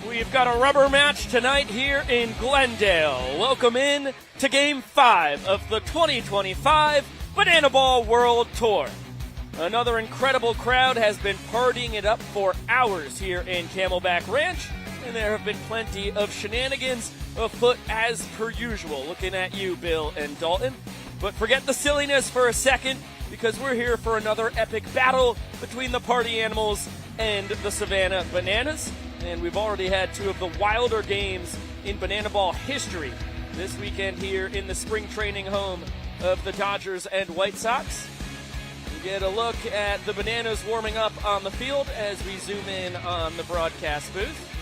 We've got a rubber match tonight here in Glendale. Welcome in to Game 5 of the 2025 Banana Ball World Tour. Another incredible crowd has been partying it up for hours here in Camelback Ranch, and there have been plenty of shenanigans afoot as per usual. Looking at you, Bill and Dalton. But forget the silliness for a second, because we're here for another epic battle between the party animals and the Savannah Bananas. And we've already had two of the wilder games in Banana Ball history this weekend here in the spring training home of the Dodgers and White Sox. We get a look at the Bananas warming up on the field as we zoom in on the broadcast booth.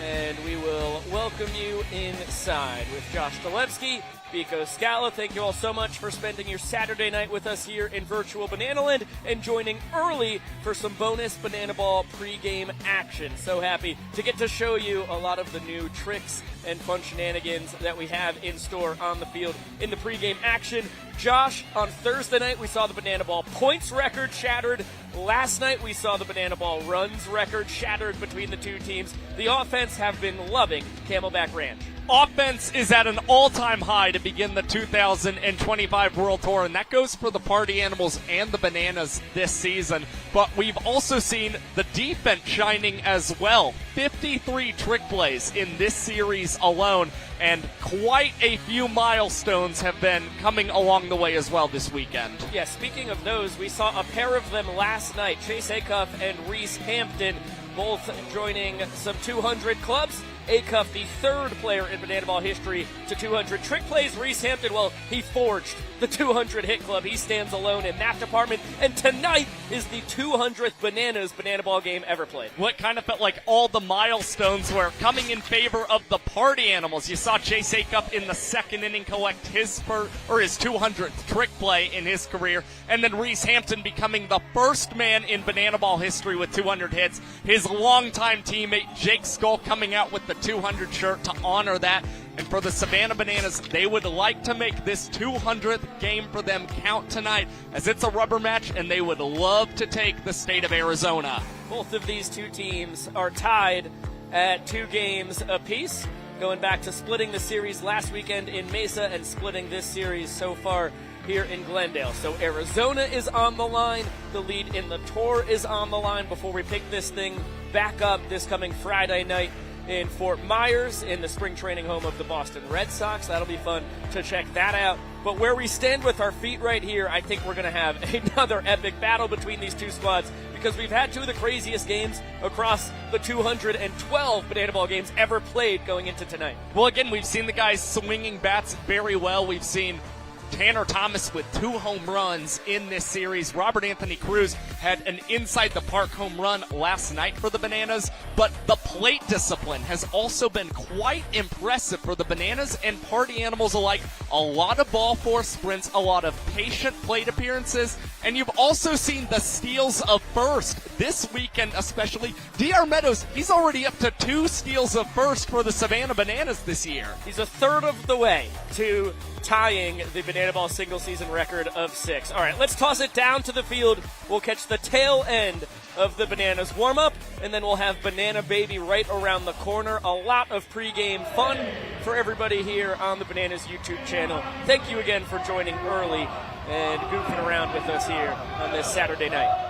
And we will welcome you inside with Josh Dalewski, Biko Scala. Thank you all so much for spending your Saturday night with us here in virtual Banana Land and joining early for some bonus Banana Ball pregame action. So happy to get to show you a lot of the new tricks and fun shenanigans that we have in store on the field in the pregame action. Josh, on Thursday night we saw the Banana Ball points record shattered. Last night we saw the Banana Ball runs record shattered between the two teams. The offense have been loving Camelback Ranch. Offense is at an all-time high to begin the 2025 World Tour, and that goes for the Party Animals and the Bananas this season. But we've also seen the defense shining as well. 53 trick plays in this series alone, and quite a few milestones have been coming along the way as well this weekend. Yeah, speaking of those, we saw a pair of them last night, Chase Acuff and Reese Hampton, both joining some 200 clubs. Acuff, the third player in Banana Ball history to 200 trick plays. Reese Hampton, well, he forged the 200 hit club. He stands alone in that department. And tonight is the 200th Bananas Banana Ball game ever played. What kind of felt like all the milestones were coming in favor of the Party Animals. You saw Chase Acuff in the second inning collect his 200th trick play in his career. And then Reese Hampton becoming the first man in Banana Ball history with 200 hits. His longtime teammate Jake Skull coming out with the 200 shirt to honor that. And for the Savannah Bananas, they would like to make this 200th game for them count tonight, as it's a rubber match, and they would love to take the state of Arizona. Both of these two teams are tied at 2 games apiece, going back to splitting the series last weekend in Mesa and splitting this series so far here in Glendale. So Arizona is on the line. The lead in the tour is on the line before we pick this thing back up this coming Friday night in Fort Myers in the spring training home of the Boston Red Sox. That'll be fun to check that out. But where we stand with our feet right here, I think we're going to have another epic battle between these two squads, because we've had two of the craziest games across the 212 Banana Ball games ever played going into tonight. Well, again, we've seen the guys swinging bats very well. We've seen Tanner Thomas with 2 home runs in this series. Robert Anthony Cruz had an inside-the-park home run last night for the Bananas, but the plate discipline has also been quite impressive for the Bananas and Party Animals alike. A lot of ball four sprints, a lot of patient plate appearances, and you've also seen the steals of first this weekend especially. D.R. Meadows, he's already up to 2 steals of first for the Savannah Bananas this year. He's a third of the way to tying the Banana Ball single season record of 6. All right, let's toss it down to the field. We'll catch the tail end of the Bananas warm-up, and then we'll have Banana Baby right around the corner. A lot of pregame fun for everybody here on the Bananas YouTube channel. Thank you again for joining early and goofing around with us here on this Saturday night.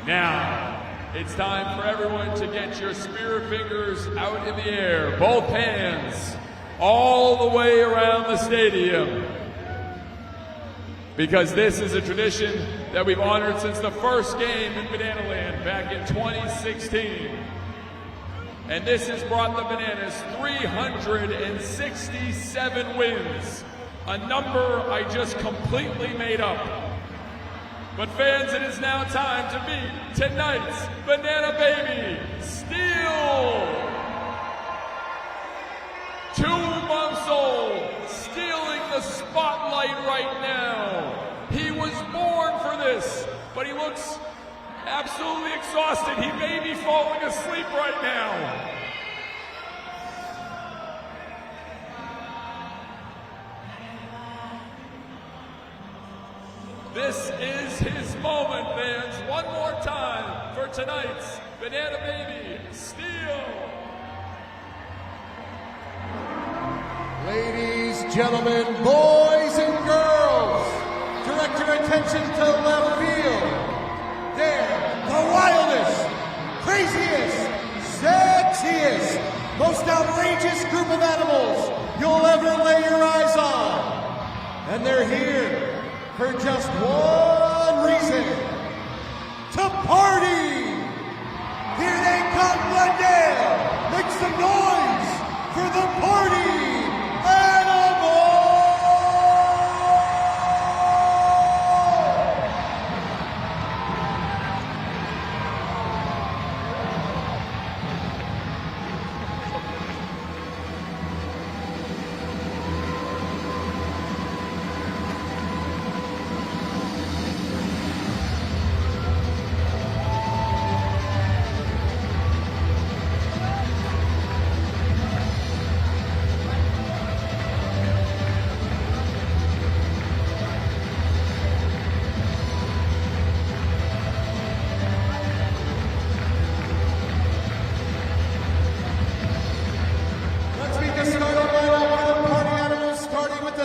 Now, it's time for everyone to get your spirit fingers out in the air, both hands, all the way around the stadium. Because this is a tradition that we've honored since the first game in Banana Land back in 2016. And this has brought the Bananas 367 wins, a number I just completely made up. But fans, it is now time to meet tonight's Banana Baby, Steel. 2 months old, stealing the spotlight right now. He was born for this, but he looks absolutely exhausted. He may be falling asleep right now. This is his moment, fans. One more time for tonight's Banana Baby, Steel. Ladies, gentlemen, boys and girls, direct your attention to left field. There, the wildest, craziest, sexiest, most outrageous group of animals you'll ever lay your eyes on. And they're here for just one reason, to party. Here they come, Glendale. Make some noise for the party animals.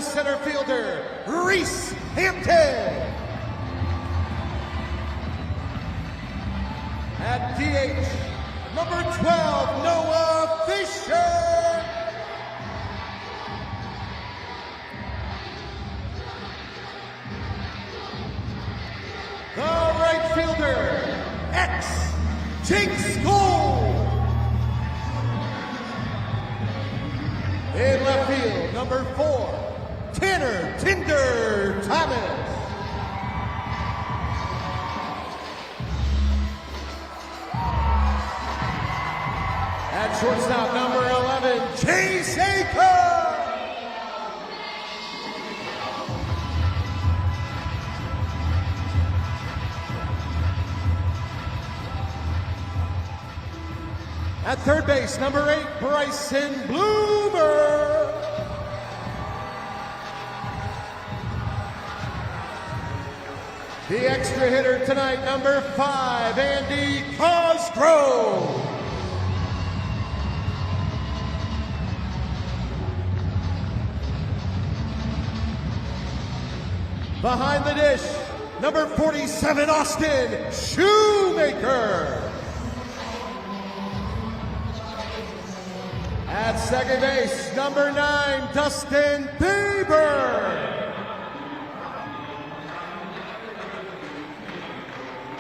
Center fielder, Reese Hampton. At DH, number 12, Noah Fisher. The right fielder, X, Jake Skoll. In left field, number 4, Tanner Tinder Thomas. At shortstop, number 11, Chase Aker. At third base, number 8, Bryson Bloomer. The extra hitter tonight, number 5, Andy Cosgrove. Behind the dish, number 47, Austin Shoemaker. At second base, number 9, Dustin Bieber.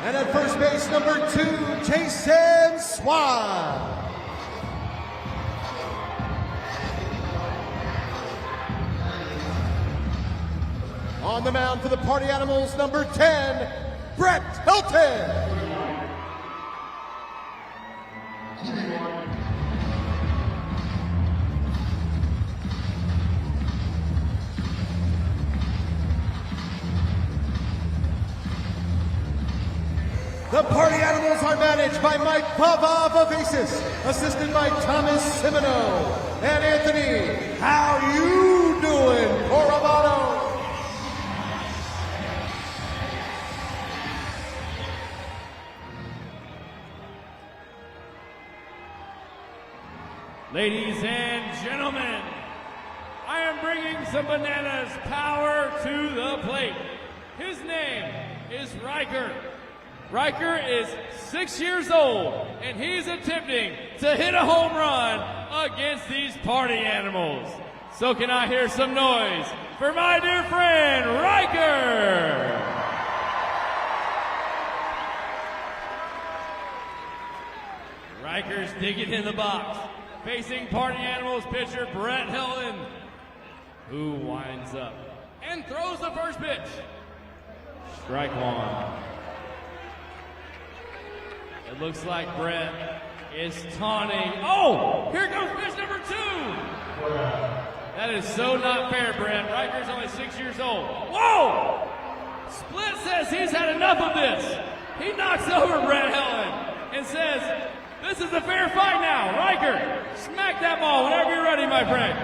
And at first base, number 2, Jason Swan. On the mound for the Party Animals, number 10, Brett Hilton. The Party Animals are managed by Mike Baba Vivacis, assisted by Thomas Simino and Anthony. How you doing, Coravado? Ladies and gentlemen, I am bringing some Bananas power to the plate. His name is Riker. Riker is 6 years old, and he's attempting to hit a home run against these party animals. So can I hear some noise for my dear friend, Riker? Riker's digging in the box, facing party animals pitcher Brett Helen, who winds up and throws the first pitch. Strike one. It looks like Brett is taunting. Oh, here comes pitch number 2. That is so not fair, Brett. Riker's only 6 years old. Whoa! Split says he's had enough of this. He knocks over Brett Helen and says, this is a fair fight now. Riker, smack that ball whenever you're ready, my friend.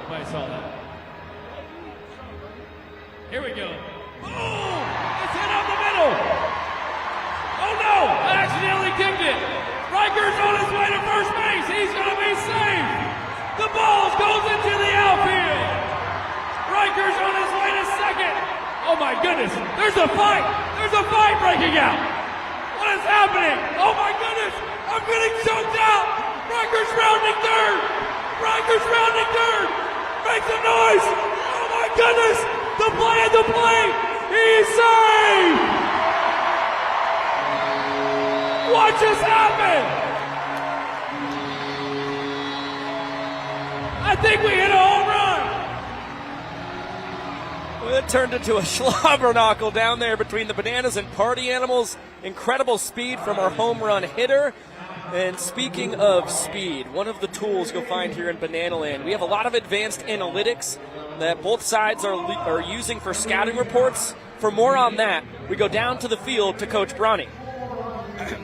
Nobody saw that. Here we go. Boom! It's hit up the middle. Oh no! I accidentally kicked it. Riker's on his way to first base. He's going to be safe. The ball goes into the outfield. Riker's on his way to second. Oh my goodness! There's a fight. There's a fight breaking out. What is happening? Oh my goodness! I'm getting choked out. Riker's rounding third. Riker's rounding third. Make some noise. Oh my goodness! The play at the plate. He's safe. What just happened? I think we hit a home run. Well, it turned into a slobber knockle down there between the Bananas and Party Animals. Incredible speed from our home run hitter. And speaking of speed, one of the tools you'll find here in Banana Land, we have a lot of advanced analytics that both sides are using for scouting reports. For more on that, we go down to the field to Coach Brownie.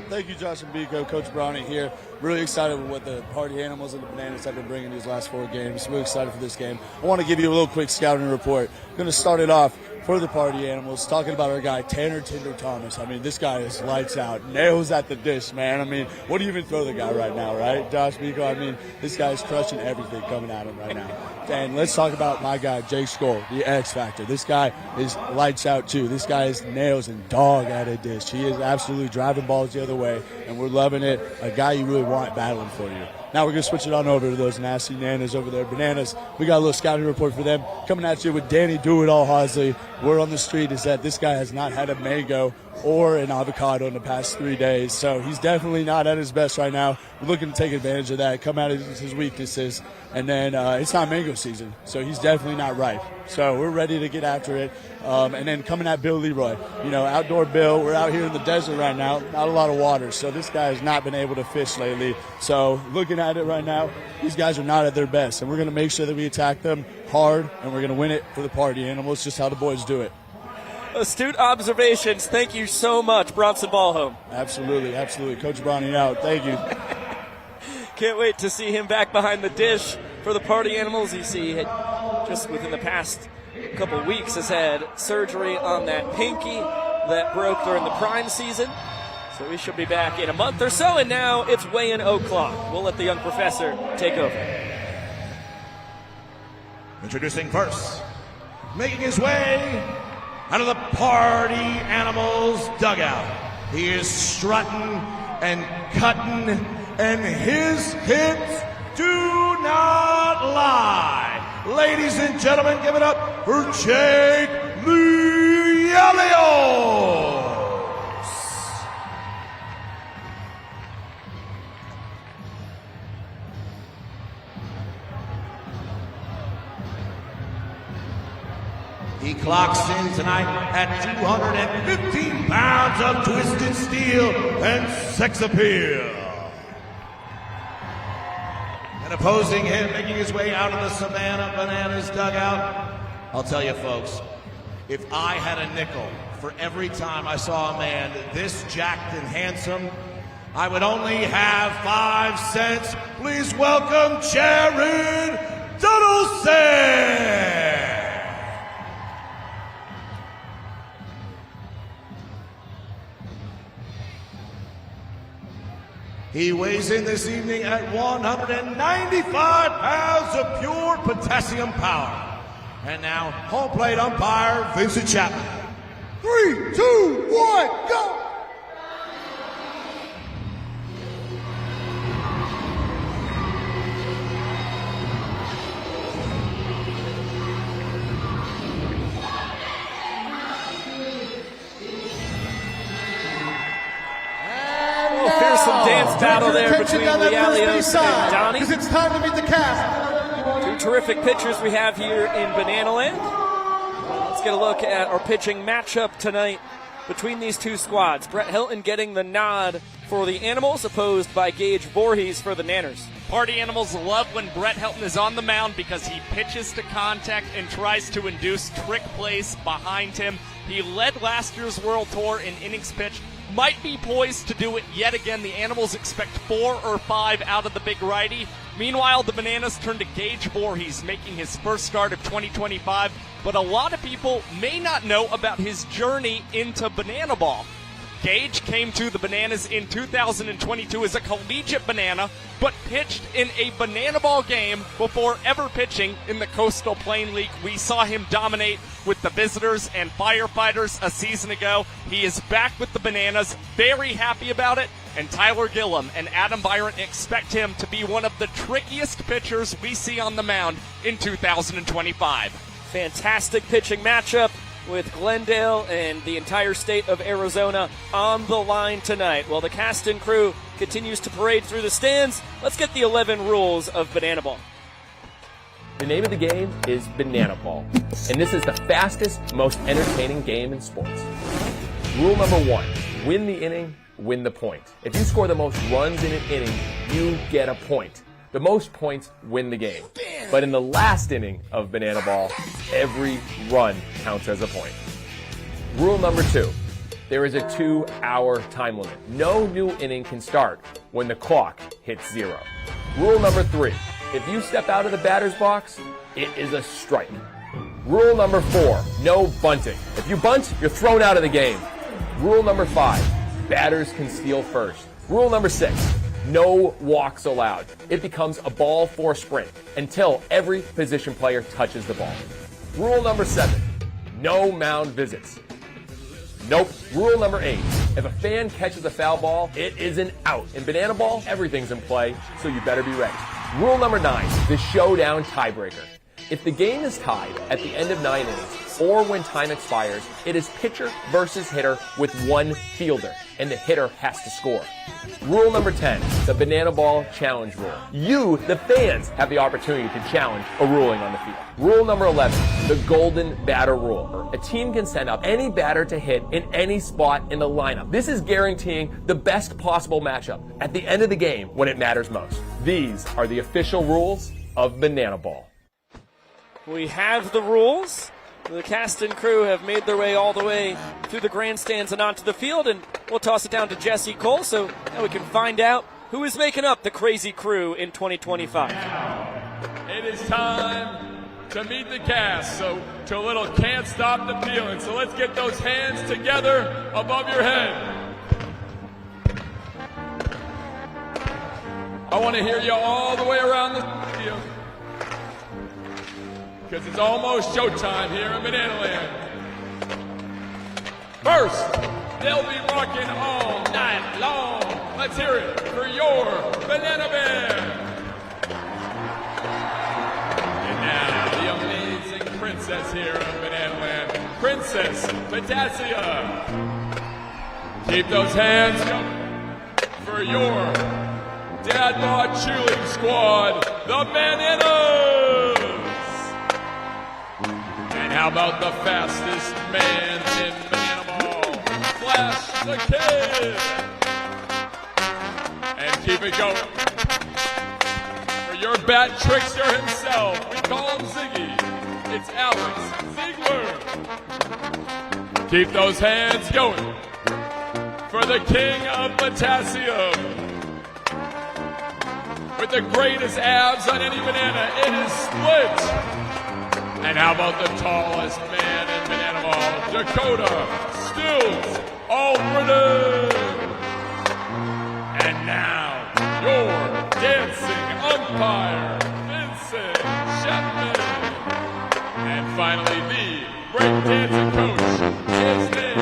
Thank you, Josh and Biko. Coach Brownie here. Really excited with what the Party Animals and the Bananas have been bringing these last 4 games. Really excited for this game. I want to give you a little quick scouting report. I'm going to start it off for the Party Animals, talking about our guy, Tanner Tinder Thomas. I mean, this guy is lights out, nails at the dish, man. I mean, what do you even throw the guy right now, right? Josh Biko, I mean, this guy is crushing everything coming at him right now. And let's talk about my guy, Jake Skoll, the X Factor. This guy is lights out, too. This guy is nails and dog at a dish. He is absolutely driving balls the other way, and we're loving it. A guy you really want battling for you. Now we're going to switch it on over to those nasty nanas over there, Bananas. We got a little scouting report for them. Coming at you with Danny Do-It-All Hosley. Word on the street is that this guy has not had a mango or an avocado in the past 3 days, so he's definitely not at his best right now. We're looking to take advantage of that, come out of his weaknesses, and then it's not mango season, so he's definitely not ripe. So we're ready to get after it. And then coming at Bill Leroy, outdoor Bill. We're out here in the desert right now, not a lot of water, so this guy has not been able to fish lately. So looking at it right now, these guys are not at their best, and we're going to make sure that we attack them hard, and we're going to win it for the Party Animals, just how the boys do it. Astute observations. Thank you so much, Bronson Ballhome. Absolutely, absolutely. Coach Brownie out. Thank you. Can't wait to see him back behind the dish for the Party Animals. You see, he just within the past couple weeks has had surgery on that pinky that broke during the prime season. So we should be back in a month or so, and now it's weigh-in o'clock. We'll let the young professor take over. Introducing first, making his way out of the Party Animals dugout. He is strutting and cutting, and his hits do not lie. Ladies and gentlemen, give it up for Jake Lialios. He clocks in tonight at 215 pounds of twisted steel and sex appeal. And opposing him, making his way out of the Savannah Bananas dugout, I'll tell you folks, if I had a nickel for every time I saw a man this jacked and handsome, I would only have 5 cents. Please welcome Jared Duddleson. He weighs in this evening at 195 pounds of pure potassium power. And now, home plate umpire Vincent Chapman. 3, 2, 1, go! Fearsome dance battle there between Lealios and Donnie. Because it's time to meet the cast. Two terrific pitchers we have here in Banana Land. Let's get a look at our pitching matchup tonight between these two squads. Brett Hilton getting the nod for the Animals, opposed by Gage Voorhees for the Nanners. Party Animals love when Brett Hilton is on the mound because he pitches to contact and tries to induce trick plays behind him. He led last year's World Tour in innings pitched. Might be poised to do it yet again. The Animals expect 4 or 5 out of the big righty. Meanwhile, the Bananas turn to Gage Voorhees, making his first start of 2025. But a lot of people may not know about his journey into Banana Ball. Gage came to the Bananas in 2022 as a collegiate Banana, but pitched in a Banana Ball game before ever pitching in the Coastal Plain League. We saw him dominate with the Visitors and Firefighters a season ago. He is back with the Bananas, very happy about it, and Tyler Gillum and Adam Byron expect him to be one of the trickiest pitchers we see on the mound in 2025. Fantastic pitching matchup with Glendale and the entire state of Arizona on the line tonight. While the cast and crew continues to parade through the stands, let's get the 11 rules of Banana Ball. The name of the game is Banana Ball, and this is the fastest, most entertaining game in sports. Rule number 1, win the inning, win the point. If you score the most runs in an inning, you get a point. The most points win the game. But in the last inning of Banana Ball, every run counts as a point. Rule number 2, there is a 2-hour time limit. No new inning can start when the clock hits 0. Rule number 3, if you step out of the batter's box, it is a strike. Rule number 4, no bunting. If you bunt, you're thrown out of the game. Rule number 5, batters can steal first. Rule number 6, no walks allowed. It becomes a ball for sprint until every position player touches the ball. Rule number 7, no mound visits. Nope. Rule number 8, if a fan catches a foul ball, it is an out. In Banana Ball, everything's in play, so you better be ready. Rule number 9, the showdown tiebreaker. If the game is tied at the end of 9 innings, or when time expires, it is pitcher versus hitter with one fielder, and the hitter has to score. Rule number 10, the Banana Ball challenge rule. You, the fans, have the opportunity to challenge a ruling on the field. Rule number 11, the golden batter rule. A team can send up any batter to hit in any spot in the lineup. This is guaranteeing the best possible matchup at the end of the game when it matters most. These are the official rules of Banana Ball. We have the rules. The cast and crew have made their way all the way through the grandstands and onto the field, and we'll toss it down to Jesse Cole so now we can find out who is making up the crazy crew in 2025. Now, it is time to meet the cast, so to a little can't stop the feeling. So let's get those hands together above your head. I want to hear you all the way around the field, because it's almost showtime here in Banana Land. First, they'll be rocking all night long. Let's hear it for your Banana Band. And now, the amazing princess here in Banana Land, Princess Metasia. Keep those hands going for your Dad Bod Cheerleading Squad, the Bananas. And how about the fastest man in Banana Ball, Flash the Kid? And keep it going for your bat trickster himself. We call him Ziggy. It's Alex Ziegler. Keep those hands going for the king of potassium. With the greatest abs on any banana, it is Split. And how about the tallest man in Banana Ball, Dakota Stills Alfredin. And now, your dancing umpire, Vincent Chapman. And finally, the breakdancing coach, his name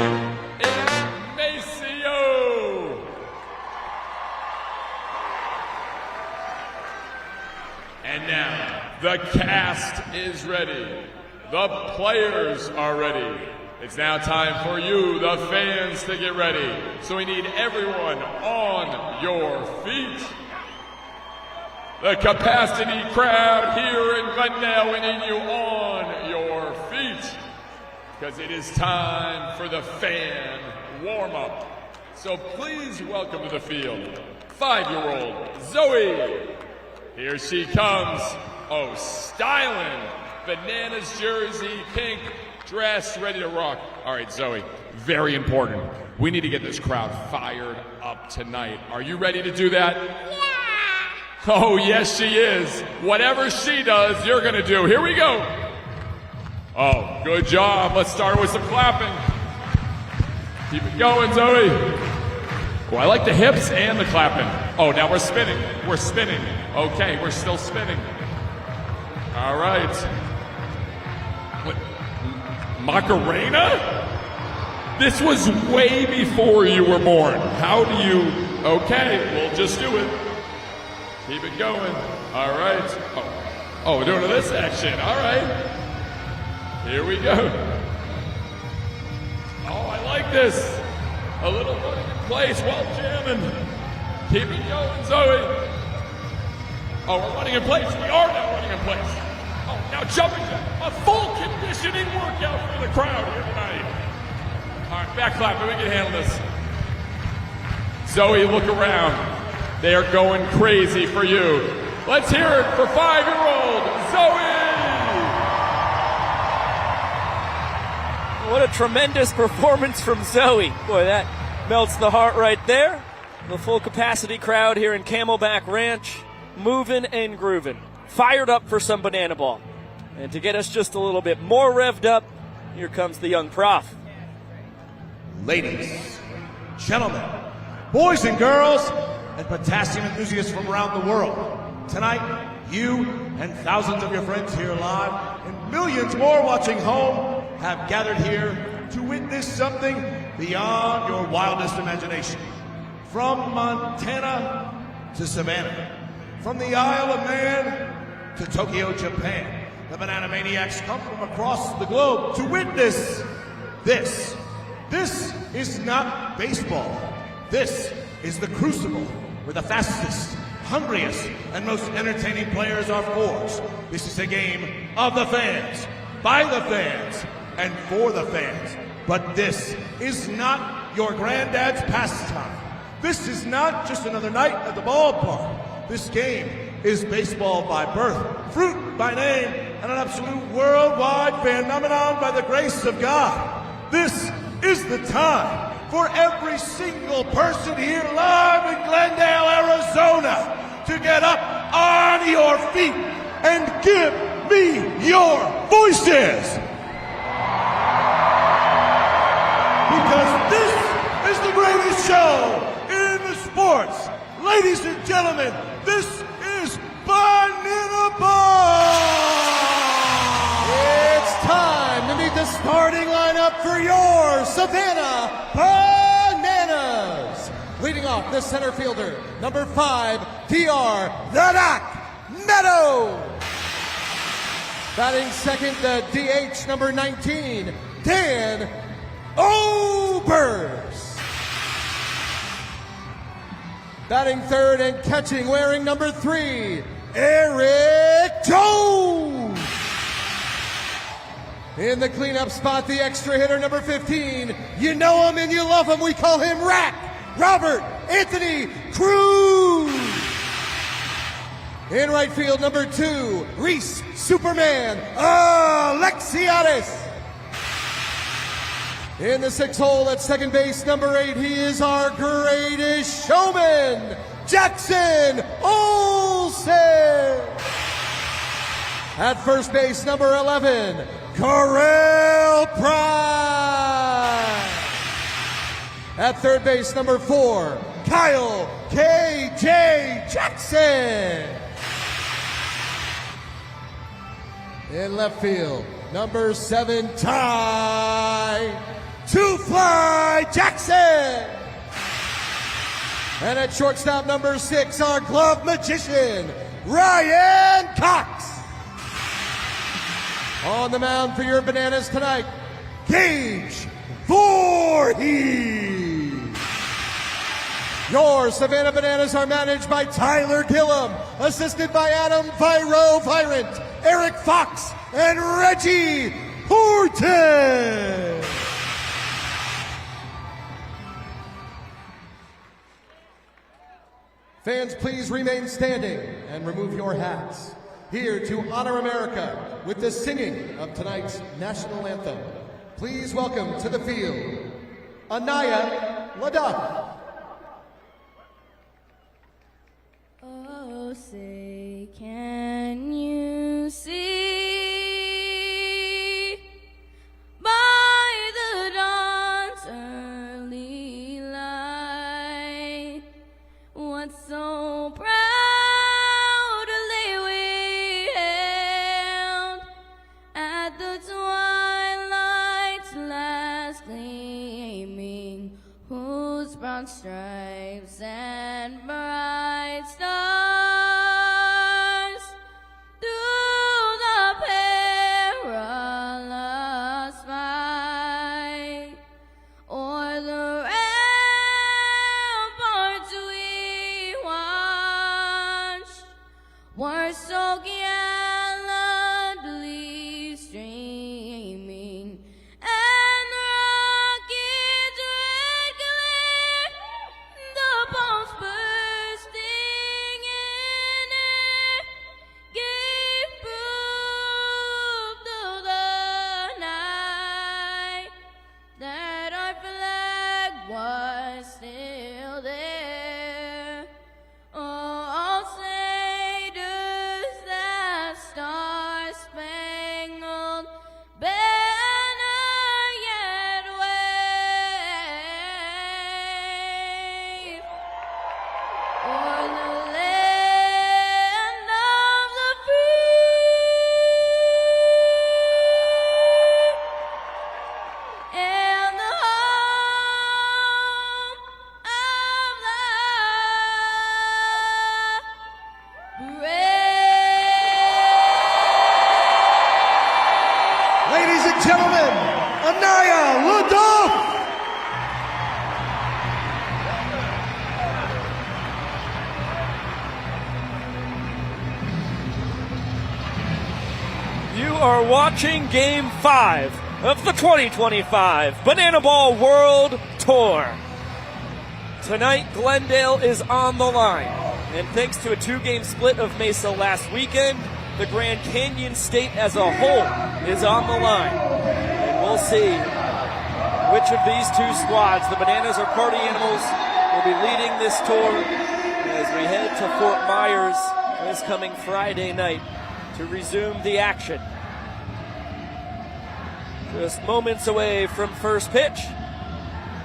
cast is ready. The players are ready. It's now time for you, the fans, to get ready. So we need everyone on your feet. The capacity crowd here in Glendale, we need you on your feet, because it is time for the fan warm-up. So please welcome to the field 5-year-old Zoe. Here she comes. Oh, styling. Bananas jersey, pink dress, ready to rock. All right, Zoe, very important. We need to get this crowd fired up tonight. Are you ready to do that? Yeah! Oh, yes, she is. Whatever she does, you're going to do. Here we go. Oh, good job. Let's start with some clapping. Keep it going, Zoe. Oh, I like the hips and the clapping. Oh, now we're spinning. We're spinning. Okay, we're still spinning. All right. What? Macarena? This was way before you were born. How do you... Okay, we'll just do it. Keep it going. All right. Oh, we're doing this action. All right. Here we go. Oh, I like this. A little running in place while jamming. Keep it going, Zoe. Oh, we're running in place. We are now running in place. Oh, now jumping. A full conditioning workout for the crowd here tonight. All right, back clapping. We can handle this. Zoe, look around. They are going crazy for you. Let's hear it for 5-year-old Zoe. What a tremendous performance from Zoe. Boy, that melts the heart right there. The full capacity crowd here in Camelback Ranch, moving and grooving. Fired up for some banana ball. And to get us just a little bit more revved up, here comes the young prof. Ladies, gentlemen, boys and girls, and potassium enthusiasts from around the world. Tonight, you and thousands of your friends here live and millions more watching home have gathered here to witness something beyond your wildest imagination. From Montana to Savannah, from the Isle of Man to Tokyo, Japan, the Banana Maniacs come from across the globe to witness this. This is not baseball. This is the crucible where the fastest, hungriest, and most entertaining players are forged. This is a game of the fans, by the fans, and for the fans. But this is not your granddad's pastime. This is not just another night at the ballpark. This game is baseball by birth, fruit by name, and an absolute worldwide phenomenon by the grace of God. This is the time for every single person here live in Glendale, Arizona, to get up on your feet and give me your voices. Because this is the greatest show in the sports. Ladies and gentlemen, this is Banana Ball! It's time to meet the starting lineup for your Savannah Bananas. Leading off the center fielder, number 5, DR The Doc Meadow. Batting second, the DH, number 19, Dan Obers. Batting third and catching, wearing number 3, Eric Jones. In the cleanup spot, the extra hitter, number 15. You know him and you love him. We call him Rack, Robert Anthony Cruz. In right field, number 2, Reese Superman Alexiadis. In the 6th hole at second base, number 8, he is our greatest showman, Jackson Olsen. At first base, number 11, Correll Price. At third base, number 4, Kyle K.J. Jackson. In left field, number 7, Ty Two-Fly Jackson. And at shortstop, number 6, our glove magician, Ryan Cox. On the mound for your Bananas tonight, Gage Voorhees. Your Savannah Bananas are managed by Tyler Gillum, assisted by Adam Virant, Eric Fox, and Reggie Horton. Fans, please remain standing and remove your hats. Here to honor America with the singing of tonight's national anthem, please welcome to the field, Anaya Laduff. Oh, say, can you see by the dawn's early light what so proudly we hailed at the twilight's last gleaming, whose broad stripes and bright stars through the perilous fight o'er the ramparts we watched were so gallantly streaming, and the rockets' red glare, the bombs bursting in air, gave proof to the night that our flag was still there. Oh, say does that star-spangled banner yet wave o'er the land of the free and the home of the brave. Ladies and gentlemen, Anaya Laduff. You are watching Game 5 of the 2025 Banana Ball World Tour. Tonight, Glendale is on the line, and thanks to a 2-game split of Mesa last weekend, the Grand Canyon State as a whole is on the line. And we'll see which of these two squads, the Bananas or Party Animals, will be leading this tour as we head to Fort Myers this coming Friday night to resume the action. Just moments away from first pitch.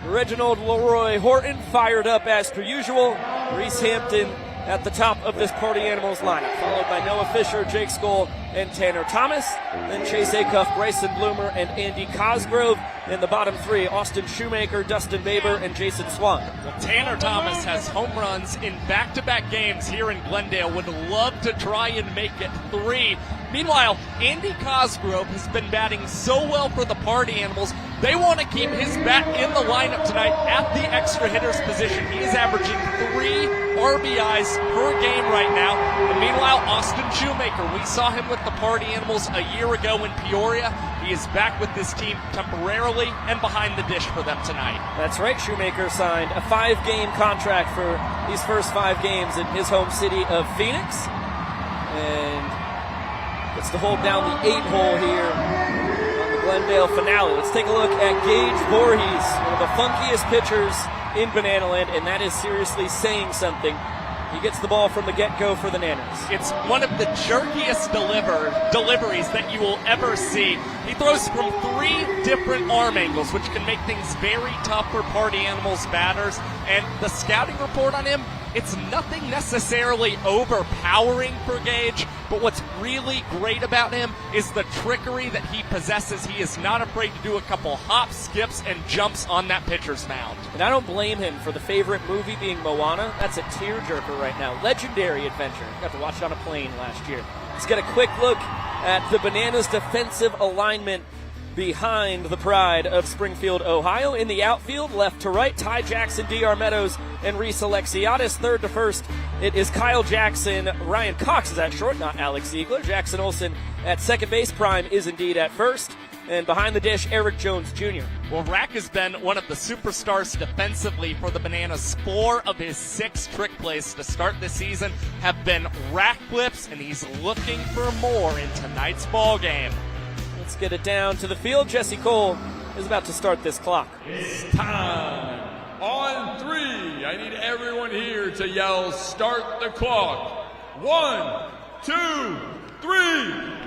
Reginald Leroy Horton fired up as per usual. Reese Hampton at the top of this Party Animals lineup, followed by Noah Fisher, Jake Skoll, and Tanner Thomas. Then Chase Acuff, Bryson Bloomer, and Andy Cosgrove. In the bottom three, Austin Shoemaker, Dustin Baber, and Jason Swan. Well, Tanner Thomas has home runs in back-to-back games here in Glendale. Would love to try and make it 3. Meanwhile, Andy Cosgrove has been batting so well for the Party Animals. They want to keep his bat in the lineup tonight at the extra hitter's position. He is averaging 3 RBIs per game right now. And meanwhile, Austin Shoemaker, we saw him with the Party Animals a year ago in Peoria. He is back with this team temporarily and behind the dish for them tonight. That's right, Shoemaker signed a 5-game contract for these first 5 games in his home city of Phoenix. And gets to hold down the 8-hole here on the Glendale finale. Let's take a look at Gage Voorhees, one of the funkiest pitchers in Banana Land, and that is seriously saying something. He gets the ball from the get-go for the Nanas. It's one of the jerkiest deliveries that you will ever see. He throws from 3 different arm angles, which can make things very tough for Party Animals batters. And the scouting report on him, it's nothing necessarily overpowering for Gage, but what's really great about him is the trickery that he possesses. He is not afraid to do a couple hops, skips, and jumps on that pitcher's mound. And I don't blame him for the favorite movie being Moana. That's a tearjerker right now. Legendary adventure. Got to watch it on a plane last year. Let's get a quick look at the Bananas defensive alignment behind the pride of Springfield, Ohio. In the outfield, left to right, Ty Jackson, D.R. Meadows, and Reese Alexiadis. Third to first, it is Kyle Jackson. Ryan Cox is at short, not Alex Ziegler. Jackson Olsen at second base. Prime is indeed at first. And behind the dish, Eric Jones Jr. Well, Rack has been one of the superstars defensively for the Bananas. 4 of his 6 trick plays to start the season have been rack flips, and he's looking for more in tonight's ball game. Let's get it down to the field. Jesse Cole is about to start this clock. It's time. On 3, I need everyone here to yell, start the clock. 1, 2, 3.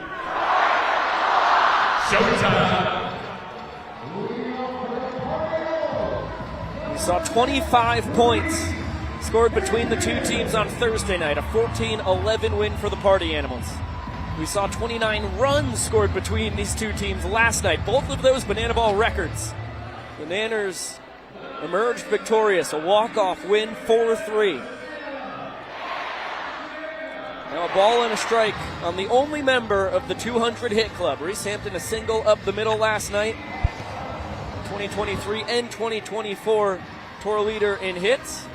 Showtime. We saw 25 points scored between the two teams on Thursday night, a 14-11 win for the Party Animals. We saw 29 runs scored between these two teams last night, both of those Banana Ball records. The Nanners emerged victorious, a walk-off win, 4-3. Now a ball and a strike on the only member of the 200 hit club. Reese Hampton a single up the middle last night. 2023 and 2024 tour leader in hits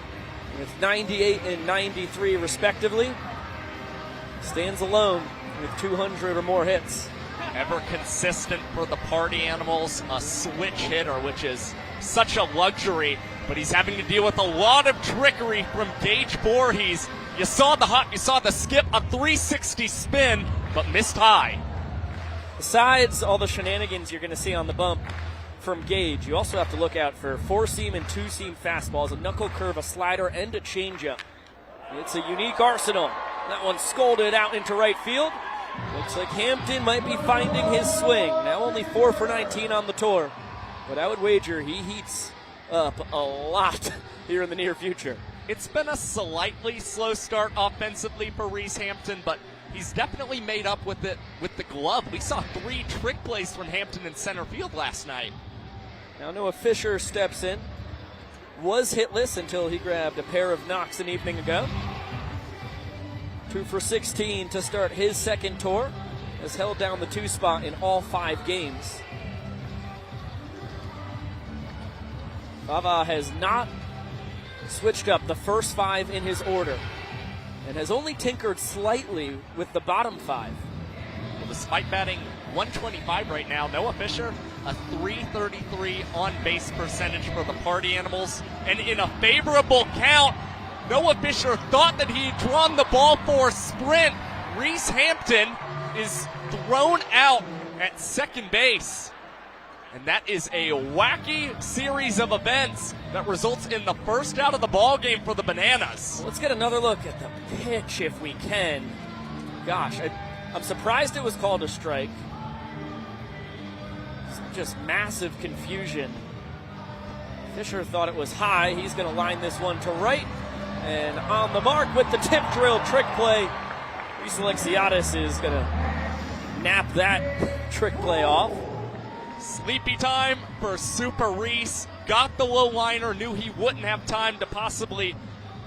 with 98 and 93 respectively. Stands alone with 200 or more hits. Ever consistent for the Party Animals, a switch hitter, which is such a luxury, but he's having to deal with a lot of trickery from Gage Voorhees. You saw the hop, you saw the skip, a 360 spin, but missed high. Besides all the shenanigans you're going to see on the bump from Gage, you also have to look out for 4-seam and 2-seam fastballs, a knuckle curve, a slider, and a changeup. It's a unique arsenal. That one scolded out into right field. Looks like Hampton might be finding his swing. Now only 4 for 19 on the tour, but I would wager he heats up a lot here in the near future. It's been a slightly slow start offensively for Reese Hampton, but he's definitely made up with it with the glove. We saw 3 trick plays from Hampton in center field last night. Now Noah Fisher steps in. Was hitless until he grabbed a pair of knocks an evening ago. 2 for 16 to start his second tour. Has held down the 2 spot in all 5 games. Bava has not switched up the first 5 in his order and has only tinkered slightly with the bottom 5. Well, despite batting 125 right now, Noah Fisher, a 333 on-base percentage for the Party Animals. And in a favorable count, Noah Fisher thought that he had drawn the ball for a sprint. Reese Hampton is thrown out at second base. And that is a wacky series of events that results in the first out of the ball game for the Bananas. Let's get another look at the pitch if we can. Gosh, I'm surprised it was called a strike. Just massive confusion. Fisher thought it was high. He's going to line this one to right. And on the mark with the tip drill trick play. Reese Alexiadis is going to nap that trick play off. Sleepy time for Super Reese. Got the low liner, knew he wouldn't have time to possibly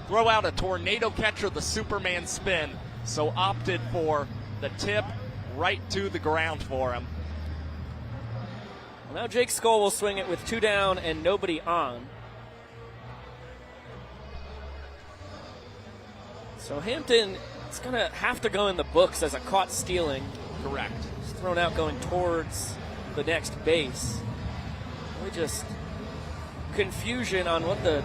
throw out a tornado catcher, the Superman spin. So opted for the tip right to the ground for him. Well, now Jake Skoll will swing it with 2 down and nobody on. So Hampton is going to have to go in the books as a caught stealing. Correct. He's thrown out going towards the next base. Really just confusion on what the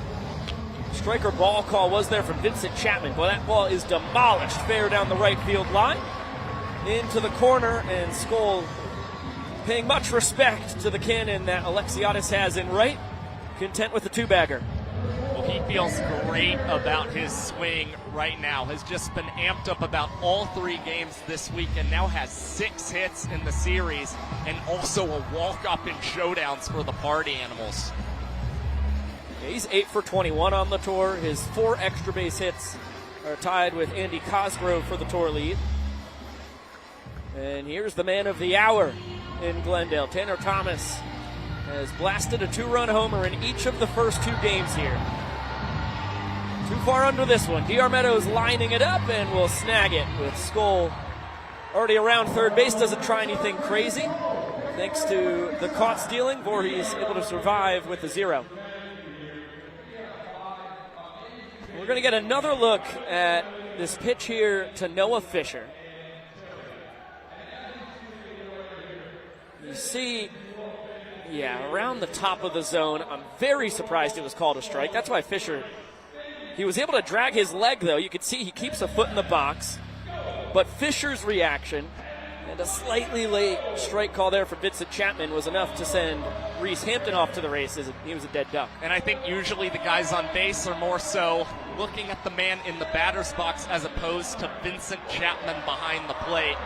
striker ball call was there from Vincent Chapman. Well, that ball is demolished fair down the right field line into the corner, and Skoll paying much respect to the cannon that Alexiadis has in right, content with the 2-bagger. Well, he feels great about his swing right now. Has just been amped up about all 3 games this week and now has 6 hits in the series and also a walk-up in showdowns for the Party Animals. Yeah, he's 8 for 21 on the tour. His 4 extra base hits are tied with Andy Cosgrove for the tour lead. And here's the man of the hour in Glendale. Tanner Thomas has blasted a 2-run homer in each of the first 2 games here. Too far under this one. D.R. Meadows lining it up and will snag it with Skoll already around third base, doesn't try anything crazy. Thanks to the caught stealing, Voorhees able to survive with the 0. We're going to get another look at this pitch here to Noah Fisher. You see, around the top of the zone. I'm very surprised it was called a strike. That's why Fisher, he was able to drag his leg, though. You could see he keeps a foot in the box. But Fisher's reaction and a slightly late strike call there for Vincent Chapman was enough to send Reese Hampton off to the races. He was a dead duck. And I think usually the guys on base are more so looking at the man in the batter's box as opposed to Vincent Chapman behind the plate.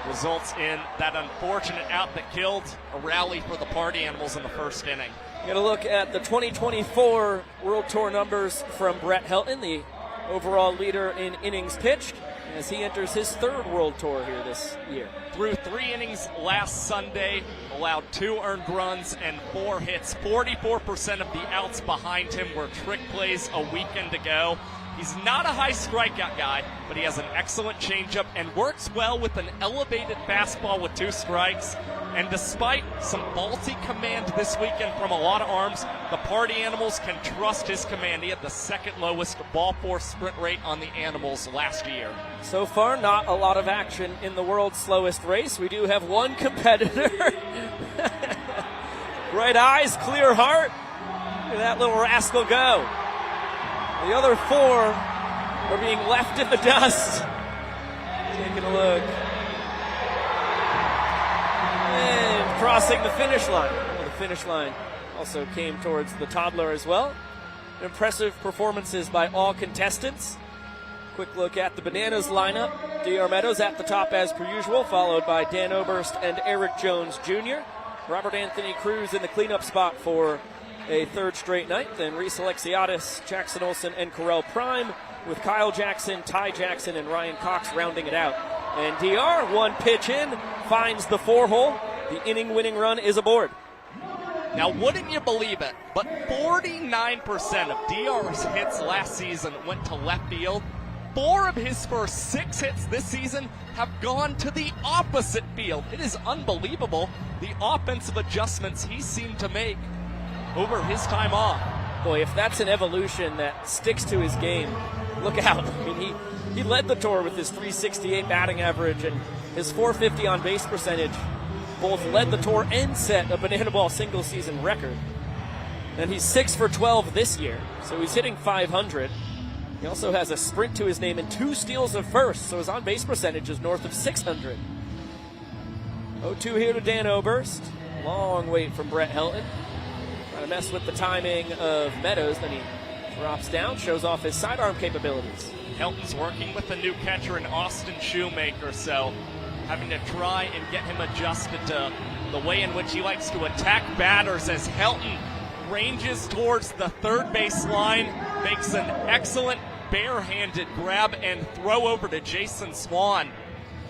Results in that unfortunate out that killed a rally for the Party Animals in the first inning. We're going to look at the 2024 World Tour numbers from Brett Helton, the overall leader in innings pitched, as he enters his 3rd World Tour here this year. Through 3 innings last Sunday, allowed 2 earned runs and 4 hits. 44% of the outs behind him were trick plays a weekend ago. He's not a high strikeout guy, but he has an excellent changeup and works well with an elevated fastball with 2 strikes. And despite some faulty command this weekend from a lot of arms, the Party Animals can trust his command. He had the 2nd lowest ball force sprint rate on the Animals last year. So far, not a lot of action in the world's slowest race. We do have one competitor. Bright eyes, clear heart. Look at that little rascal go. The other 4 are being left in the dust. Taking a look. And crossing the finish line. Well, the finish line also came towards the toddler as well. Impressive performances by all contestants. Quick look at the Bananas lineup. DR Meadows at the top as per usual, followed by Dan Oberst and Eric Jones Jr. Robert Anthony Cruz in the cleanup spot for a 3rd straight night. Then Reese Alexiadis, Jackson Olsen, and Correll Prime, with Kyle Jackson, Ty Jackson, and Ryan Cox rounding it out. And DR, 1 pitch in, finds the 4-hole. The inning-winning run is aboard. Now, wouldn't you believe it, but 49% of DR's hits last season went to left field. 4 of his first 6 hits this season have gone to the opposite field. It is unbelievable, the offensive adjustments he seemed to make over his time off. Boy, if that's an evolution that sticks to his game, look out. I mean, he led the tour with his .368 batting average and his .450 on base percentage. Both led the tour and set a Banana Ball single season record. And he's 6 for 12 this year, so he's hitting .500. He also has a sprint to his name and 2 steals of first, so his on base percentage is north of .600. 0-2 here to Dan Oberst. Long wait from Brett Helton. Trying to mess with the timing of Meadows, then he drops down, shows off his sidearm capabilities. Helton's working with a new catcher in Austin Shoemaker, so having to try and get him adjusted to the way in which he likes to attack batters as Helton ranges towards the 3rd base line, makes an excellent barehanded grab and throw over to Jason Swan,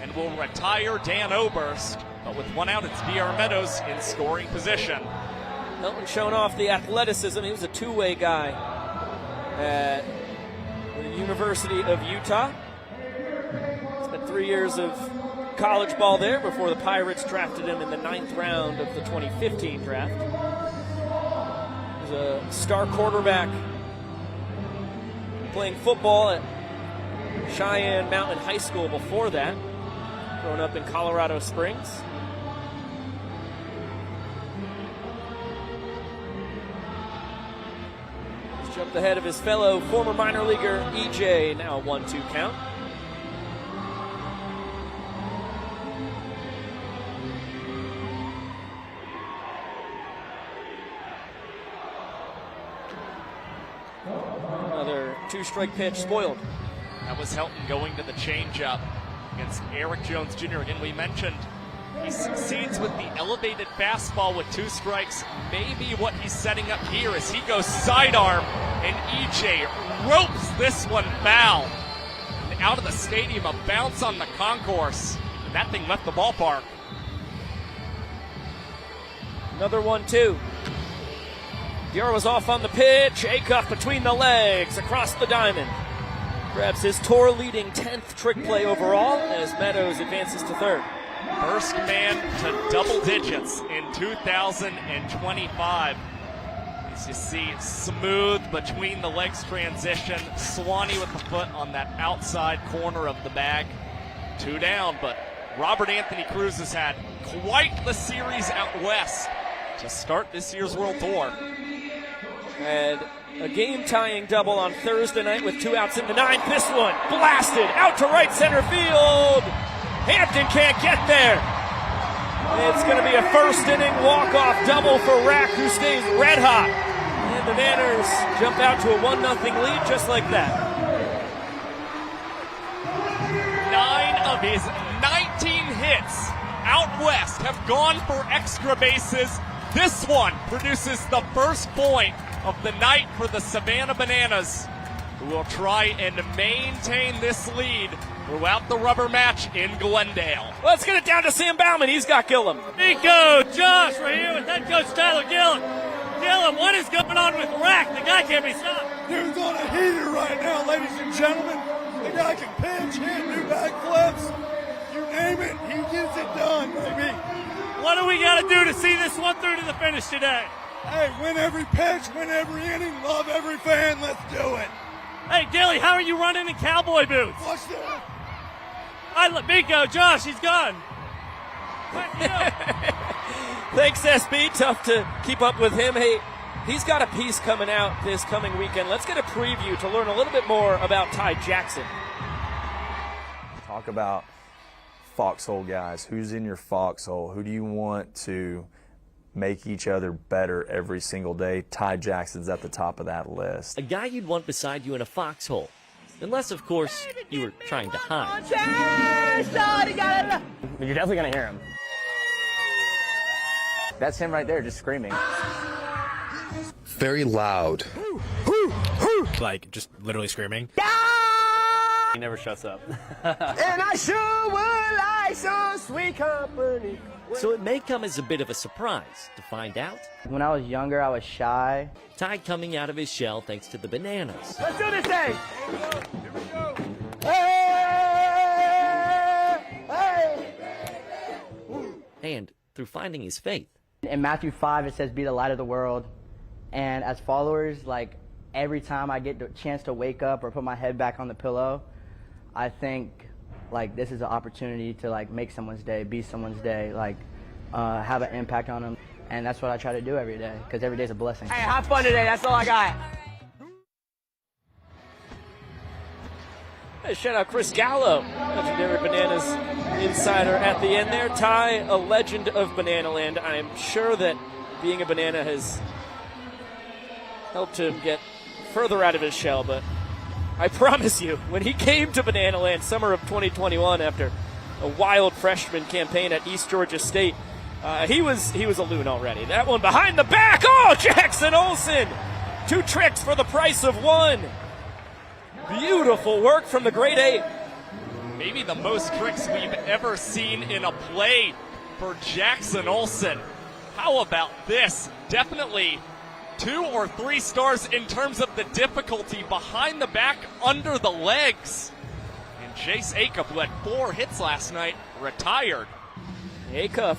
and will retire Dan Oberst. But with 1 out, it's DR Meadows in scoring position. Helton showing off the athleticism. He was a 2-way guy at the University of Utah. Spent 3 years of college ball there before the Pirates drafted him in the 9th round of the 2015 draft. He was a star quarterback playing football at Cheyenne Mountain High School before that, growing up in Colorado Springs. He's jumped ahead of his fellow former minor leaguer EJ, now a 1-2 count. Another 2-strike pitch spoiled. That was Helton going to the changeup against Eric Jones Jr. Again, we mentioned he succeeds with the elevated fastball with 2 strikes. Maybe what he's setting up here is he goes sidearm, and EJ ropes this one foul. And out of the stadium, a bounce on the concourse, and that thing left the ballpark. Another 1-2. DR was off on the pitch. Acuff between the legs, across the diamond. grabs his tour-leading 10th trick play overall as Meadows advances to third. First man to double digits in 2025. As you see, smooth between the legs transition. Swanee with the foot on that outside corner of the bag. 2 down, but Robert Anthony Cruz has had quite the series out west to start this year's World Tour. And a game-tying double on Thursday night with 2 outs in the 9th. This one blasted out to right center field. Hampton can't get there. It's going to be a first-inning walk-off double for Rack, who stays red hot. And the Nanners jump out to a 1-0 lead just like that. 9 of his 19 hits out west have gone for extra bases. This one produces the first point of the night for the Savannah Bananas, who will try and maintain this lead throughout the rubber match in Glendale. Let's get it down to Sam Bauman. He's got Gillum. Nico, Josh, right here with head coach Tyler Gillum. Gillum, what is going on with Rack? The guy can't be stopped. Dude's on a heater right now, ladies and gentlemen. The guy can pitch, hit, do backflips. You name it, he gets it done, baby. What do we got to do to see this one through to the finish today? Hey, win every pitch, win every inning, love every fan, let's do it. Hey, Dilly, how are you running in cowboy boots? Watch that. Miko, Josh, he's gone. Thanks, SB. Tough to keep up with him. Hey, he's got a piece coming out this coming weekend. Let's get a preview to learn a little bit more about Ty Jackson. Talk about foxhole guys. Who's in your foxhole? Who do you want to make each other better every single day? Ty Jackson's at the top of that list. A guy you'd want beside you in a foxhole. Unless, of course, you were trying to hide. But you're definitely going to hear him. That's him right there, just screaming. Very loud. Like, just literally screaming. He never shuts up. And I sure would like some sweet company. So it may come as a bit of a surprise to find out. When I was younger, I was shy. Ty coming out of his shell thanks to the Bananas. Let's do this thing. Here we go. Hey! Hey! And through finding his faith. In Matthew 5, it says, be the light of the world. And as followers, like, every time I get the chance to wake up or put my head back on the pillow, I think, like, this is an opportunity to, like, make someone's day, be someone's day, like, have an impact on them. And that's what I try to do every day, because every day is a blessing. Hey, have fun today. That's all I got. Hey, shout out Chris Gallo, legendary Bananas insider at the end there. Ty, a legend of Banana Land. I'm sure that being a Banana has helped him get further out of his shell, but I promise you, when he came to Banana Land summer of 2021 after a wild freshman campaign at East Georgia State, he was a loon already. That one behind the back. Oh, Jackson Olsen! 2 tricks for the price of 1. Beautiful work from the grade 8. Maybe the most tricks we've ever seen in a play for Jackson Olsen. How about this? Definitely 2 or 3 stars in terms of the difficulty behind the back, under the legs. And Jace Acuff, who had 4 hits last night, retired. Acuff,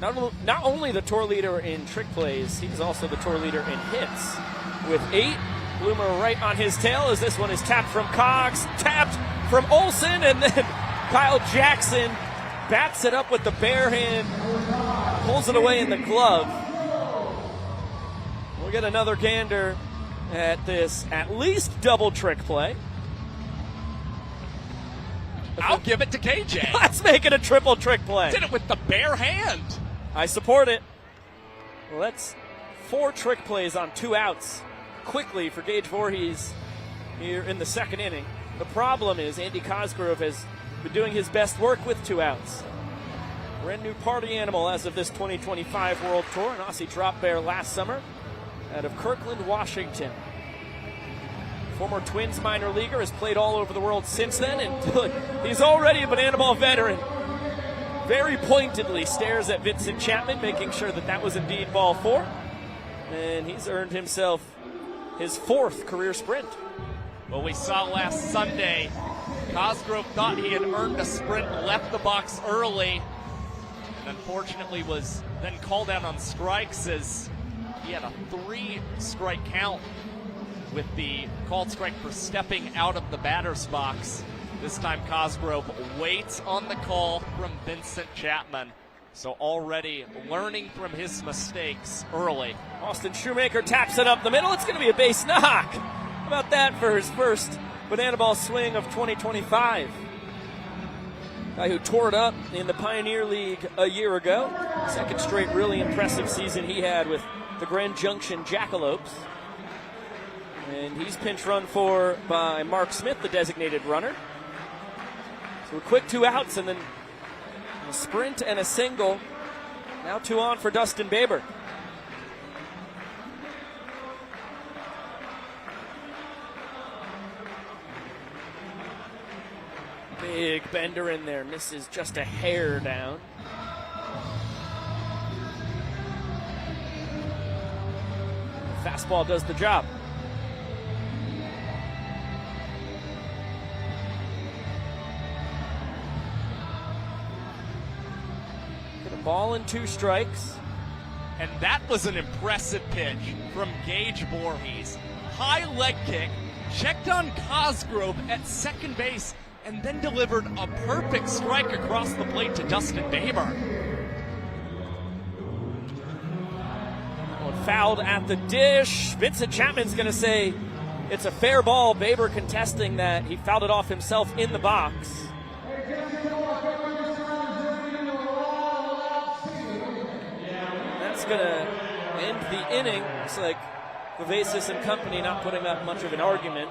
not only the tour leader in trick plays, he's also the tour leader in hits. With 8, Bloomer right on his tail as this one is tapped from Cox, tapped from Olsen, and then Kyle Jackson bats it up with the bare hand, pulls it away in the glove. We'll get another gander at this at least double trick play. I'll give it to KJ. Let's make it a triple trick play. Did it with the bare hand. I support it. Well, that's 4 trick plays on 2 outs quickly for Gage Voorhees here in the 2nd inning. The problem is Andy Cosgrove has been doing his best work with 2 outs. Brand new party animal as of this 2025 World Tour, an Aussie drop bear last summer out of Kirkland, Washington. Former Twins minor leaguer, has played all over the world since then, and he's already a Banana Ball veteran. Very pointedly stares at Vincent Chapman, making sure that was indeed ball 4. And he's earned himself his 4th career sprint. What we saw last Sunday, Cosgrove thought he had earned a sprint, left the box early, and unfortunately was then called out on strikes as he had a 3-strike count with the called strike for stepping out of the batter's box. This time Cosgrove waits on the call from Vincent Chapman. So already learning from his mistakes early. Austin Shoemaker taps it up the middle. It's going to be a base knock. How about that for his first banana ball swing of 2025? Guy who tore it up in the Pioneer League a year ago. Second straight really impressive season he had with the Grand Junction Jackalopes. And he's pinch run for by Mark Smith, the designated runner. So a quick 2 outs and then a sprint and a single. Now 2 on for Dustin Baber. Big bender in there, misses just a hair down. Fastball does the job. Ball and 2 strikes. And that was an impressive pitch from Gage Voorhees. High leg kick, checked on Cosgrove at second base, and then delivered a perfect strike across the plate to Dustin Baber. Fouled at the dish. Vincent Chapman's going to say it's a fair ball. Baber contesting that he fouled it off himself in the box. That's going to end the inning. Looks like Vivacis and company not putting up much of an argument.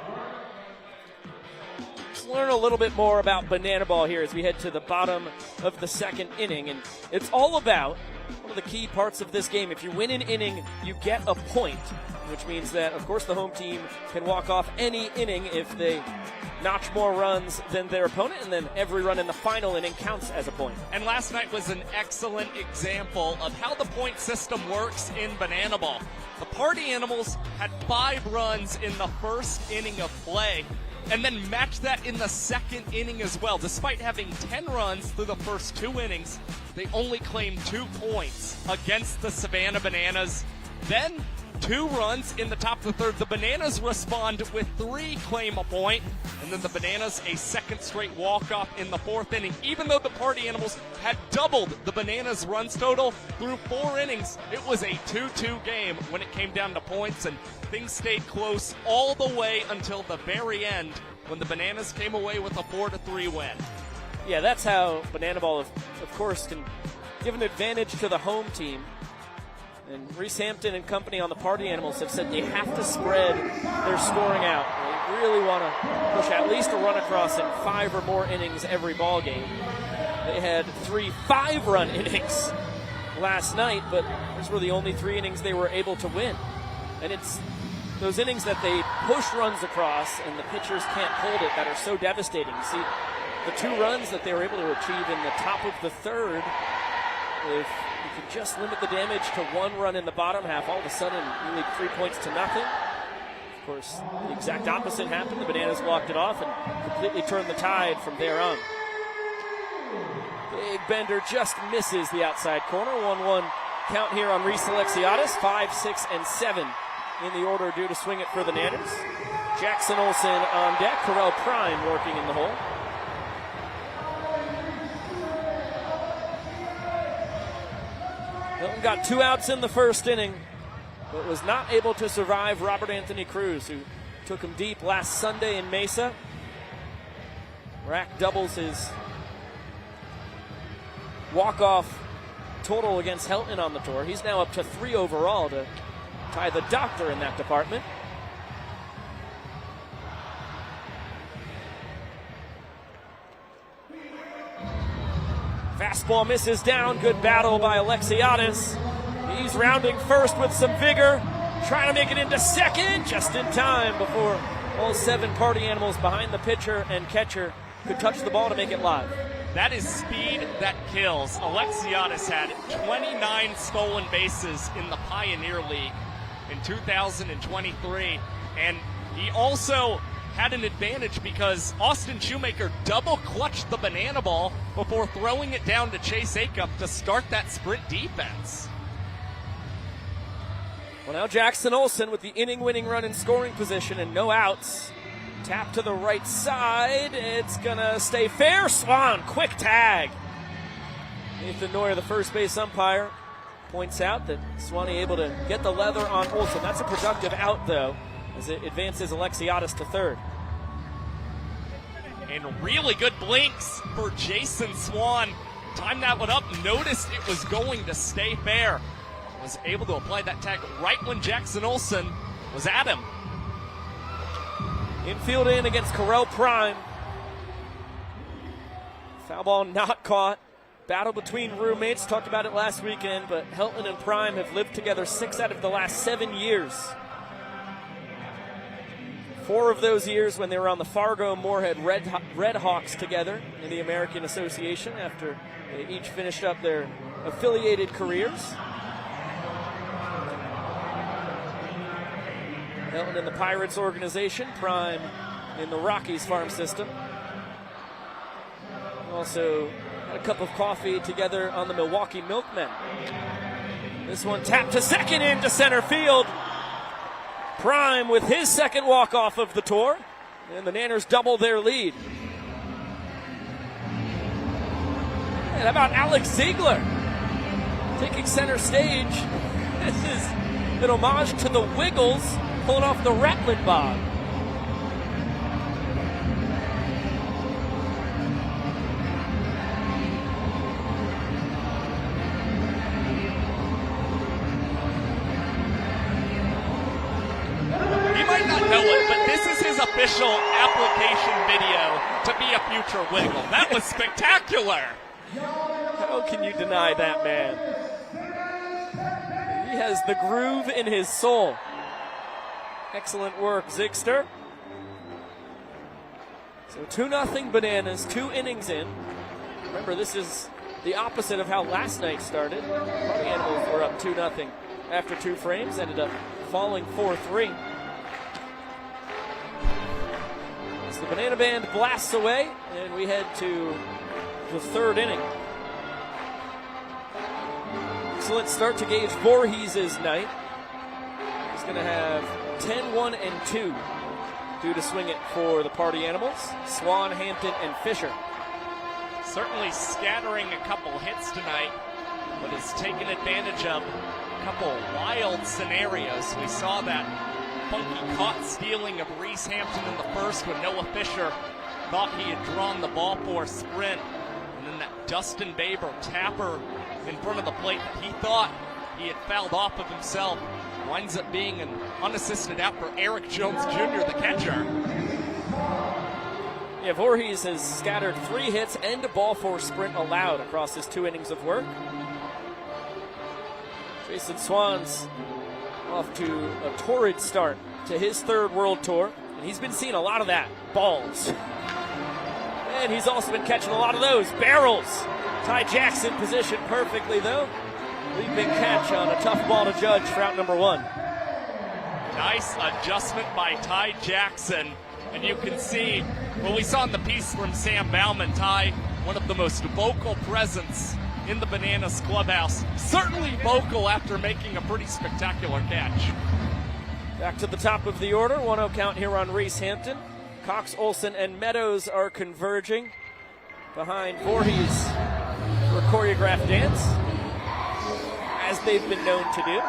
Let's learn a little bit more about banana ball here as we head to the bottom of the second inning. And it's all about one of the key parts of this game. If you win an inning, you get a point, which means that, of course, the home team can walk off any inning if they notch more runs than their opponent, and then every run in the final inning counts as a point. And last night was an excellent example of how the point system works in banana ball. The Party Animals had 5 runs in the first inning of play, and then matched that in the second inning as well. Despite having 10 runs through the first 2 innings, they only claimed 2 points against the Savannah Bananas. Then 2 runs in the top of the third. The Bananas respond with 3, claim a point, and then the Bananas a second straight walk-off in the 4th inning. Even though the Party Animals had doubled the Bananas' runs total through 4 innings, it was a 2-2 game when it came down to points, and things stayed close all the way until the very end when the Bananas came away with a 4-3 win. Yeah, that's how banana ball, of course, can give an advantage to the home team. And Reese Hampton and company on the Party Animals have said they have to spread their scoring out. They really want to push at least a run across in 5 or more innings every ball game. They had 3 5-run innings last night, but those were the only 3 innings they were able to win. And it's those innings that they push runs across and the pitchers can't hold it that are so devastating. You see, the 2 runs that they were able to achieve in the top of the third, if you could just limit the damage to 1 run in the bottom half, all of a sudden you lead 3 points to nothing. Of course, the exact opposite happened. The Bananas walked it off and completely turned the tide from there on. Big bender just misses the outside corner. 1-1 count here on Reese Alexiadis. 5, 6, and 7 in the order due to swing it for the Nanners. Jackson Olsen on deck. Correll Prime working in the hole. Hilton got 2 outs in the first inning, but was not able to survive Robert Anthony Cruz, who took him deep last Sunday in Mesa. Rack doubles his walk-off total against Helton on the tour. He's now up to 3 overall to tie the doctor in that department. Fastball misses down. Good battle by Alexiadis. He's rounding first with some vigor, trying to make it into second just in time before all 7 Party Animals behind the pitcher and catcher could touch the ball to make it live. That is speed that kills. Alexiadis had 29 stolen bases in the Pioneer League in 2023, and he also had an advantage because Austin Shoemaker double clutched the banana ball before throwing it down to Chase Acup to start that sprint defense. Well, now Jackson Olsen with the inning-winning run in scoring position and no outs. Tap to the right side. It's going to stay fair. Swan, quick tag. Nathan Neuer, the first base umpire, points out that Swanee able to get the leather on Olsen. That's a productive out, though, as it advances Alexiadis to third. And really good blinks for Jason Swan. Timed that one up, noticed it was going to stay fair. Was able to apply that tag right when Jackson Olsen was at him. Infield in against Correll Prime. Foul ball not caught. Battle between roommates. Talked about it last weekend, but Helton and Prime have lived together 6 out of the last 7 years. 4 of those years when they were on the Fargo-Moorhead Red Hawks together in the American Association after they each finished up their affiliated careers. Helton in the Pirates organization, Prime in the Rockies farm system. Also had a cup of coffee together on the Milwaukee Milkmen. This one tapped to second into center field. Prime with his second walk-off of the tour, and the Nanners double their lead. And how about Alex Ziegler taking center stage? This is an homage to the Wiggles pulling off the Ratlin Bob. Official application video to be a future Wiggle. That was spectacular. How can you deny that, man? He has the groove in his soul. Excellent work, Zigster. So 2-0 Bananas, 2 innings in. Remember, this is the opposite of how last night started. Party Animals were up 2-0 after 2 frames, ended up falling 4-3. The Banana Band blasts away, and we head to the 3rd inning. Excellent start to Gage Voorhees' night. He's going to have 10-1 and 2 due to swing it for the Party Animals. Swan, Hampton, and Fisher. Certainly scattering a couple hits tonight, but has taken advantage of a couple wild scenarios. We saw that funky caught stealing of Reese Hampton in the first when Noah Fisher thought he had drawn the ball for a sprint. And then that Dustin Baber tapper in front of the plate that he thought he had fouled off of himself winds up being an unassisted out for Eric Jones Jr., the catcher. Yeah, Voorhees has scattered 3 hits and a ball for sprint allowed across his 2 innings of work. Jason Swan's off to a torrid start to his 3rd World Tour, and he's been seeing a lot of that, balls. And he's also been catching a lot of those, barrels. Ty Jackson positioned perfectly, though. Big catch on a tough ball to judge for out number 1. Nice adjustment by Ty Jackson, and you can see, well, we saw in the piece from Sam Bauman, Ty, one of the most vocal presence in the Bananas clubhouse. Certainly vocal after making a pretty spectacular catch. Back to the top of the order. 1-0 count here on Reese Hampton. Cox, Olsen, and Meadows are converging behind Voorhees for a choreographed dance, as they've been known to do.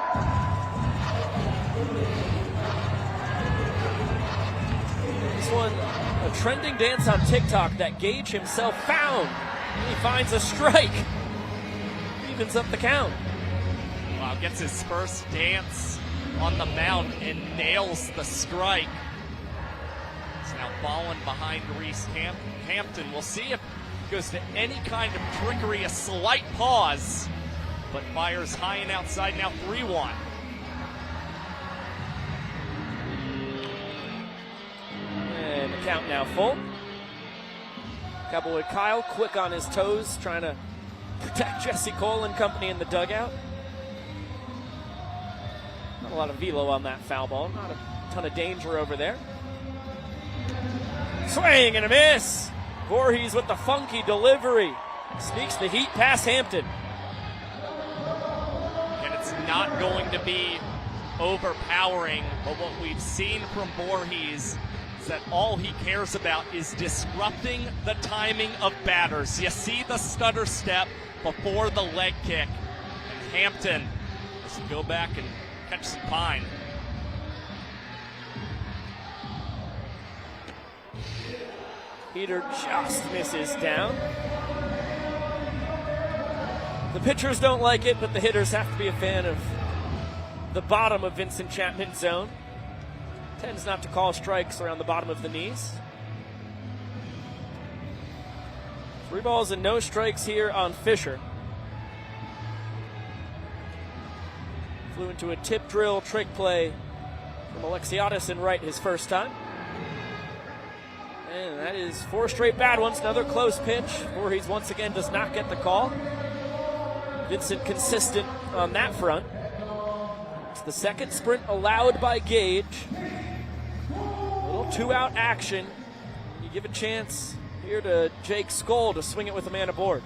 This one, a trending dance on TikTok that Gage himself found. He finds a strike. Evens up the count. Wow, gets his first dance on the mound and nails the strike. He's now fallen behind Reese Hampton. We'll see if it goes to any kind of trickery, a slight pause, but fires high and outside, now 3-1. And the count now full. Cowboy Kyle quick on his toes, trying to protect Jesse Cole and company in the dugout. Not a lot of velo on that foul ball. Not a ton of danger over there. Swing and a miss. Voorhees with the funky delivery. Sneaks the heat past Hampton. And it's not going to be overpowering, but what we've seen from Voorhees is that all he cares about is disrupting the timing of batters. You see the stutter step before the leg kick, and Hampton has to go back and catch some pine. Heater just misses down. The pitchers don't like it, but the hitters have to be a fan of the bottom of Vincent Chapman's zone. Tends not to call strikes around the bottom of the knees. 3 balls and no strikes here on Fisher. Flew into a tip drill trick play from Alexiadis in right his first time. And that is 4 straight bad ones. Another close pitch. Voorhees once again does not get the call. Vincent consistent on that front. It's the second sprint allowed by Gage. A little 2-out action. You give a chance here to Jake Skoll to swing it with a man aboard.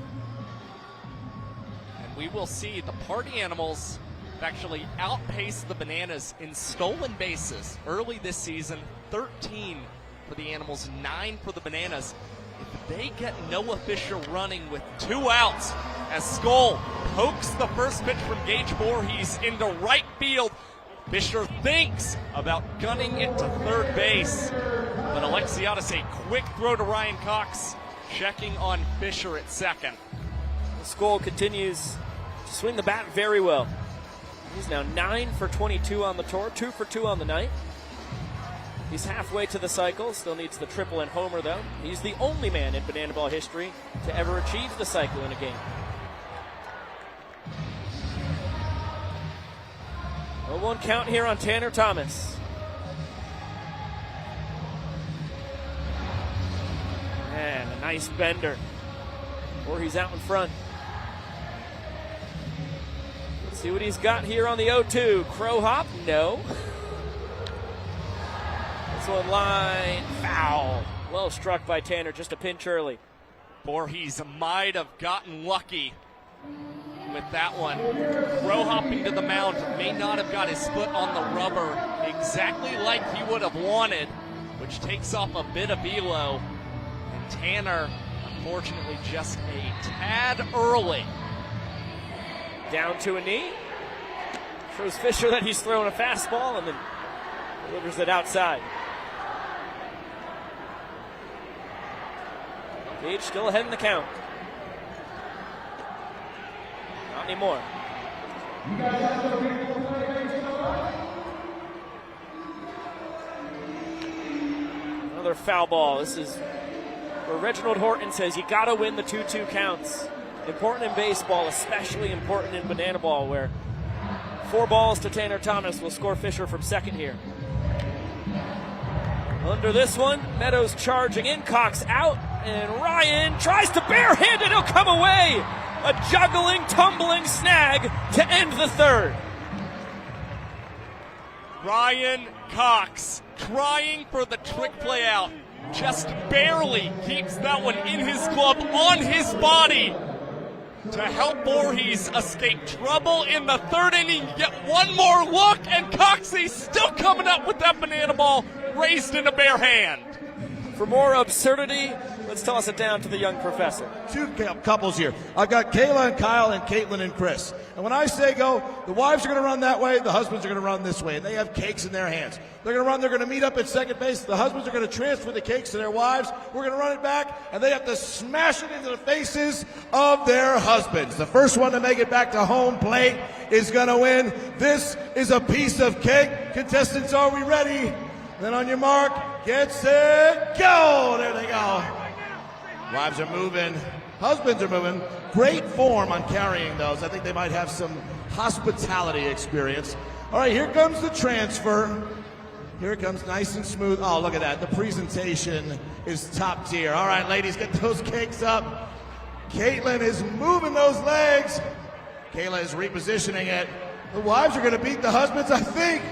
And we will see the Party Animals actually outpace the Bananas in stolen bases early this season. 13 for the Animals, 9 for the Bananas. If they get Noah Fisher running with 2 outs as Skoll pokes the first pitch from Gage Voorhees into right field, Fisher thinks about gunning it to third base. But Alexiadis, a quick throw to Ryan Cox, checking on Fisher at second. Skoll continues to swing the bat very well. He's now 9 for 22 on the tour, 2 for 2 on the night. He's halfway to the cycle, still needs the triple and homer though. He's the only man in Banana Ball history to ever achieve the cycle in a game. 0-1 count here on Tanner Thomas. And a nice bender. Voorhees out in front. Let's see what he's got here on the 0-2. Crow hop? No. This one line, foul. Well struck by Tanner, just a pinch early. Voorhees might have gotten lucky with that one. Crow hopping to the mound, may not have got his foot on the rubber exactly like he would have wanted, which takes off a bit of velo. And Tanner, unfortunately, just a tad early. Down to a knee. Shows Fisher that he's throwing a fastball and then delivers it outside. Gage still ahead in the count. Not anymore. Another foul ball. This is where Reginald Horton says you got to win the 2-2 counts. Important in baseball, especially important in Banana Ball, where 4 balls to Tanner Thomas will score Fisher from second here. Under this one, Meadows charging in, Cox out, and Ryan tries to barehand it, he'll come away. A juggling, tumbling snag to end the third. Ryan Cox trying for the trick play out, just barely keeps that one in his glove, on his body, to help Voorhees escape trouble in the third inning. Get one more look, and Coxey still coming up with that banana ball raised in a bare hand. For more absurdity, let's toss it down to the young professor. 2 couples here. I've got Kayla and Kyle and Caitlin and Chris. And when I say go, the wives are going to run that way, the husbands are going to run this way. And they have cakes in their hands. They're going to run, they're going to meet up at second base. The husbands are going to transfer the cakes to their wives. We're going to run it back, and they have to smash it into the faces of their husbands. The first one to make it back to home plate is going to win. This is a piece of cake. Contestants, are we ready? Then on your mark, get set, go! There they go. Wives are moving. Husbands are moving. Great form on carrying those. I think they might have some hospitality experience. All right, here comes the transfer. Here it comes, nice and smooth. Oh, look at that. The presentation is top tier. All right, ladies, get those cakes up. Caitlin is moving those legs. Kayla is repositioning it. The wives are going to beat the husbands, I think.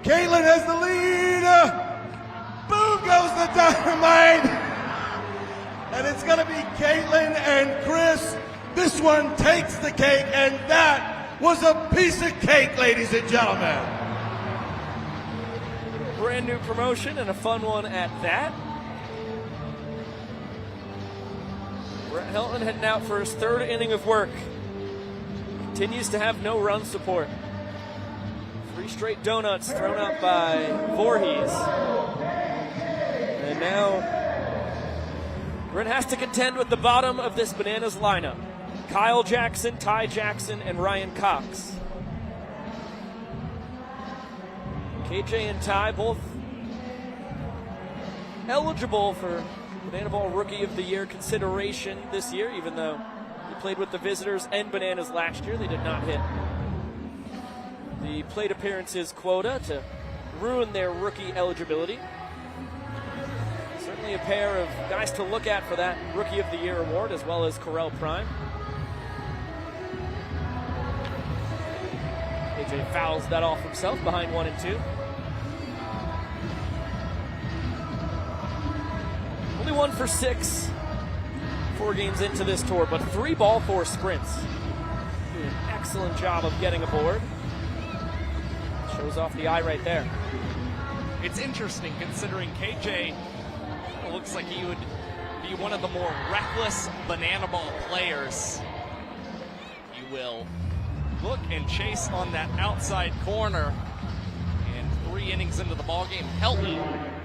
Caitlin has the lead. Boom goes the Dynamite! And it's going to be Caitlin and Chris. This one takes the cake, and that was a piece of cake, ladies and gentlemen. Brand new promotion and a fun one at that. Brett Helton heading out for his third inning of work. Continues to have no run support. 3 straight donuts thrown up by Voorhees. And now Brett has to contend with the bottom of this Bananas lineup. Kyle Jackson, Ty Jackson, and Ryan Cox. KJ and Ty both eligible for Banana Ball Rookie of the Year consideration this year, even though they played with the Visitors and Bananas last year. They did not hit the plate appearances quota to ruin their rookie eligibility. Certainly a pair of guys to look at for that Rookie of the Year award, as well as Correll Prime. AJ fouls that off himself behind 1 and 2. Only 1 for 6, 4 games into this tour, but 3 ball 4 sprints. Doing an excellent job of getting aboard. Shows off the eye right there. It's interesting considering KJ looks like he would be one of the more reckless Banana Ball players. He will look and chase on that outside corner. And 3 innings into the ballgame, Helton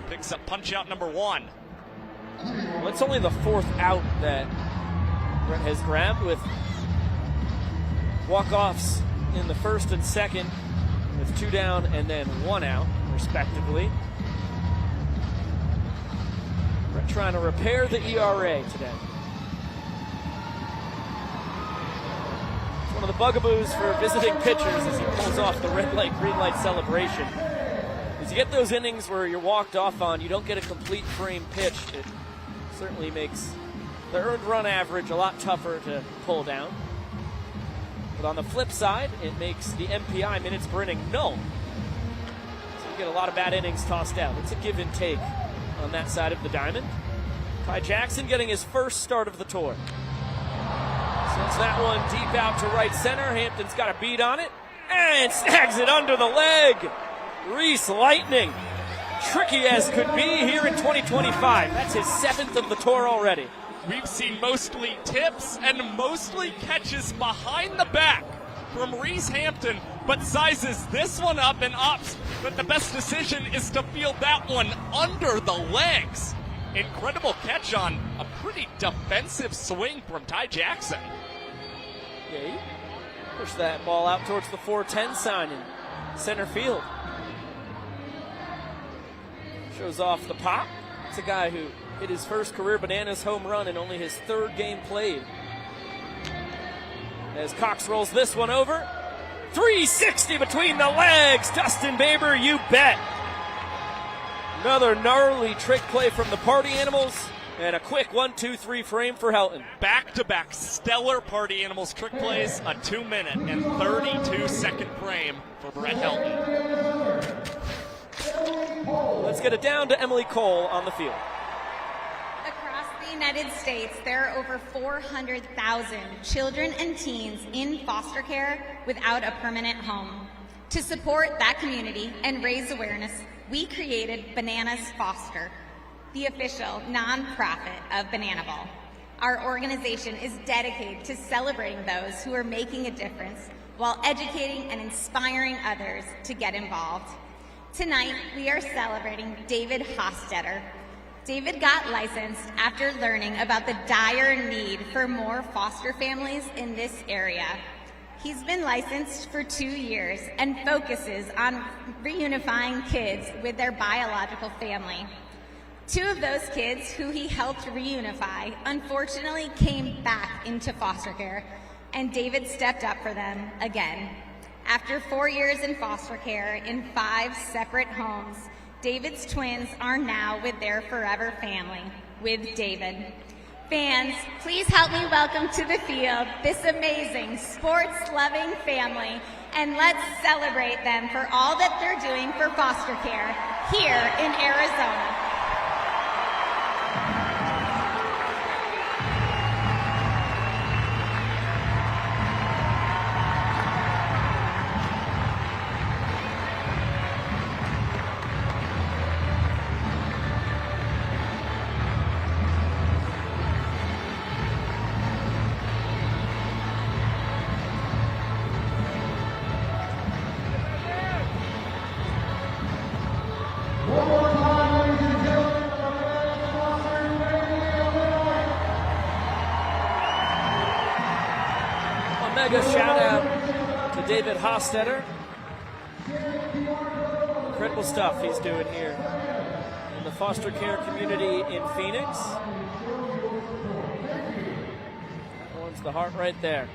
picks up punch out number 1. Well, it's only the 4th out that Brett has grabbed, with walk-offs in the 1st and 2nd, with 2 down and then 1 out, respectively. Brett trying to repair the ERA today. It's one of the bugaboos for visiting pitchers as he pulls off the red light, green light celebration. As you get those innings where you're walked off on, you don't get a complete frame pitch. It certainly makes the earned run average a lot tougher to pull down. But on the flip side, it makes the MPI, minutes per inning, null. So you get a lot of bad innings tossed out. It's a give and take on that side of the diamond. Ty Jackson getting his first start of the tour. Sends that one deep out to right center. Hampton's got a beat on it and snags it under the leg. Reese Lightning. Tricky as could be here in 2025. That's his 7th of the tour already. We've seen mostly tips and mostly catches behind the back from Reese Hampton, but sizes this one up and opts that the best decision is to field that one under the legs. Incredible catch on a pretty defensive swing from Ty Jackson. Yeah, he pushed that ball out towards the 410 sign in center field. Shows off the pop. It's a guy who hit his first career Bananas home run in only his 3rd game played. As Cox rolls this one over. 360 between the legs. Dustin Baber, you bet. Another gnarly trick play from the Party Animals. And a quick 1-2-3 frame for Helton. Back-to-back stellar Party Animals trick plays. A 2-minute and 32-second frame for Brett Helton. Let's get it down to Emily Cole on the field. Across the United States, there are over 400,000 children and teens in foster care without a permanent home. To support that community and raise awareness, we created Bananas Foster, the official nonprofit of Banana Ball. Our organization is dedicated to celebrating those who are making a difference while educating and inspiring others to get involved. Tonight, we are celebrating David Hostetter. David got licensed after learning about the dire need for more foster families in this area. He's been licensed for 2 years and focuses on reunifying kids with their biological family. 2 of those kids who he helped reunify unfortunately came back into foster care, and David stepped up for them again. After 4 years in foster care in 5 separate homes, David's twins are now with their forever family, with David. Fans, please help me welcome to the field this amazing sports-loving family, and let's celebrate them for all that they're doing for foster care here in Arizona. David Hostetter. Incredible stuff he's doing here in the foster care community in Phoenix. That warms the heart right there.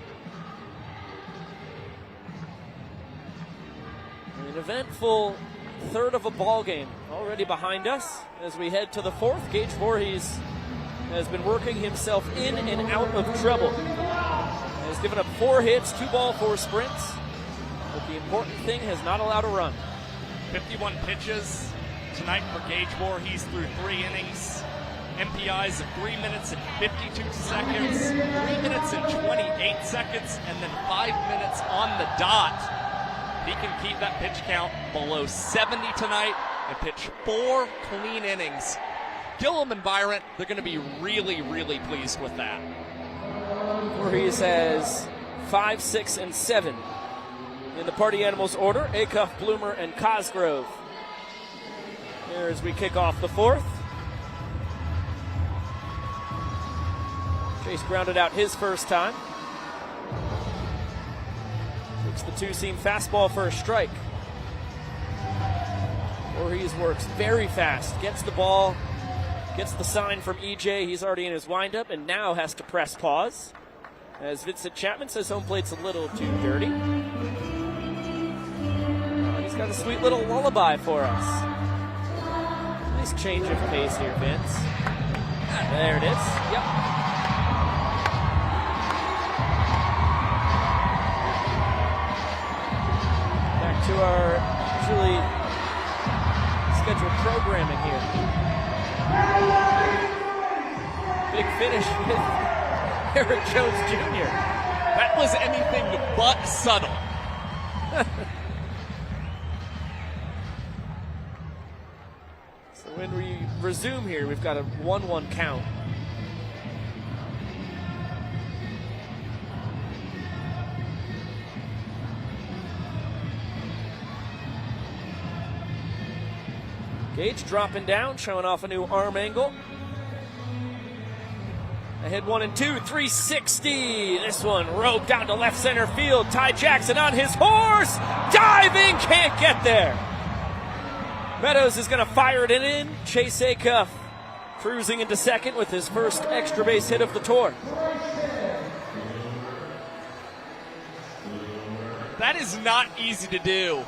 An eventful third of a ball game already behind us as we head to the fourth. Gage Voorhees has been working himself in and out of trouble. Has given up 4 hits, 2 ball, 4 sprints. But the important thing, has not allowed a run. 51 pitches tonight for Gage Voorhees through 3 innings. MPIs of 3 minutes and 52 seconds, 3 minutes and 28 seconds, and then 5 minutes on the dot. He can keep that pitch count below 70 tonight and pitch 4 clean innings. Gillum and Byron, they're going to be really, really pleased with that. Voorhees has 5, 6, and 7 in the Party Animals order. Acuff, Bloomer, and Cosgrove. Here as we kick off the fourth. Chase grounded out his first time. Takes the 2-seam fastball for a strike. Voorhees works very fast, gets the ball, gets the sign from EJ. He's already in his windup and now has to press pause. As Vincent Chapman says home plate's a little too dirty. He's got a sweet little lullaby for us. Nice change of pace here, Vince. There it is. Yep. Back to our usually scheduled programming here. Big finish with Eric Jones Jr. That was anything but subtle. So when we resume here, we've got a 1-1 count. Gage dropping down, showing off a new arm angle. Ahead 1-2, 360. This one roped down to left center field. Ty Jackson on his horse, diving, can't get there. Meadows is going to fire it in. Chase Acuff cruising into second with his first extra base hit of the tour. That is not easy to do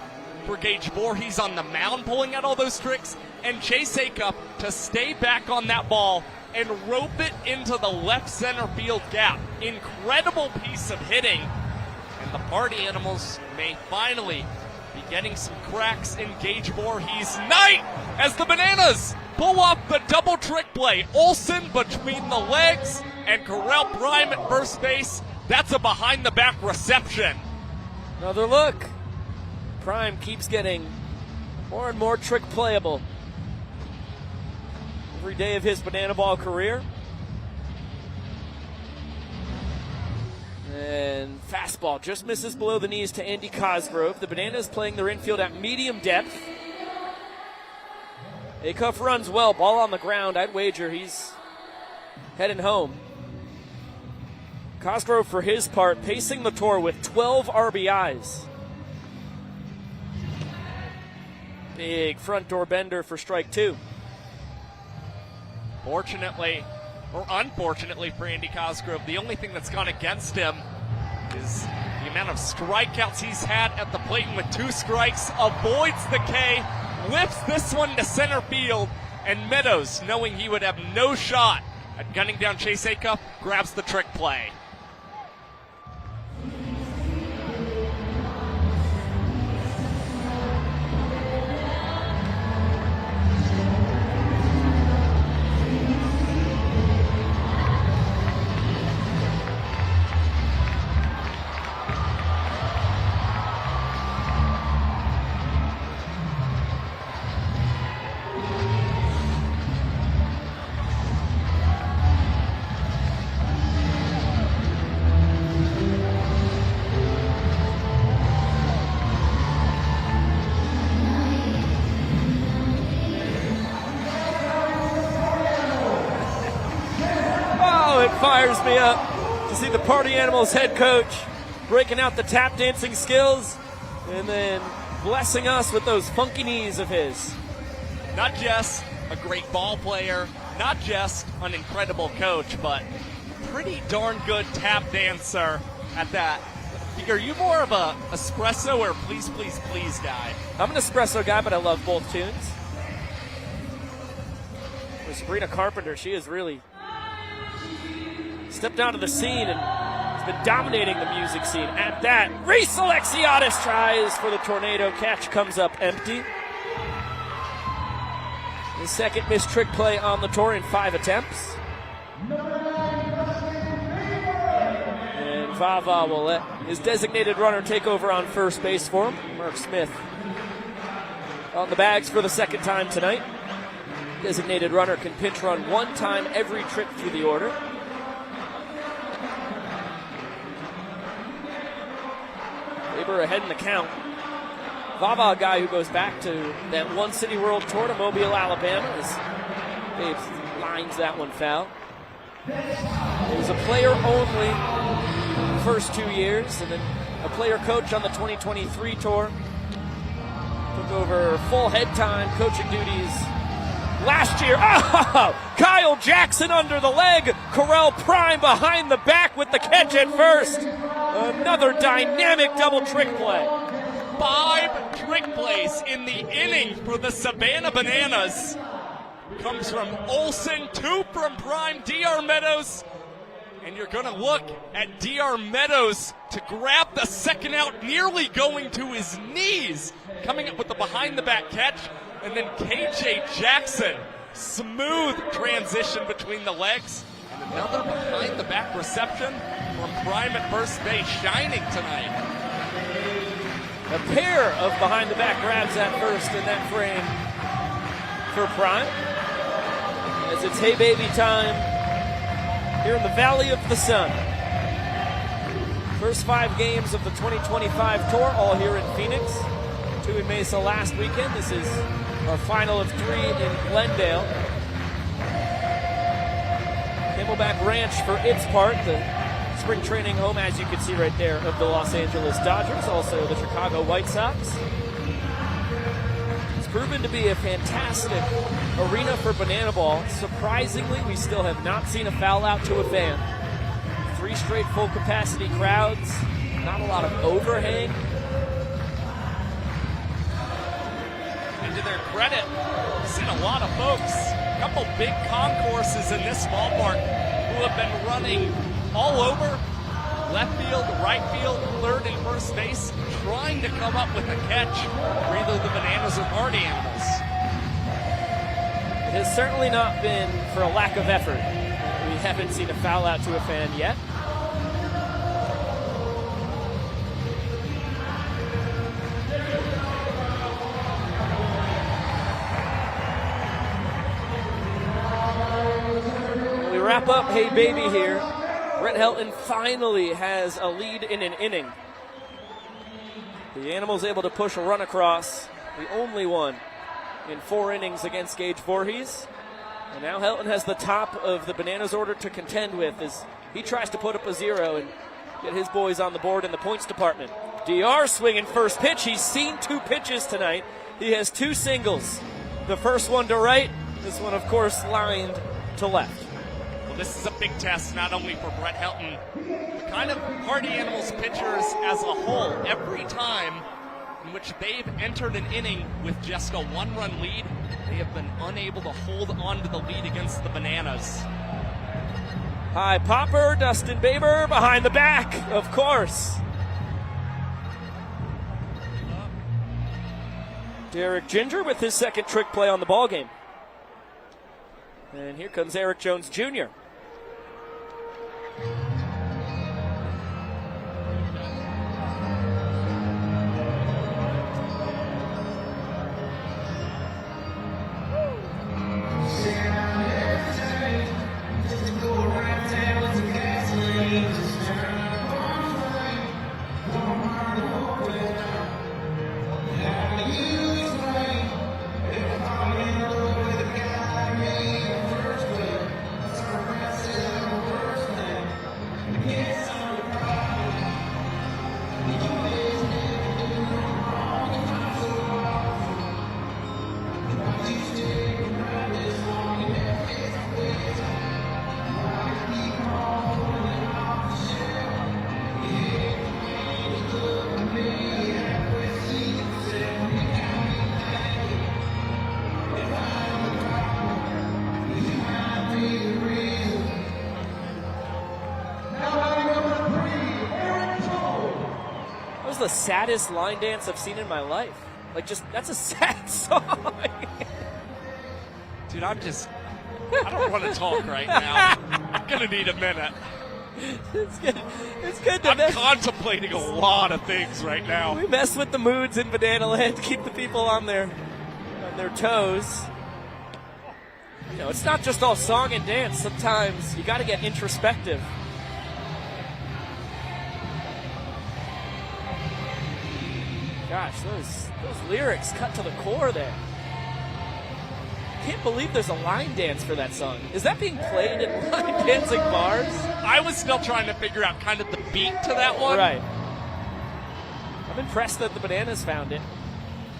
for Gage Voorhees on the mound, pulling out all those tricks, and Chase Acuff to stay back on that ball and rope it into the left center field gap. Incredible piece of hitting. And the Party Animals may finally be getting some cracks in Gage Voorhees' night as the Bananas pull off the double trick play. Olsen between the legs and Correll Prime at first base. That's a behind the back reception. Another look. Prime keeps getting more and more trick playable every day of his banana ball career. And fastball just misses below the knees to Andy Cosgrove. The Bananas playing their infield at medium depth. Acuff runs well, ball on the ground. I'd wager he's heading home. Cosgrove, for his part, pacing the tour with 12 RBIs. Big front door bender for strike 2. Fortunately, or unfortunately for Andy Cosgrove, the only thing that's gone against him is the amount of strikeouts he's had at the plate. And with 2 strikes, avoids the K, lifts this one to center field, and Meadows, knowing he would have no shot at gunning down Chase Acuff, grabs the trick play. Fires me up to see the Party Animals head coach breaking out the tap dancing skills and then blessing us with those funky knees of his. Not just a great ball player, not just an incredible coach, but pretty darn good tap dancer at that. Are you more of a espresso or please, please, please guy? I'm an espresso guy, but I love both tunes. With Sabrina Carpenter, she has really stepped onto the scene and has been dominating the music scene. At that, Reese Alexiadis tries for the tornado. Catch comes up empty. The second missed trick play on the tour in 5 attempts. And Vava will let his designated runner take over on first base for him. Mark Smith on the bags for the second time tonight. Designated runner can pinch run 1 time every trip through the order. Weber ahead in the count. Vava, a guy who goes back to that One City World Tour to Mobile, Alabama, as Babe lines that one foul. He was a player only first 2 years, and then a player coach on the 2023 tour. Took over full head time coaching duties last year. Oh, Kyle Jackson under the leg. Correll Prime behind the back with the catch at first. Another dynamic double trick play. 5 trick plays in the inning for the Savannah Bananas. Comes from Olsen, 2 from Prime, DR Meadows. And you're going to look at DR Meadows to grab the second out, nearly going to his knees. Coming up with the behind-the-back catch. And then KJ Jackson, smooth transition between the legs. And another behind-the-back reception from Prime at first base, shining tonight. A pair of behind-the-back grabs at first in that frame for Prime. As it's hey baby time here in the Valley of the Sun. First 5 games of the 2025 tour, all here in Phoenix. 2 in Mesa last weekend. This is our final of 3 in Glendale. Camelback Ranch for its part, the spring training home, as you can see right there, of the Los Angeles Dodgers, also the Chicago White Sox. It's proven to be a fantastic arena for banana ball. Surprisingly, we still have not seen a foul out to a fan. 3 straight full capacity crowds, not a lot of overhang. And to their credit, we've seen a lot of folks, a couple big concourses in this ballpark who have been running all over, left field, right field, third and first base, trying to come up with a catch for either the Bananas or Party Animals. It has certainly not been for a lack of effort. We haven't seen a foul out to a fan yet. We wrap up Hey Baby here. Brett Helton finally has a lead in an inning. The Animals able to push a run across, the only one in 4 innings against Gage Voorhees. And now Helton has the top of the Bananas order to contend with as he tries to put up a 0 and get his boys on the board in the points department. DR swinging first pitch. He's seen 2 pitches tonight. He has 2 singles. The first one to right, this one, of course, lined to left. Well, this is a big test, not only for Brett Helton, but kind of Party Animals pitchers as a whole. Every time in which they've entered an inning with just a 1-run lead, they have been unable to hold on to the lead against the Bananas. High popper, Dustin Baber behind the back, of course. Derek Ginger with his second trick play on the ballgame. And here comes Eric Jones Jr. the saddest line dance I've seen in my life. Like, just, that's a sad song. Dude, I don't want to talk right now. I'm going to need a minute. It's good. It's good to I'm contemplating a lot of things right now. We mess with the moods in Banana Land to keep the people on their toes. You know, it's not just all song and dance. Sometimes you got to get introspective. Gosh, those lyrics cut to the core there. Can't believe there's a line dance for that song. Is that being played at line dancing bars? I was still trying to figure out kind of the beat to that one. Right. I'm impressed that the Bananas found it.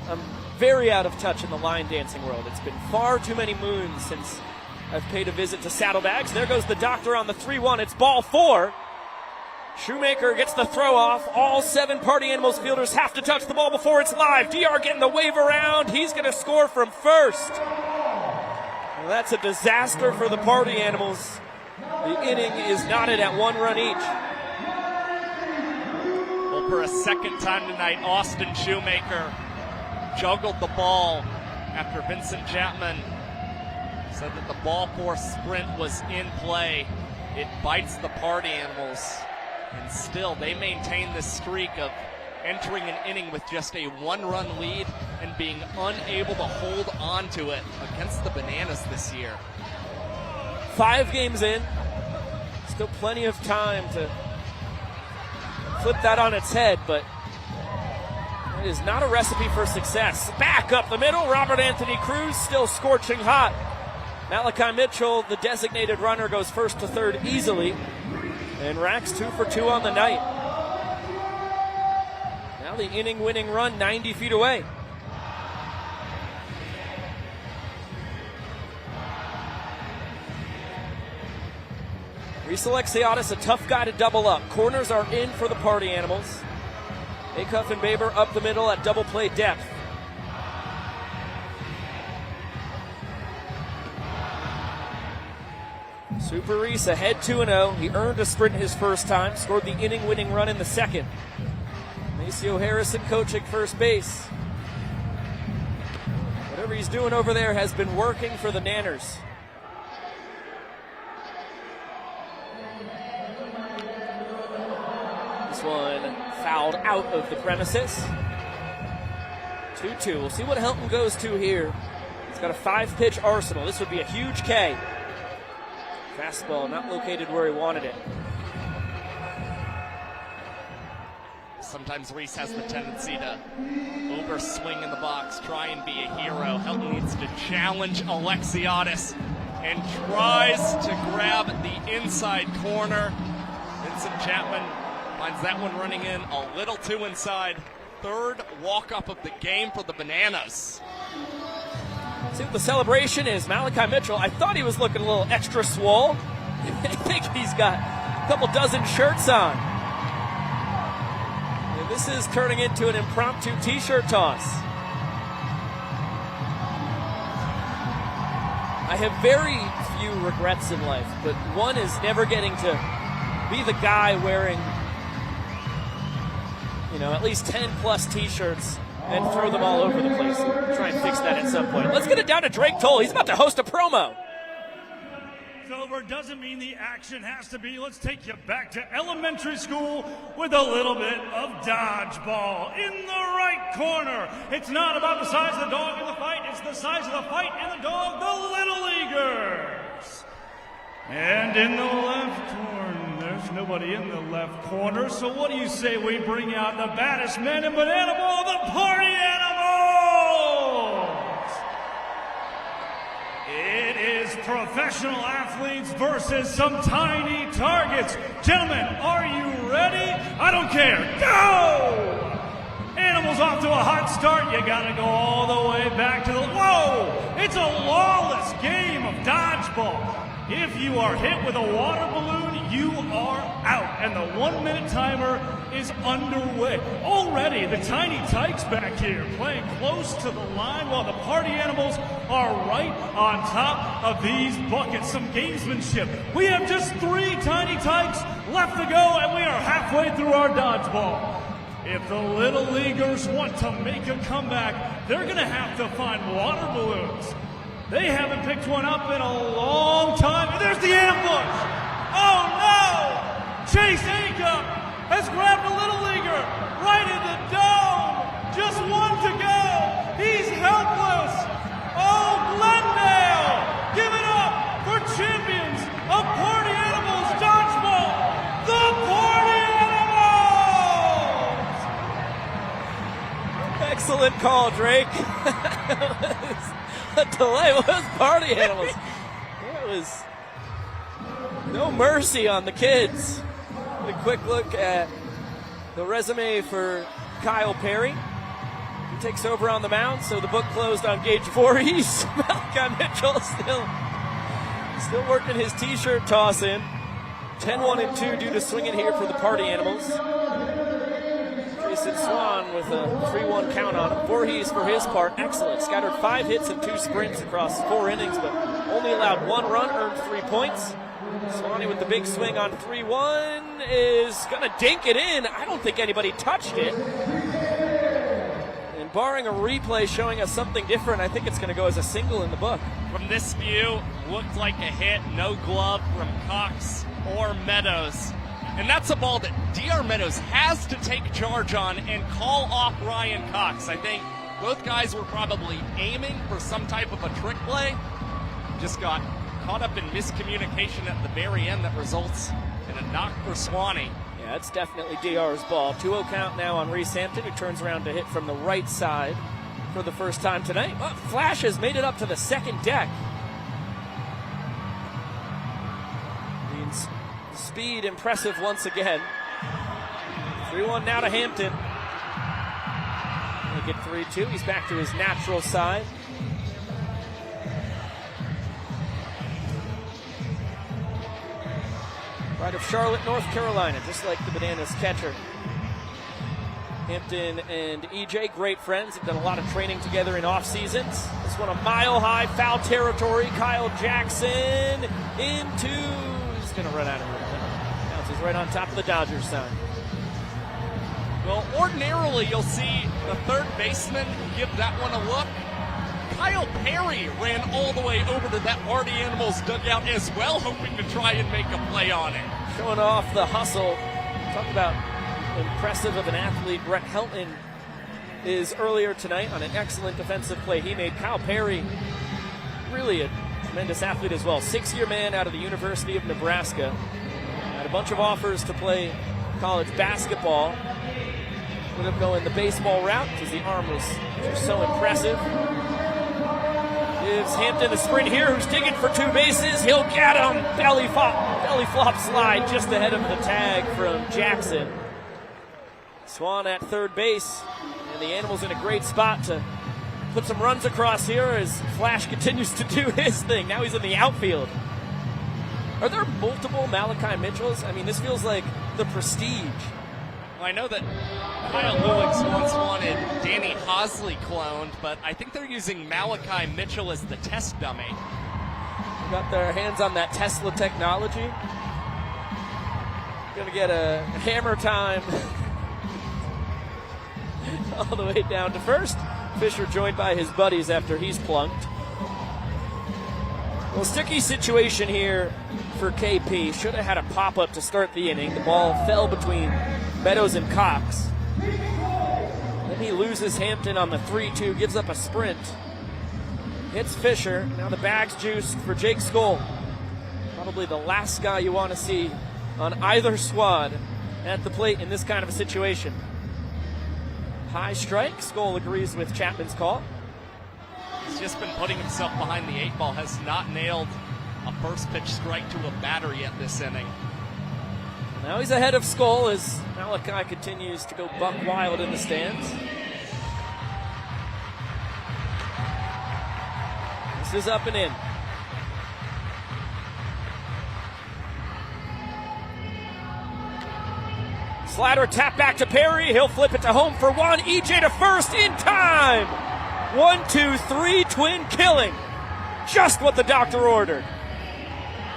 I'm very out of touch in the line dancing world. It's been far too many moons since I've paid a visit to Saddlebags. There goes the doctor on the 3-1. It's ball 4. Shoemaker gets the throw off. All 7 Party Animals fielders have to touch the ball before it's live. DR getting the wave around. He's going to score from first. Well, that's a disaster for the Party Animals. The inning is knotted at 1 run each. Well, for a second time tonight, Austin Shoemaker juggled the ball after Vincent Chapman said that the ball 4 sprint was in play. It bites the Party Animals. And still, they maintain this streak of entering an inning with just a 1-run lead and being unable to hold on to it against the Bananas this year. 5 games in. Still plenty of time to flip that on its head, but it is not a recipe for success. Back up the middle, Robert Anthony Cruz still scorching hot. Malachi Mitchell, the designated runner, goes first to third easily. And racks 2 for 2 on the night. Now the inning-winning run 90 feet away. Reese Alexiadis, a tough guy to double up. Corners are in for the Party Animals. Acuff and Baber up the middle at double play depth. Super Reese ahead 2-0. He earned a sprint his first time, scored the inning-winning run in the second. Maceo Harrison coaching first base. Whatever he's doing over there has been working for the Nanners. This one fouled out of the premises. 2-2. We'll see what Helton goes to here. He's got a 5-pitch arsenal. This would be a huge K. Fastball not located where he wanted it. Sometimes Reese has the tendency to overswing in the box, try and be a hero. Helton needs to challenge Alexiadis and tries to grab the inside corner. Vincent Chapman finds that one running in a little too inside. 3rd walk-up of the game for the Bananas. See what the celebration is. Malachi Mitchell, I thought he was looking a little extra swole. I think he's got a couple dozen shirts on. And this is turning into an impromptu t-shirt toss. I have very few regrets in life, but one is never getting to be the guy wearing, at least 10 plus t-shirts and throw them all over the place. Try and fix that at some point. Let's get it down to Drake Toll. He's about to host a promo. It's over doesn't mean the action has to be. Let's take you back to elementary school with a little bit of dodgeball. In the right corner, it's not about the size of the dog in the fight. It's the size of the fight and the dog, the Little Leaguers. And in the left corner, there's nobody in the left corner. So what do you say we bring out the baddest men in Banana Ball, the Party Animals? It is professional athletes versus some tiny targets. Gentlemen, are you ready? I don't care. Go! Animals off to a hot start. You gotta go all the way back to the... Whoa! It's a lawless game of dodgeball. If you are hit with a water balloon, you are out. And the 1-minute timer is underway. Already, the Tiny Tykes back here playing close to the line while the Party Animals are right on top of these buckets. Some gamesmanship. We have just 3 Tiny Tykes left to go, and we are halfway through our dodgeball. If the Little Leaguers want to make a comeback, they're going to have to find water balloons. They haven't picked one up in a long time. And there's the ambush. Oh, no! Chase Acup has grabbed a Little Leaguer right in the dome. Just one to go. He's helpless. Oh, Glendale! Give it up for champions of Party Animals Dodgeball, the Party Animals! Excellent call, Drake. A delay was Party Animals. There was no mercy on the kids. A quick look at the resume for Kyle Perry. He takes over on the mound, so the book closed on Gage Voorhees. Malachi Mitchell still working his t-shirt toss in. 10-1-2 due to swinging here for the Party Animals. Jason Swan with a 3-1 count on him. Voorhees, for his part, excellent. Scattered 5 hits and 2 sprints across 4 innings, but only allowed 1 run, earned 3 points. Swanee with the big swing on 3-1 is going to dink it in. I don't think anybody touched it. And barring a replay showing us something different, I think it's going to go as a single in the book. From this view, looked like a hit, no glove from Cox or Meadows. And that's a ball that D.R. Meadows has to take charge on and call off Ryan Cox. I think both guys were probably aiming for some type of a trick play. Just got caught up in miscommunication at the very end that results in a knock for Swanee. Yeah, it's definitely DR's ball. 2-0 count now on Reese Hampton, who turns around to hit from the right side for the first time tonight. Well, Flash has made it up to the second deck. Speed impressive once again. 3-1 now to Hampton. He'll get 3-2. He's back to his natural side. Right of Charlotte, North Carolina, just like the Bananas catcher. Hampton and EJ, great friends, have done a lot of training together in off seasons. This one a mile high, foul territory. Kyle Jackson into, he's going to run out of room. Bounces right on top of the Dodgers sign. Well, ordinarily you'll see the third baseman give that one a look. Kyle Perry ran all the way over to that Party Animals dugout as well, hoping to try and make a play on it. Showing off the hustle. Talk about impressive of an athlete. Brett Helton is earlier tonight on an excellent defensive play he made. Kyle Perry, really a tremendous athlete as well. 6-year man out of the University of Nebraska. Had a bunch of offers to play college basketball. Ended up going the baseball route because the arm was just so impressive. Gives Hampton the sprint here, who's digging for 2 bases. He'll get him. Belly flop slide just ahead of the tag from Jackson. Swan at third base, and the Animals in a great spot to put some runs across here as Flash continues to do his thing. Now he's in the outfield. Are there multiple Malachi Mitchells? I mean, this feels like the Prestige. Well, I know that Kyle Lewis once wanted Danny Hosley cloned, but I think they're using Malachi Mitchell as the test dummy. Got their hands on that Tesla technology. Gonna get a hammer time all the way down to first. Fisher joined by his buddies after he's plunked. Well, sticky situation here for KP. Should have had a pop-up to start the inning. The ball fell between Meadows and Cox. Then he loses Hampton on the 3-2, gives up a sprint. Hits Fisher. Now the bag's juiced for Jake Skoll. Probably the last guy you want to see on either squad at the plate in this kind of a situation. High strike. Skoll agrees with Chapman's call. He's just been putting himself behind the 8 ball, has not nailed a first pitch strike to a batter yet this inning. Now he's ahead of Skoll as Malachi continues to go buck wild in the stands. This is up and in. Slider tap back to Perry. He'll flip it to home for 1. EJ to first in time. 1-2-3 twin killing. Just what the doctor ordered.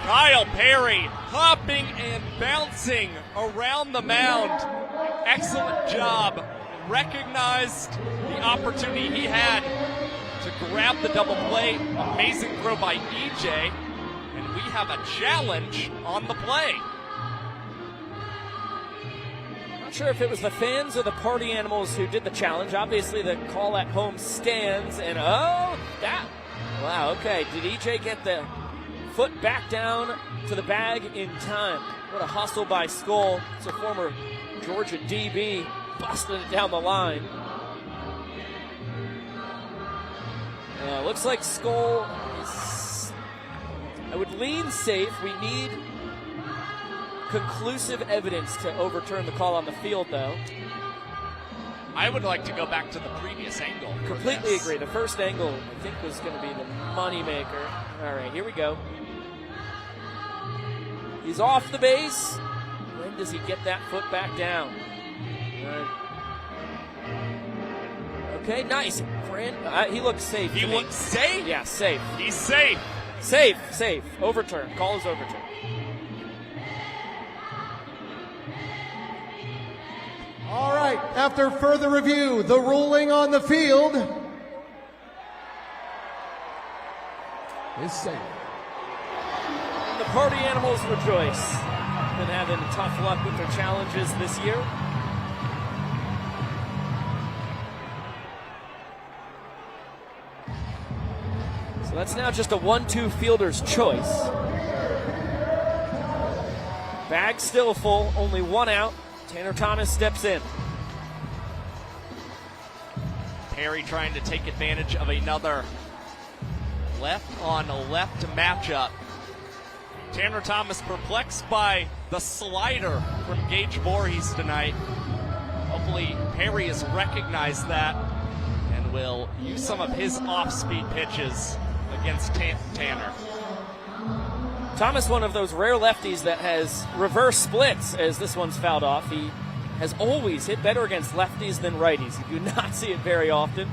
Kyle Perry hopping and bouncing around the mound. excellent job. Recognized the opportunity he had to grab the double play. Amazing throw by EJ. And we have a challenge on the play. Not sure if it was the fans or the party animals who did the challenge. Obviously, the call at home stands. And wow, okay. Did EJ get the foot back down to the bag in time? What a hustle by Skull. It's a former Georgia DB. Busting it down the line. Looks like Skull is, I would lean safe. We need conclusive evidence to overturn the call on the field, though. I would like to go back to the previous angle. Completely agree. The first angle, I think, was going to be the moneymaker. All right, here we go. He's off the base. When does he get that foot back down? Okay, nice. He looks safe. He looks safe? Yeah, safe. He's safe. Safe. Overturn. Call is overturned. All right, after further review, the ruling on the field is safe. The party animals rejoice. Been having tough luck with their challenges this year. So that's now just a 1-2 fielder's choice. Bag still full, only one out. Tanner Thomas steps in. Perry trying to take advantage of another left-on-left matchup. Tanner Thomas perplexed by the slider from Gage Voorhees tonight. Hopefully Perry has recognized that and will use some of his off-speed pitches against Tanner. Thomas, one of those rare lefties that has reverse splits as this one's fouled off. He has always hit better against lefties than righties. You do not see it very often.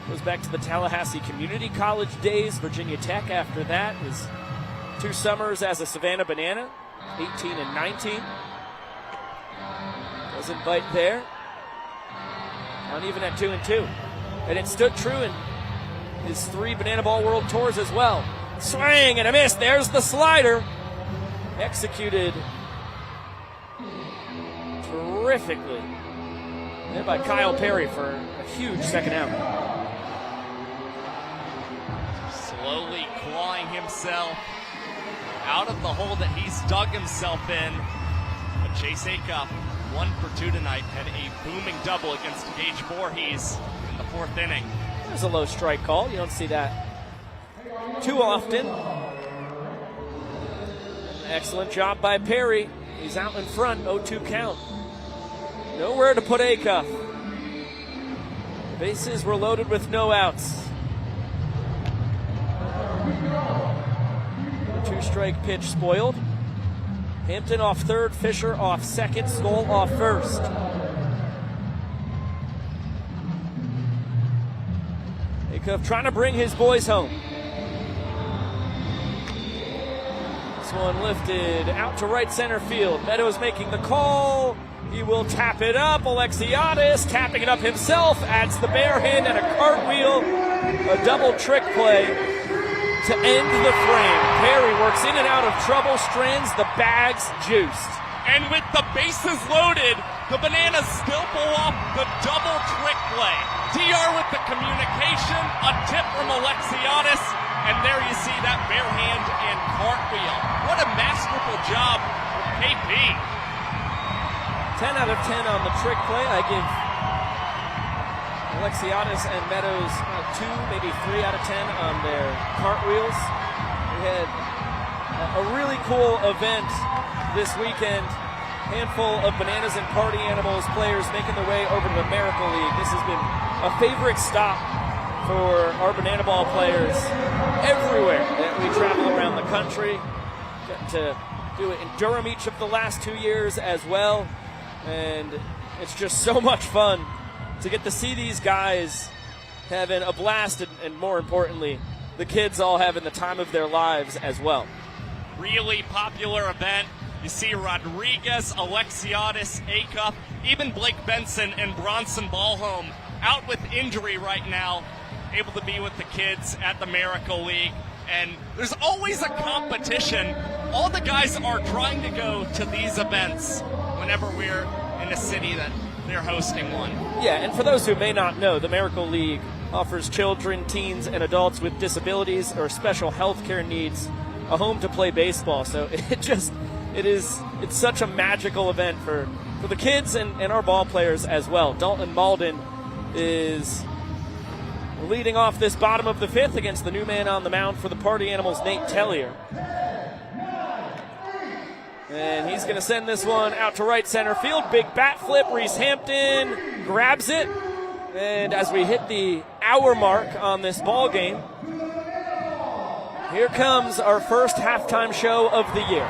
Goes back to the Tallahassee Community College days, Virginia Tech after that. His 2 summers as a Savannah Banana, 18 and 19. Doesn't bite there. Not even at 2-2. And it stood true in his 3 Banana Ball World Tours as well. Swing and a miss. There's the slider. Executed terrifically. There by Kyle Perry for a huge second out. Slowly clawing himself out of the hole that he's dug himself in. But Chase Acuff, 1 for 2 tonight, had a booming double against Gage Voorhees in the 4th inning. There's a low strike call. You don't see that too often. Excellent job by Perry. He's out in front, 0-2 count. Nowhere to put Acuff. Bases were loaded with no outs. The 2-strike pitch spoiled. Hampton off third, Fisher off second, Skull off first. Acuff trying to bring his boys home. This one lifted out to right center field. Meadows making the call. He will tap it up. Alexiadis tapping it up himself. Adds the bare hand and a cartwheel. A double trick play to end the frame. Perry works in and out of trouble. Strands the bags juiced. And with the bases loaded, the Bananas still pull off the double trick play. DR with the communication, a tip from Alexiadis, and there you see that bare hand and cartwheel. What a masterful job from KP. 10 out of 10 on the trick play. I give Alexiadis and Meadows 2, maybe 3 out of 10 on their cartwheels. We had a really cool event this weekend. Handful of Bananas and Party Animals players making their way over to the Miracle League. This has been a favorite stop for our Banana Ball players everywhere that we travel around the country. Got to do it in Durham each of the last 2 years as well. And it's just so much fun to get to see these guys having a blast and more importantly, the kids all having the time of their lives as well. really popular event. You see Rodriguez, Alexiadis, Acuff, even Blake Benson and Bronson Ballholm out with injury right now, able to be with the kids at the Miracle League. And there's always a competition. All the guys are trying to go to these events whenever we're in a city that they're hosting one. Yeah, and for those who may not know, the Miracle League offers children, teens, and adults with disabilities or special health care needs a home to play baseball. So it's such a magical event for the kids and our ball players as well. Dalton Malden is leading off this bottom of the fifth against the new man on the mound for the Party Animals, Nate Tellier. And he's going to send this one out to right center field. Big bat flip. Reese Hampton grabs it. And as we hit the hour mark on this ball game, here comes our first halftime show of the year.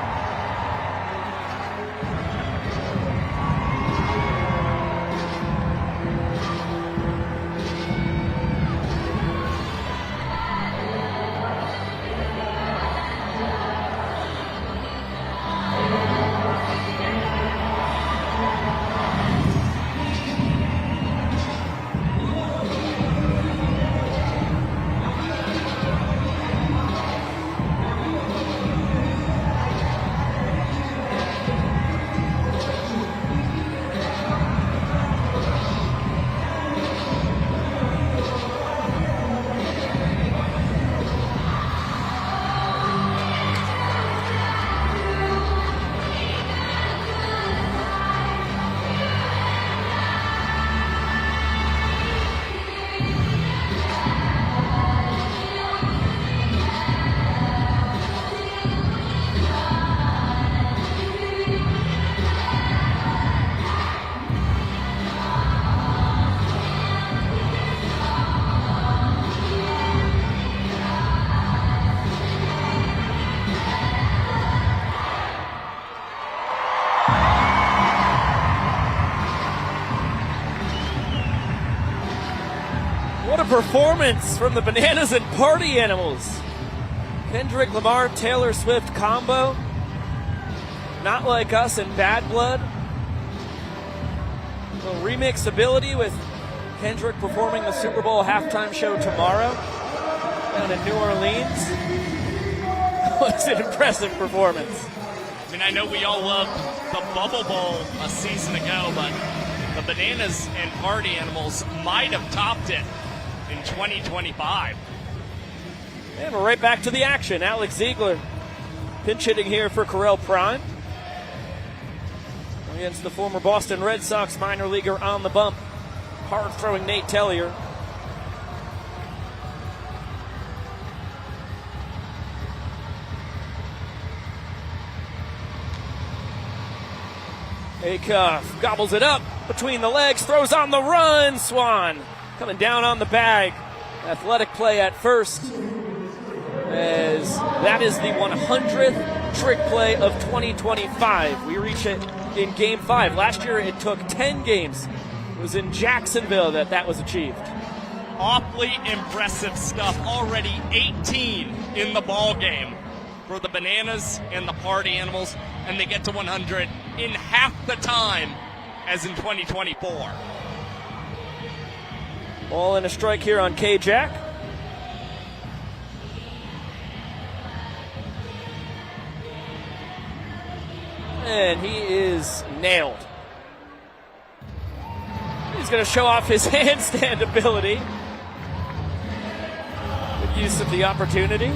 Performance from the Bananas and Party Animals. Kendrick Lamar, Taylor Swift combo. Not Like Us and Bad Blood. A little remix ability with Kendrick performing the Super Bowl halftime show tomorrow down in New Orleans. What's an impressive performance. I mean, I know we all loved the Bubble Bowl a season ago, but the Bananas and Party Animals might have topped it in 2025. And we're right back to the action. Alex Ziegler pinch hitting here for Correll Prime against the former Boston Red Sox minor leaguer on the bump, hard throwing Nate Tellier. Acuff gobbles it up between the legs, throws on the run. Swan coming down on the bag. Athletic play at first, as that is the 100th trick play of 2025. We reach it in Game 5. Last year it took 10 games. It was in Jacksonville that was achieved. Awfully impressive stuff. Already 18 in the ball game for the Bananas and the Party Animals, and they get to 100 in half the time as in 2024. Ball and a strike here on K-Jack. And he is nailed. He's going to show off his handstand ability. Good use of the opportunity.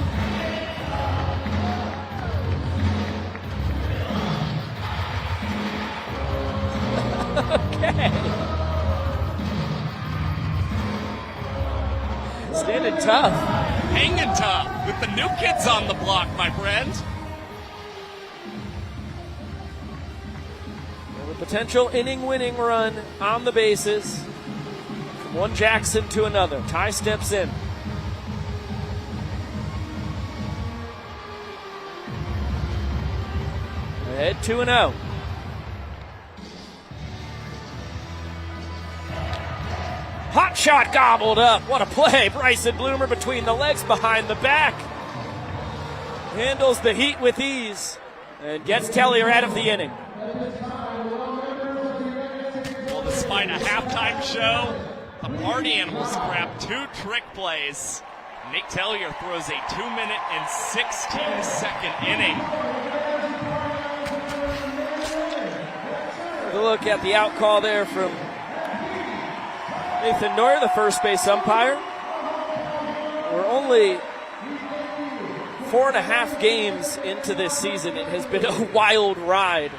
Okay. Standing tough. Hanging tough with the new kids on the block, my friend. A potential inning-winning run on the bases. From one Jackson to another. Ty steps in. Ahead 2-0. Hot shot gobbled up. What a play. Bryson Bloomer between the legs, behind the back. handles the heat with ease and gets Tellier out of the inning. Well, despite a halftime show, the Party Animals grab 2 trick plays. Nate Tellier throws a 2-minute and 16-second inning. A look at the out call there from Nathan Neuer, the first base umpire. We're only 4.5 games into this season. It has been a wild ride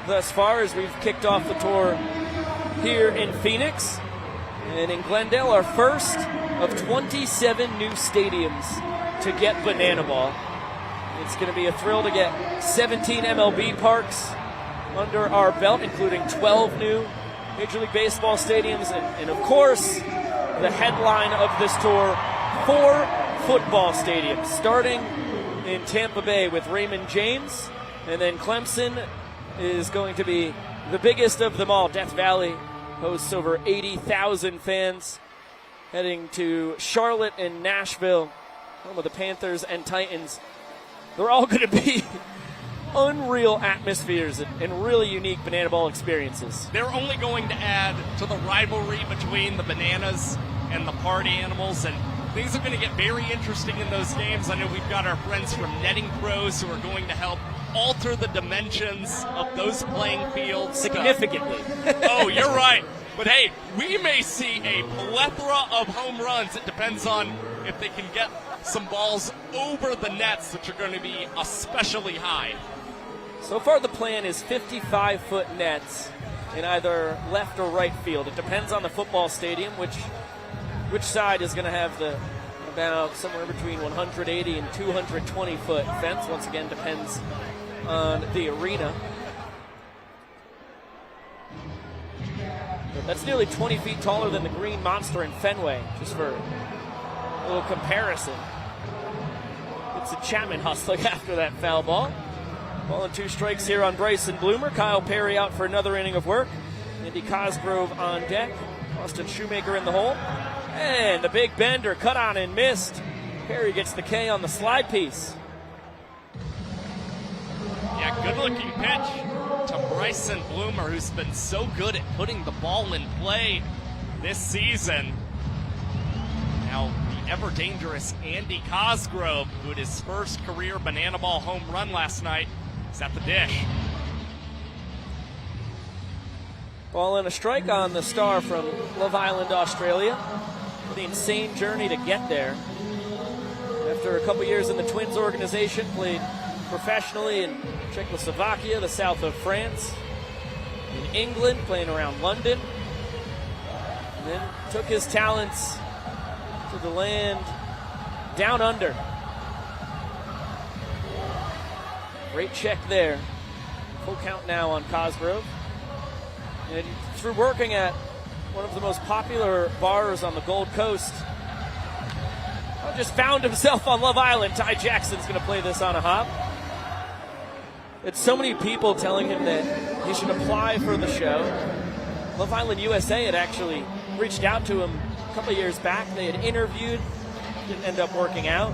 thus far as we've kicked off the tour here in Phoenix. And in Glendale, our first of 27 new stadiums to get Banana Ball. It's going to be a thrill to get 17 MLB parks under our belt, including 12 new Major League Baseball stadiums. And of course, the headline of this tour, 4 football stadiums, starting in Tampa Bay with Raymond James. And then Clemson is going to be the biggest of them all. Death Valley hosts over 80,000 fans, heading to Charlotte and Nashville, home of the Panthers and Titans. They're all going to be unreal atmospheres and really unique Banana Ball experiences. They're only going to add to the rivalry between the Bananas and the Party Animals, and things are going to get very interesting in those games. I know we've got our friends from Netting Pros who are going to help alter the dimensions of those playing fields significantly. Oh, you're right. But hey, we may see a plethora of home runs. It depends on if they can get some balls over the nets, which are going to be especially high. So far the plan is 55-foot nets in either left or right field. It depends on the football stadium, which side is going to have the about somewhere between 180 and 220-foot fence. Once again, depends on the arena. But that's nearly 20 feet taller than the Green Monster in Fenway, just for a little comparison. It's a Chapman hustling after that foul ball. Ball and 2 strikes here on Bryson Bloomer. Kyle Perry out for another inning of work. Andy Cosgrove on deck. Austin Shoemaker in the hole. And the big bender cut on and missed. Perry gets the K on the slide piece. Yeah, good-looking pitch to Bryson Bloomer, who's been so good at putting the ball in play this season. Now, the ever-dangerous Andy Cosgrove, who had his first career Banana Ball home run last night, is at the dish. Ball and a strike on the star from Love Island, Australia. The insane journey to get there. After a couple years in the Twins organization, played professionally in Czechoslovakia, the south of France, in England, playing around London, and then took his talents to the land down under. Great check there. Full count now on Cosgrove. And through working at one of the most popular bars on the Gold Coast, just found himself on Love Island. Ty Jackson's going to play this on a hop. It's so many people telling him that he should apply for the show. Love Island USA had actually reached out to him a couple of years back. They had interviewed, didn't end up working out.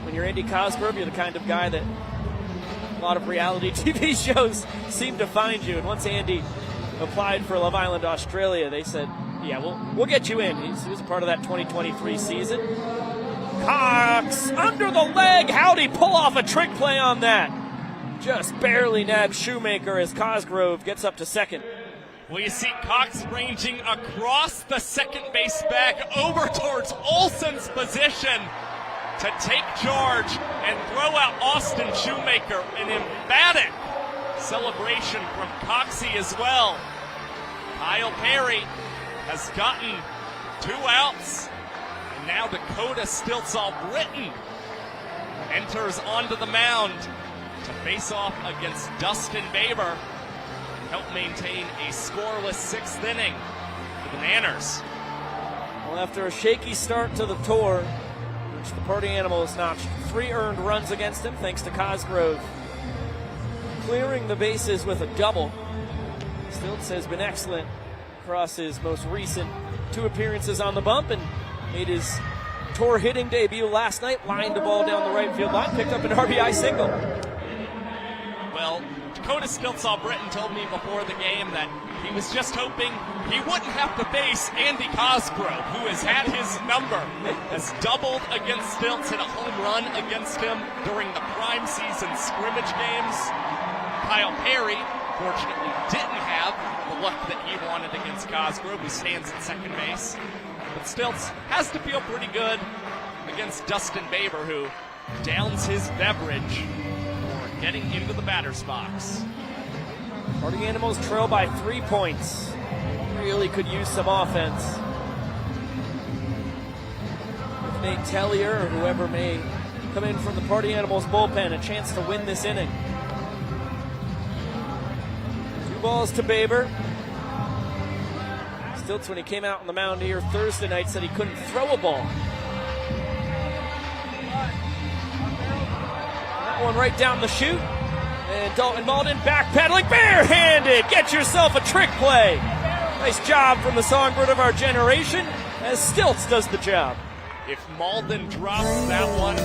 When you're Andy Cosgrove, you're the kind of guy that a lot of reality TV shows seem to find you. And once Andy applied for Love Island Australia, they said, yeah, we'll get you in. He was a part of that 2023 season. Cox under the leg. How'd he pull off a trick play on that? Just barely nabbed Shoemaker as Cosgrove gets up to second. Well, you see Cox ranging across the second base bag over towards Olsen's position to take charge and throw out Austin Shoemaker. An emphatic celebration from Coxie as well. Kyle Perry has gotten 2 outs, and now Dakota Stiltzall-Britton enters onto the mound to face off against Dustin Baber and help maintain a scoreless 6th inning for the Manners. Well, after a shaky start to the tour, which the Party Animals notched 3 earned runs against him thanks to Cosgrove clearing the bases with a double. Stiltz has been excellent across his most recent 2 appearances on the bump and made his tour hitting debut last night, lined the ball down the right field line, picked up an RBI single. Well, Dakota Stiltz-Albritton told me before the game that he was just hoping he wouldn't have to face Andy Cosgrove, who has had his number, has doubled against Stiltz, hit a home run against him during the prime season scrimmage games. Kyle Perry, fortunately, didn't have the luck that he wanted against Cosgrove, who stands at second base. But Stiltz has to feel pretty good against Dustin Baber, who downs his beverage for getting into the batter's box. Party Animals trail by 3 points. Really could use some offense. With Nate Tellier or whoever may come in from the Party Animals bullpen, a chance to win this inning. 2 balls to Baber. Stiltz, when he came out on the mound here Thursday night, said he couldn't throw a ball. That one right down the chute. And Dalton Malden backpedaling, barehanded. Get yourself a trick play. Nice job from the songbird of our generation as Stiltz does the job. If Malden drops that one,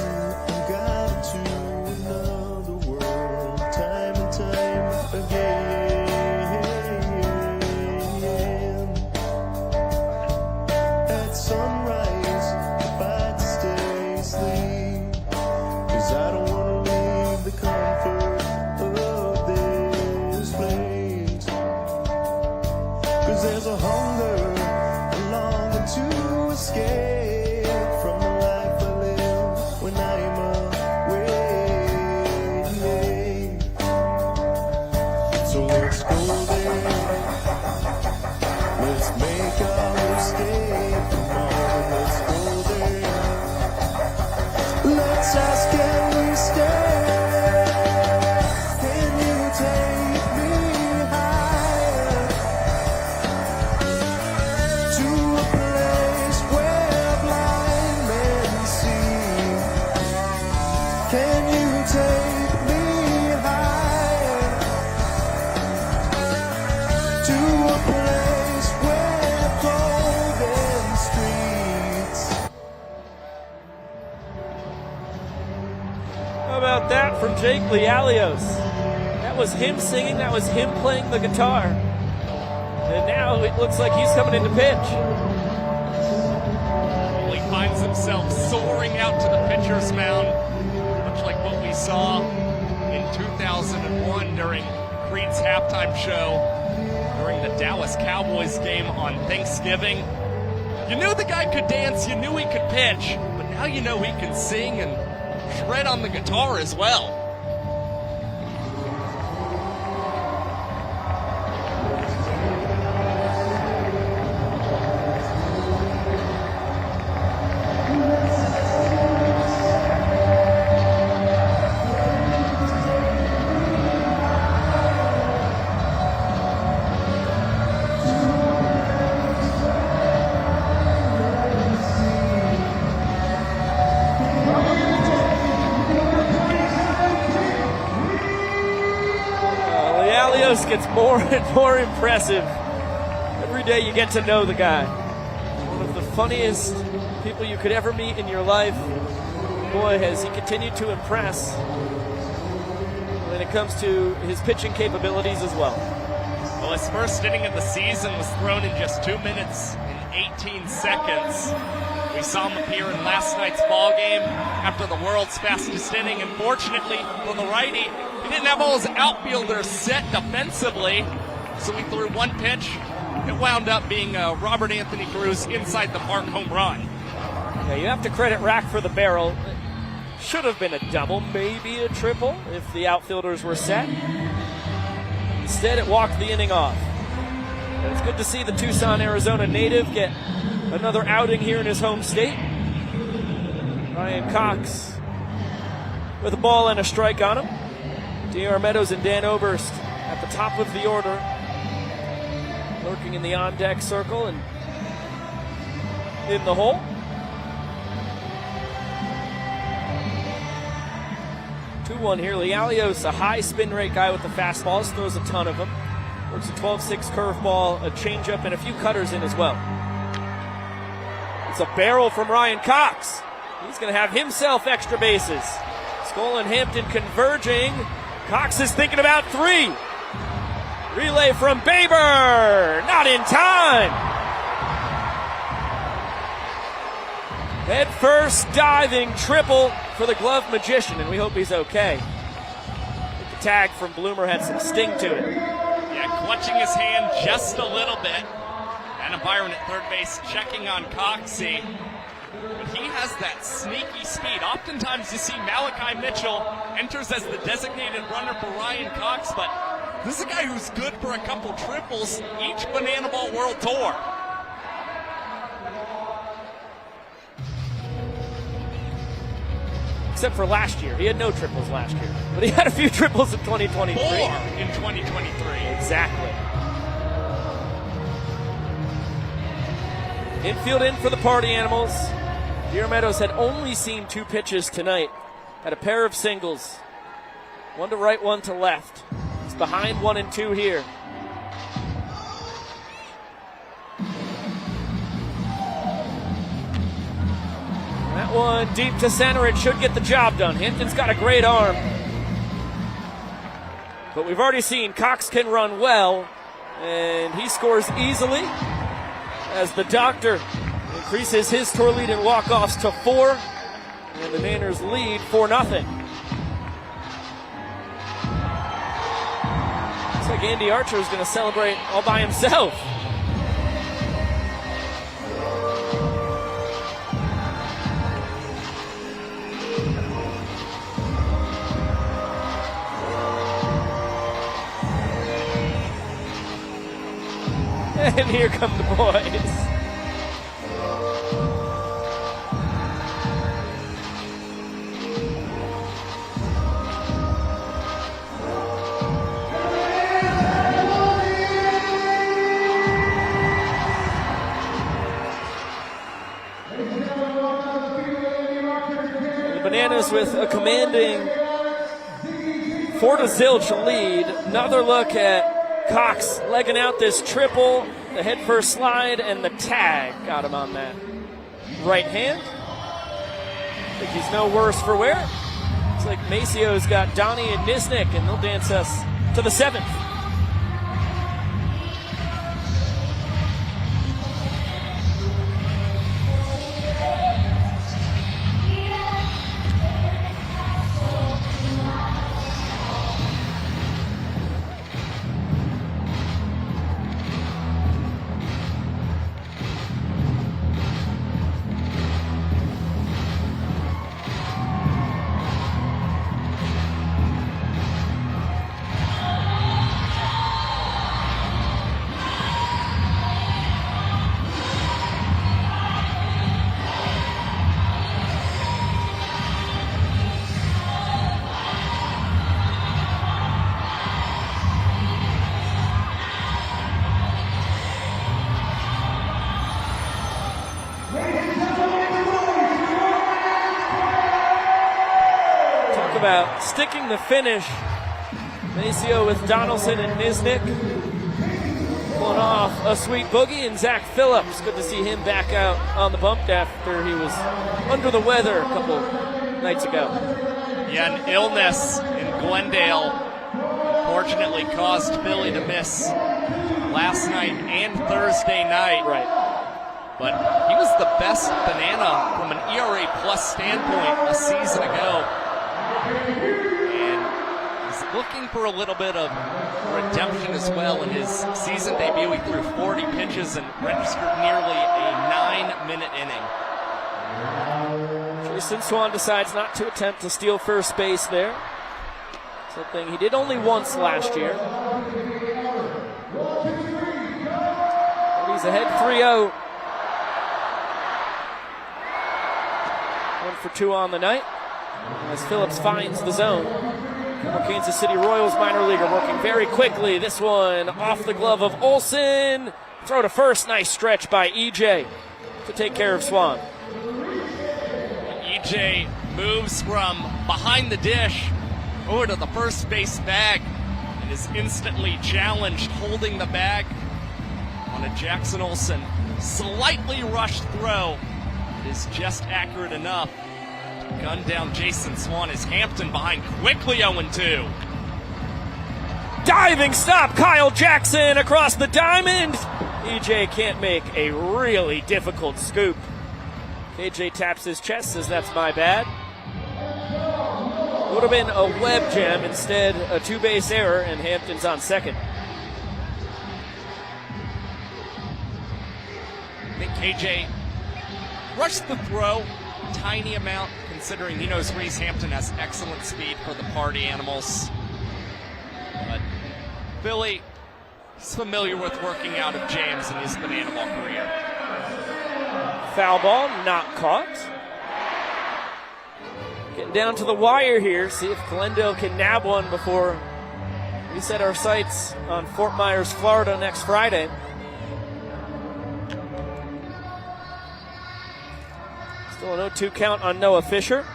from Jake Lealios. That was him singing, that was him playing the guitar. And now it looks like he's coming into pitch. Well, he finds himself soaring out to the pitcher's mound, much like what we saw in 2001 during Creed's halftime show during the Dallas Cowboys game on Thanksgiving. You knew the guy could dance, you knew he could pitch, but now you know he can sing and shred on the guitar as well. Gets more and more impressive. Every day you get to know the guy. One of the funniest people you could ever meet in your life. Boy, has he continued to impress when it comes to his pitching capabilities as well. Well, his first inning of the season was thrown in just 2 minutes and 18 seconds. We saw him appear in last night's ball game after the world's fastest inning, and fortunately for the righty, he didn't have all his outfielders set defensively, so he threw one pitch. It wound up being a Robert Anthony Cruz inside the park home run. Yeah, you have to credit Rack for the barrel. Should have been a double, maybe a triple if the outfielders were set. Instead, it walked the inning off. And it's good to see the Tucson, Arizona native get another outing here in his home state. Ryan Cox with a ball and a strike on him. D.R. Meadows and Dan Oberst at the top of the order, lurking in the on-deck circle and in the hole. 2-1 here. Lealios, a high spin rate guy with the fastballs, throws a ton of them. Works a 12-6 curveball, a changeup, and a few cutters in as well. That's a barrel from Ryan Cox. He's going to have himself extra bases. Skull and Hampton converging. Cox is thinking about 3. Relay from Baber. Not in time. Head first diving triple for the glove magician, and we hope he's okay. The tag from Bloomer had some sting to it. Yeah, clutching his hand just a little bit. And Byron at third base checking on Coxie. But he has that sneaky speed. Oftentimes you see Malachi Mitchell enters as the designated runner for Ryan Cox, but this is a guy who's good for a couple triples each Banana Ball World Tour. Except for last year. He had no triples last year. But he had a few triples in 2023. 4 in 2023. Exactly. Infield in for the Party Animals. Deer Meadows had only seen 2 pitches tonight. Had a pair of singles. 1 to right, 1 to left. He's behind 1 and 2 here. That one deep to center. It should get the job done. Hinton's got a great arm. But we've already seen Cox can run well, and he scores easily as the Doctor increases his tour lead in walk-offs to 4, and the Manners lead 4-0. Looks like Andy Archer is going to celebrate all by himself. And here come the boys. The Bananas with a commanding 4-0 lead. Another look at Cox legging out this triple, the head first slide, and the tag got him on that right hand. I think he's no worse for wear. Looks like Macio's got Donnie and Nisnik, and they'll dance us to the 7th. About sticking the finish. Maceo with Donaldson and Nisnik pulling off a sweet boogie, and Zach Phillips, good to see him back out on the bump after he was under the weather a couple nights ago. Yeah, an illness in Glendale fortunately caused Philly to miss last night and Thursday night. Right. But he was the best Banana from an ERA plus standpoint a season ago. And he's looking for a little bit of redemption as well. In his season debut, he threw 40 pitches and registered nearly a 9-minute inning. Jason Swan decides not to attempt to steal first base there. Something he did only once last year. But he's ahead 3-0. 1 for 2 on the night, as Phillips finds the zone. Former Kansas City Royals minor leaguer working very quickly. This one off the glove of Olsen. Throw to first. Nice stretch by EJ to take care of Swan. EJ moves from behind the dish over to the first base bag and is instantly challenged, holding the bag on a Jackson Olsen slightly rushed throw is just accurate enough to gun down Jason Swan as Hampton behind quickly 0-2. Diving stop, Kyle Jackson across the diamond. EJ can't make a really difficult scoop. KJ taps his chest, says that's my bad. Would have been a web jam, instead a two-base error, and Hampton's on second. I think KJ rushed the throw a tiny amount, considering he knows Reese Hampton has excellent speed for the Party Animals. But Philly is familiar with working out of jams in his banana ball career. Foul ball, not caught. Getting down to the wire here, see if Glendale can nab one before we set our sights on Fort Myers, Florida next Friday. Still an 0-2 count on Noah Fisher.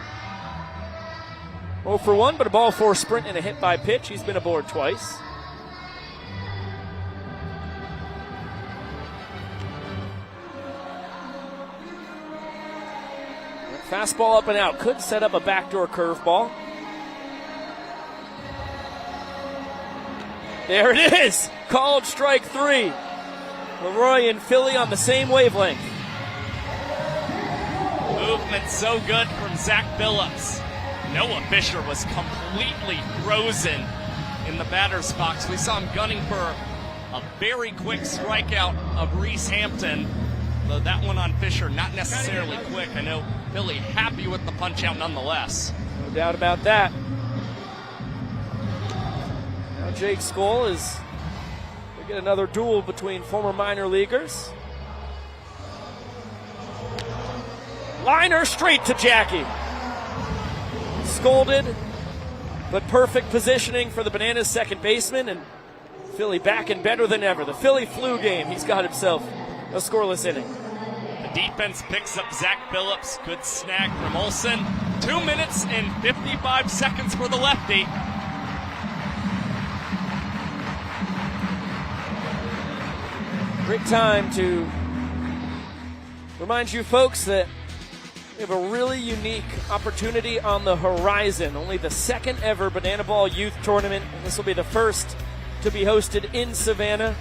0 for 1, but a ball 4 sprint and a hit by pitch. He's been aboard twice. Fastball up and out. Could set up a backdoor curveball. There it is. Called strike 3. Leroy and Philly on the same wavelength. Movement so good from Zach Phillips. Noah Fisher was completely frozen in the batter's box. We saw him gunning for a very quick strikeout of Reese Hampton. Though that one on Fisher, not necessarily quick. I know Philly happy with the punch out nonetheless. No doubt about that. Now Jake Skoll is we get another duel between former minor leaguers. Liner straight to Jackie. Scolded, but perfect positioning for the Bananas second baseman, and Philly back and better than ever. The Philly flu game. He's got himself a scoreless inning. The defense picks up Zach Phillips. Good snag from Olsen. 2 minutes and 55 seconds for the lefty. Great time to remind you folks that we have a really unique opportunity on the horizon. Only the second ever Banana Ball Youth Tournament. And this will be the first to be hosted in Savannah,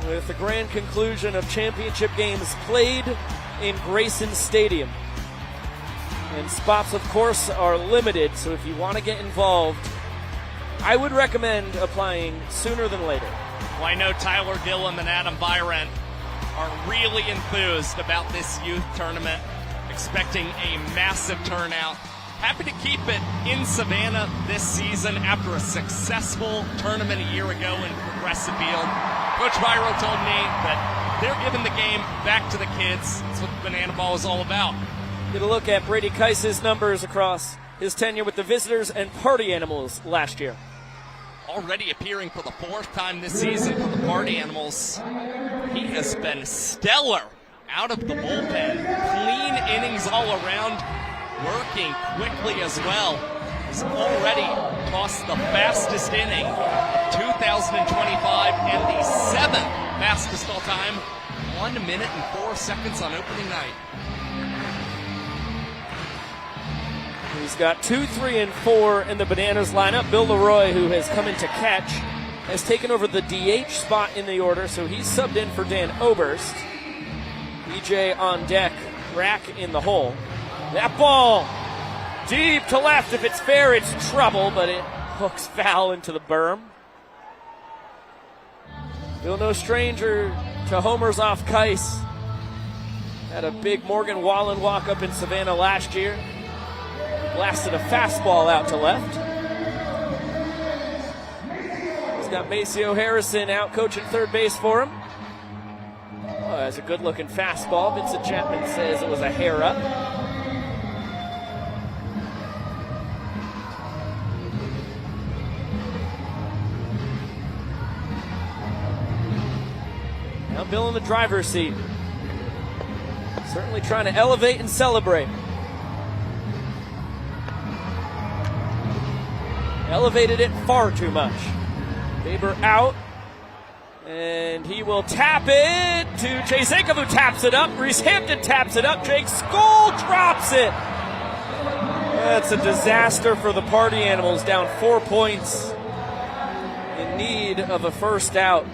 with the grand conclusion of championship games played in Grayson Stadium. And spots, of course, are limited, so if you want to get involved, I would recommend applying sooner than later. Well, I know Tyler Gillum and Adam Byron are really enthused about this youth tournament, expecting a massive turnout. Happy to keep it in Savannah this season after a successful tournament a year ago in Progressive Field. Coach Byro told me that they're giving the game back to the kids. That's what Banana Ball is all about. Get a look at Brady Keis's numbers across his tenure with the Visitors and Party Animals last year. Already appearing for the 4th time this season for the Party Animals. He has been stellar out of the bullpen. Clean innings all around, working quickly as well. He's already tossed the fastest inning of 2025 and the 7th fastest all time. 1 minute and 4 seconds on opening night. He's got 2, 3, and 4 in the Bananas lineup. Bill Leroy, who has come in to catch, has taken over the DH spot in the order, so he's subbed in for Dan Oberst. EJ on deck, Rack in the hole. That ball deep to left. If it's fair, it's trouble, but it hooks foul into the berm. Bill, no stranger to homers off Keis. Had a big Morgan Wallen walk up in Savannah last year. Blasted a fastball out to left. He's got Maceo Harrison out coaching third base for him. Oh, that's a good-looking fastball. Vincent Chapman says it was a hair up. Now Bill in the driver's seat. Certainly trying to elevate and celebrate. Elevated it far too much. Faber out. And he will tap it to Jasenkov, who taps it up. Reese Hampton taps it up. Jake Skoll drops it. That's a disaster for the Party Animals, down 4 points. In need of a first out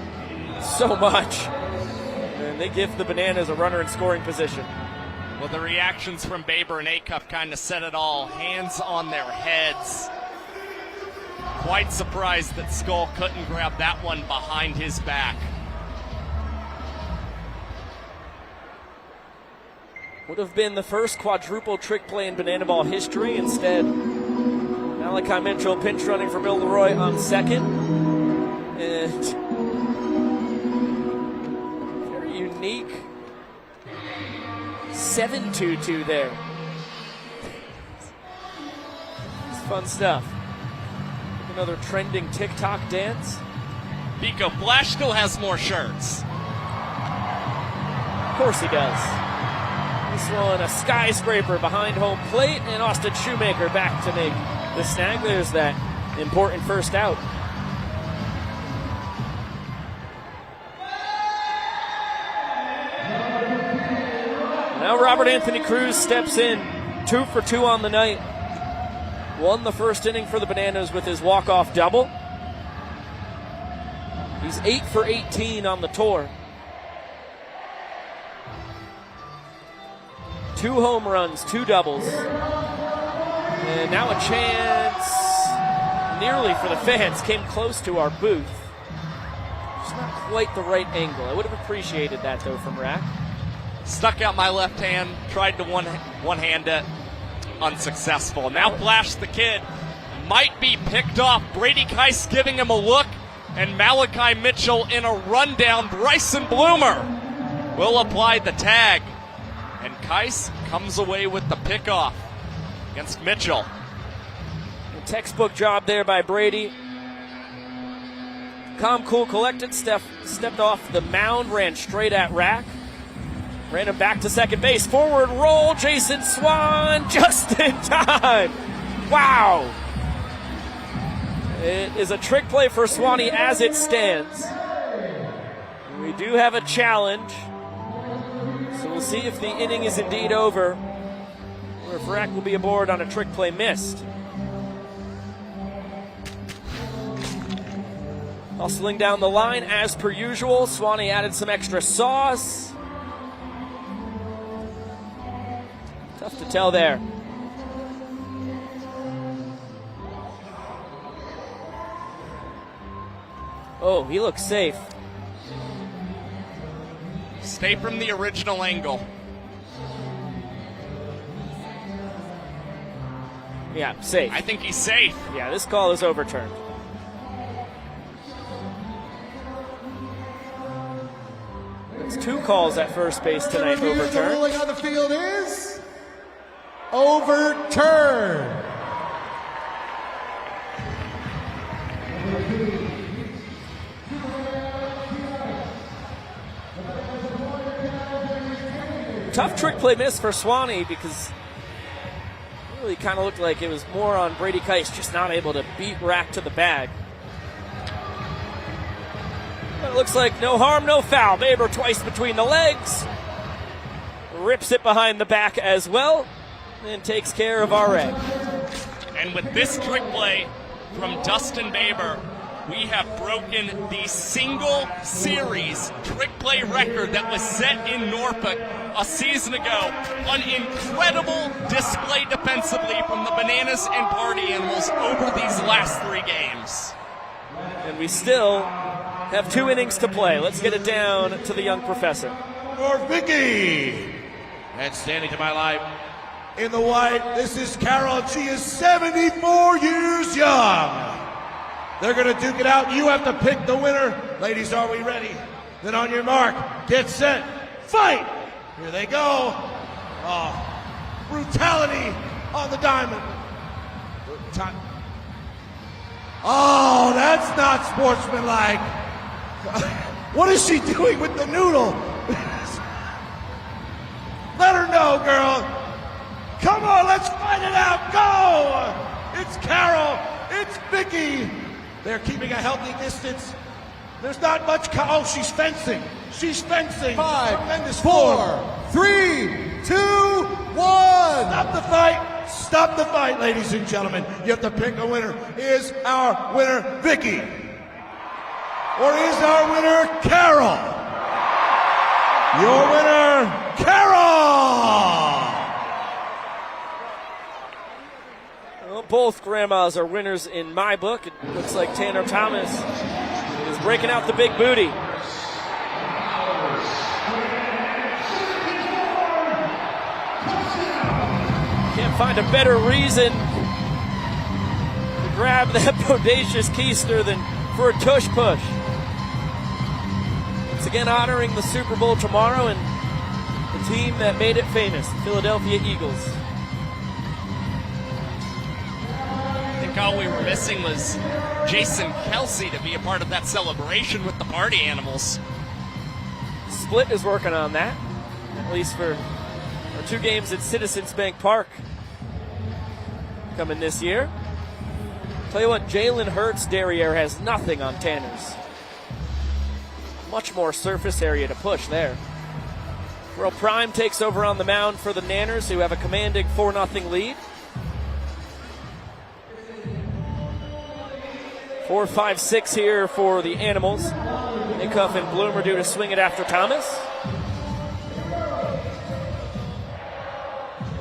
so much. And they give the Bananas a runner in scoring position. Well, the reactions from Baber and Acuff kind of said it all. Hands on their heads. Quite surprised that Skoll couldn't grab that one behind his back. Would have been the first quadruple trick play in Banana Ball history. Instead, Malachi Mitchell pinch running for Bill Leroy on second. And very unique 7-2-2 there. It's fun stuff. Another trending TikTok dance. Biko, Flash still has more shirts. Of course he does. This one, a skyscraper behind home plate, and Austin Shoemaker back to make the snag. There's that important first out. Now Robert Anthony Cruz steps in, 2 for 2 on the night. Won the first inning for the Bananas with his walk-off double. He's 8 for 18 on the tour. 2 home runs, 2 doubles. And now a chance, nearly for the fans, came close to our booth. Just not quite the right angle. I would have appreciated that, though, from Rack. Stuck out my left hand, tried to one-hand it. Unsuccessful. Now Flash the Kid might be picked off. Brady Keiss giving him a look, and Malachi Mitchell in a rundown. Bryson Bloomer will apply the tag, and Keiss comes away with the pickoff against Mitchell. A textbook job there by Brady. Calm, cool, collected. Stepped off the mound, ran straight at Rack. Ran him back to second base. Forward roll, Jason Swan just in time. Wow. It is a trick play for Swanee as it stands. We do have a challenge. So we'll see if the inning is indeed over, or if Rack will be aboard on a trick play missed. Hustling down the line as per usual. Swanee added some extra sauce. Tough to tell there. Oh, he looks safe. Stay from the original angle. Yeah, safe. I think he's safe. Yeah, this call is overturned. It's 2 calls at first base tonight overturned. The ruling on the field is overturned. Tough trick play miss for Swanee because it really kind of looked like it was more on Brady Keiss just not able to beat Rack to the bag. But it looks like no harm, no foul. Baber twice between the legs. Rips it behind the back as well. And takes care of our egg. And with this trick play from Dustin Baber, we have broken the single series trick play record that was set in Norfolk a season ago. An incredible display defensively from the Bananas and Party Animals over these last 3 games. And we still have 2 innings to play. Let's get it down to the young professor. For Vicky. And standing to my left, in the white, this is Carol. She is 74 years young. They're going to duke it out. You have to pick the winner. Ladies, are we ready? Then on your mark, get set, fight. Here they go. Oh, brutality on the diamond. Oh, that's not sportsmanlike. What is she doing with the noodle? Let her know, girl. Come on, let's find it out. Go! It's Carol. It's Vicky. They're keeping a healthy distance. There's not much. Oh, she's fencing. She's fencing. 5, Tremendous 4, 3, 2, 1. Stop the fight. Stop the fight, ladies and gentlemen. You have to pick a winner. Is our winner Vicky? Or is our winner Carol? Your winner, Carol! Well, both grandmas are winners in my book. It looks like Tanner Thomas is breaking out the big booty. Can't find a better reason to grab that bodacious keister than for a tush push. Once again, honoring the Super Bowl tomorrow and the team that made it famous, the Philadelphia Eagles. I think all we were missing was Jason Kelsey to be a part of that celebration with the party animals. Split is working on that, at least for our 2 games at Citizens Bank Park coming this year. Tell you what, Jalen Hurts' derriere has nothing on Tanner's. Much more surface area to push there. Well, Prime takes over on the mound for the Nanners, who have a commanding 4-0 lead. 4, 5, 6 here for the Animals. Acuff and Bloom are due to swing it after Thomas.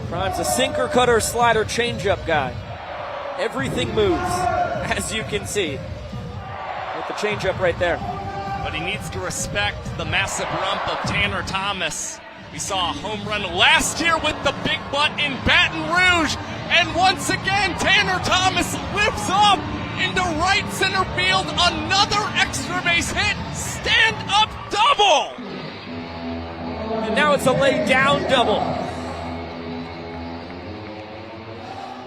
Prime's a sinker, cutter, slider, changeup guy. Everything moves, as you can see. With the changeup right there. But he needs to respect the massive rump of Tanner Thomas. We saw a home run last year with the big butt in Baton Rouge. And once again, Tanner Thomas lifts up into right center field. Another extra base hit. Stand-up double. And now it's a lay-down double.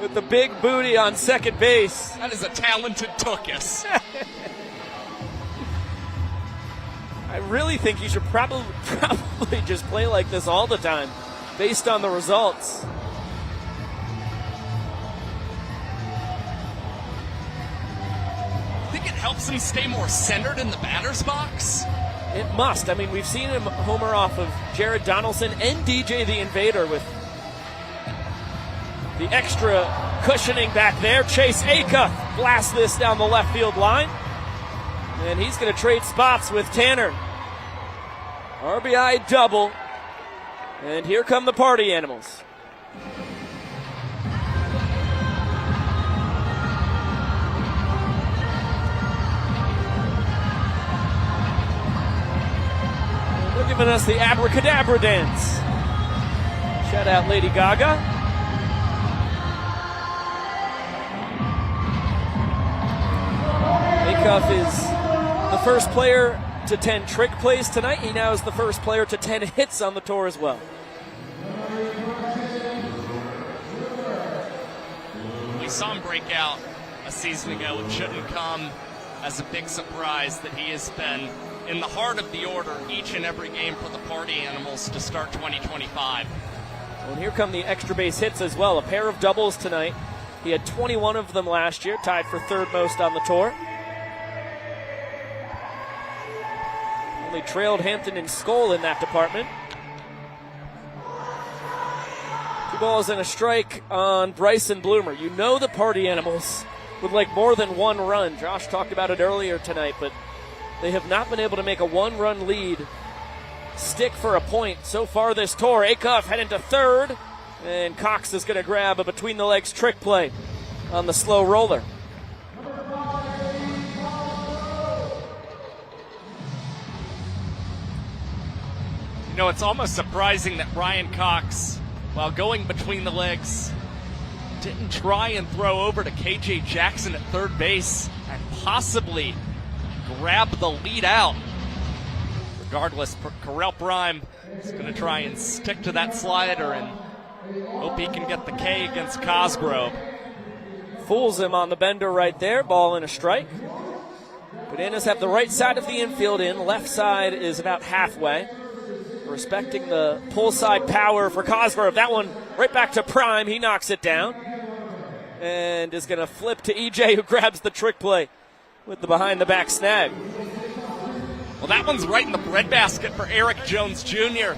With the big booty on second base. That is a talented tuchus. I really think he should probably just play like this all the time, based on the results. I think it helps him stay more centered in the batter's box. It must. I mean, we've seen him homer off of Jared Donaldson and DJ the Invader with the extra cushioning back there. Chase Acuff blasts this down the left field line. And he's going to trade spots with Tanner. RBI double. And here come the party animals. They're giving us the abracadabra dance. Shout out Lady Gaga. Acuff is the first player to 10 trick plays tonight. He now is the first player to 10 hits on the tour as well. We saw him break out a season ago. It shouldn't come as a big surprise that he has been in the heart of the order each and every game for the party animals to start 2025. And here come the extra base hits as well. A pair of doubles tonight. He had 21 of them last year, tied for third most on the tour. Only trailed Hampton and Skoll in that department. 2 balls and a strike on Bryson Bloomer. You know the party animals would like more than 1 run. Josh talked about it earlier tonight, but they have not been able to make a 1-run lead stick for a point so far this tour. Acuff heading to third, and Cox is going to grab a between-the-legs trick play on the slow roller. You know, it's almost surprising that Ryan Cox, while going between the legs, didn't try and throw over to KJ Jackson at third base and possibly grab the lead out. Regardless, Correll Prime is going to try and stick to that slider and hope he can get the K against Cosgrove. Fools him on the bender right there. Ball and a strike. Bananas have the right side of the infield in. Left side is about halfway. Respecting the pull side power for Cosgrove. That one right back to Prime. He knocks it down. And is going to flip to EJ, who grabs the trick play with the behind-the-back snag. Well, that one's right in the breadbasket for Eric Jones Jr.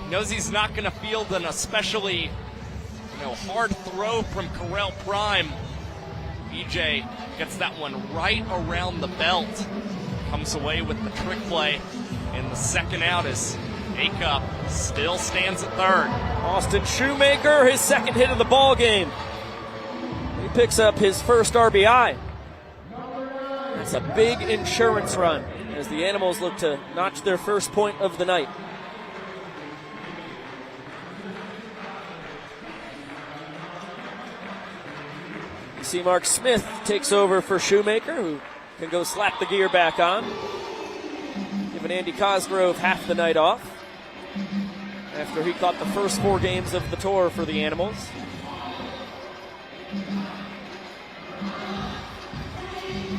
He knows he's not going to field an especially hard throw from Correll Prime. BJ gets that one right around the belt. Comes away with the trick play. And the second out is Acuff still stands at third. Austin Shoemaker, his second hit of the ball game. He picks up his first RBI. That's a big insurance run as the Animals look to notch their first point of the night. You see Mark Smith takes over for Shoemaker, who can go slap the gear back on. Giving Andy Cosgrove half the night off after he caught the first 4 games of the tour for the Animals.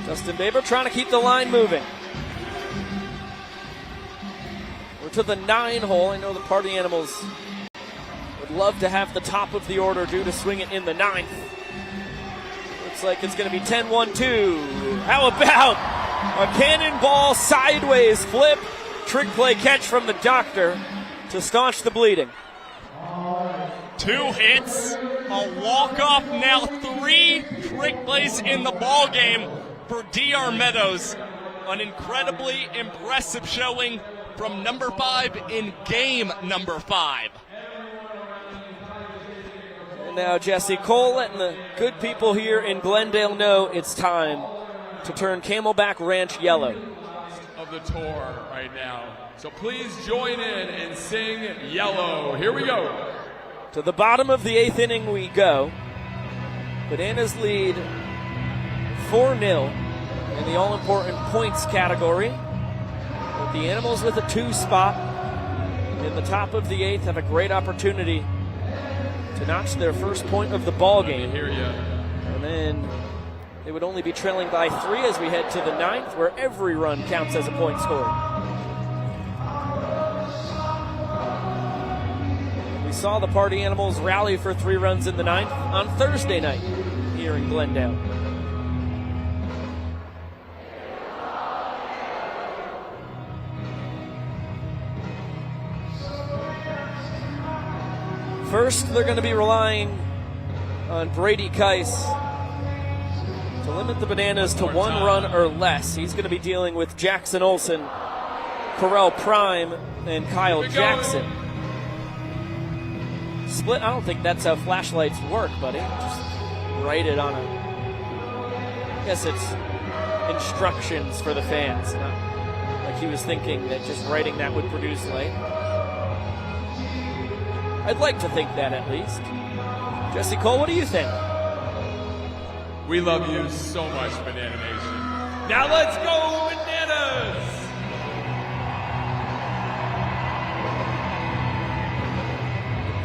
Justin Baber trying to keep the line moving. We're to the 9 hole. I know the Party Animals would love to have the top of the order due to swing it in the 9th. Looks like it's going to be 10-1-2. How about a cannonball sideways flip? Trick play catch from the doctor to staunch the bleeding. 2 hits, a walk-off, now 3 trick plays in the ball game for DR Meadows. An incredibly impressive showing from number 5 in game number 5. And now Jesse Cole letting the good people here in Glendale know it's time to turn Camelback Ranch yellow. Of the tour right now. So please join in and sing Yellow. Here we go. To the bottom of the 8th inning we go. Bananas lead 4-0 in the all-important points category. But the Animals with a 2 spot in the top of the 8th have a great opportunity to notch their first point of the ball game. And then they would only be trailing by 3 as we head to the 9th, where every run counts as a point scored. We saw the Party Animals rally for 3 runs in the 9th on Thursday night here in Glendale. First, they're going to be relying on Brady Kice to limit the Bananas to 1 run or less. He's going to be dealing with Jackson Olsen, Correll Prime, and Kyle Jackson. Split, I don't think that's how flashlights work, buddy. Just write it on I guess it's instructions for the fans. Not like he was thinking that just writing that would produce light. I'd like to think that at least. Jesse Cole, what do you think? We love you so much, Banana Nation. Now let's go, Bananas!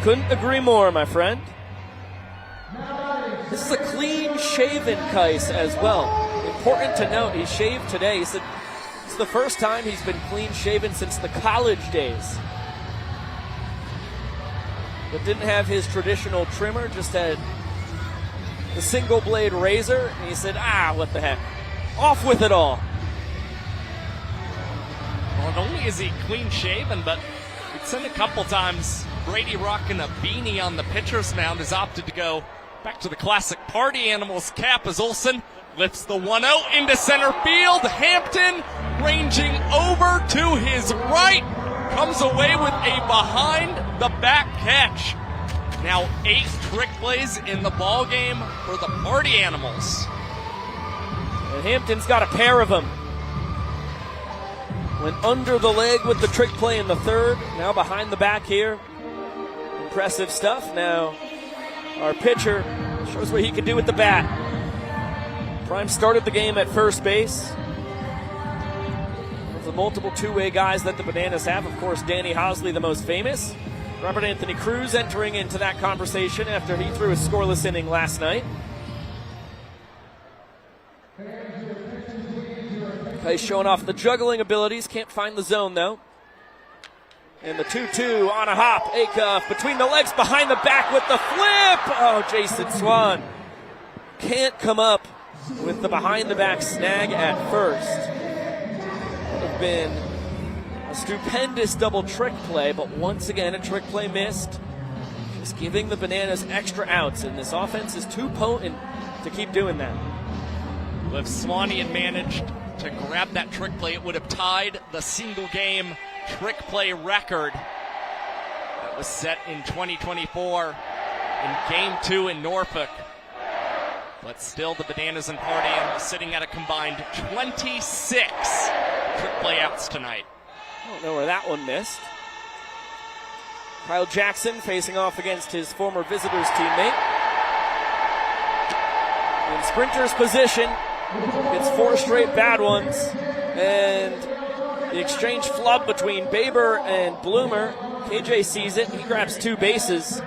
Couldn't agree more, my friend. This is a clean-shaven Kice as well. Important to note, he shaved today. He said it's the first time he's been clean-shaven since the college days. But didn't have his traditional trimmer, just had the single blade razor, and he said, what the heck, off with it all. Well, not only is he clean shaven, but we've seen a couple times Brady rocking a beanie on the pitcher's mound has opted to go back to the classic Party Animals cap as Olsen lifts the 1-0 into center field. Hampton ranging over to his right, comes away with a behind-the-back catch. Now 8 trick plays in the ball game for the Party Animals. And Hampton's got a pair of them. Went under the leg with the trick play in the 3rd. Now behind the back here. Impressive stuff. Now our pitcher shows what he can do with the bat. Prime started the game at first base. The multiple two-way guys that the Bananas have. Of course, Danny Hosley, the most famous. Robert Anthony Cruz entering into that conversation after he threw a scoreless inning last night. He's showing off the juggling abilities. Can't find the zone, though. And the 2-2 on a hop. Acuff between the legs, behind the back with the flip. Oh, Jason Swan can't come up with the behind-the-back snag at first. Would have been A stupendous double trick play, but once again a trick play missed. Just giving the Bananas extra outs, and this offense is too potent to keep doing that. Well, if Swanee had managed to grab that trick play, it would have tied the single game trick play record that was set in 2024 in Game 2 in Norfolk. But still, the Bananas and Party Animals sitting at a combined 26 trick play outs tonight. I don't know where that one missed. Kyle Jackson facing off against his former Visitors teammate. In sprinter's position, gets 4 straight bad ones. And the exchange flub between Baber and Bloomer. KJ sees it, he grabs 2 bases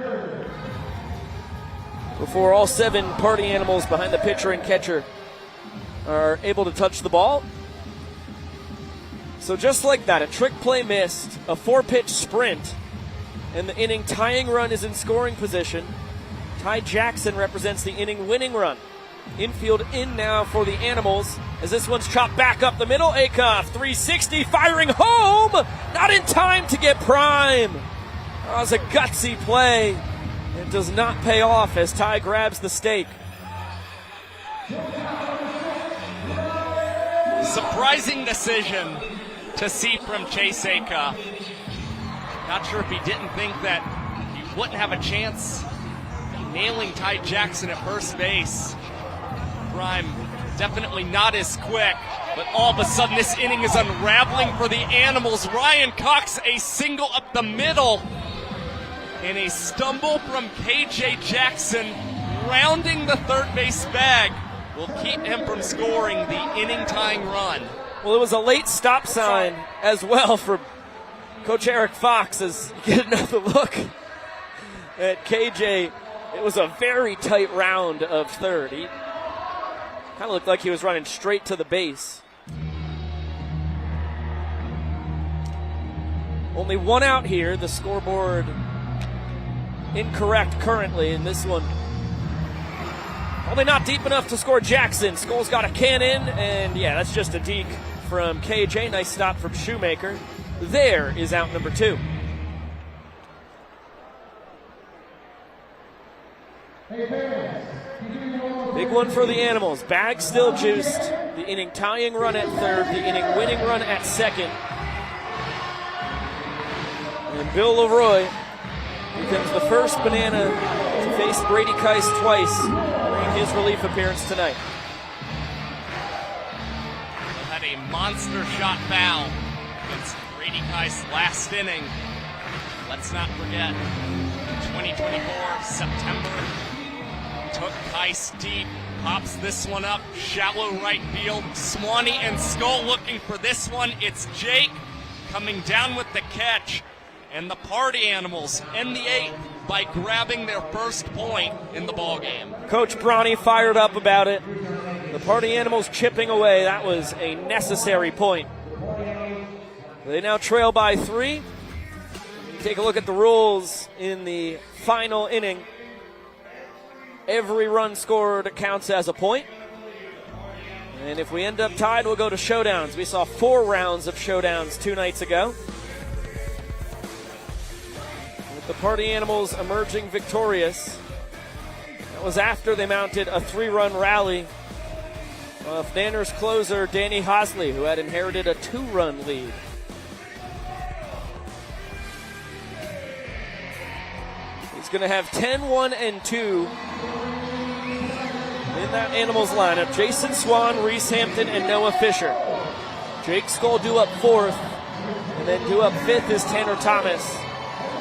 before all 7 Party Animals behind the pitcher and catcher are able to touch the ball. So just like that, a trick play missed, a 4-pitch sprint, and the inning tying run is in scoring position. Ty Jackson represents the inning winning run. Infield in now for the Animals as this one's chopped back up the middle. Akoff, 360, firing home! Not in time to get prime. That was a gutsy play. It does not pay off as Ty grabs the stake. Surprising decision to see from Chase Akoff. Not sure if he didn't think that he wouldn't have a chance nailing Ty Jackson at first base. Prime definitely not as quick, but all of a sudden this inning is unraveling for the Animals. Ryan Cox, a single up the middle, and a stumble from KJ Jackson rounding the third base bag will keep him from scoring the inning tying run. Well, it was a late stop sign as well for Coach Eric Fox as you get another look at KJ. It was a very tight round of third. He kind of looked like he was running straight to the base. Only 1 out here. The scoreboard incorrect currently in this one. Probably not deep enough to score Jackson. Skoll's got a cannon, and yeah, that's just a deke from KJ. Nice stop from Shoemaker. There is out number 2. Big one for the Animals. Bag still juiced. The inning tying run at third, the inning winning run at second. And Bill Leroy becomes the first Banana to face Brady Keiss twice during his relief appearance tonight. He had a monster shot foul against Brady Keiss last inning. Let's not forget, 2024, September, took Keiss deep, pops this one up, shallow right field. Swanee and Skoll looking for this one. It's Jake coming down with the catch. And the Party Animals end the 8th by grabbing their first point in the ballgame. Coach Bronny fired up about it. The Party Animals chipping away. That was a necessary point. They now trail by 3. Take a look at the rules in the final inning. Every run scored counts as a point. And if we end up tied, we'll go to showdowns. We saw 4 rounds of showdowns 2 nights ago. The Party Animals emerging victorious. That was after they mounted a 3-run rally of Nanners closer Danny Hosley, who had inherited a 2-run lead. He's going to have 10, 1, and 2 in that Animals lineup. Jason Swan, Reese Hampton, and Noah Fisher. Jake Skoll due up 4th, and then due up 5th is Tanner Thomas,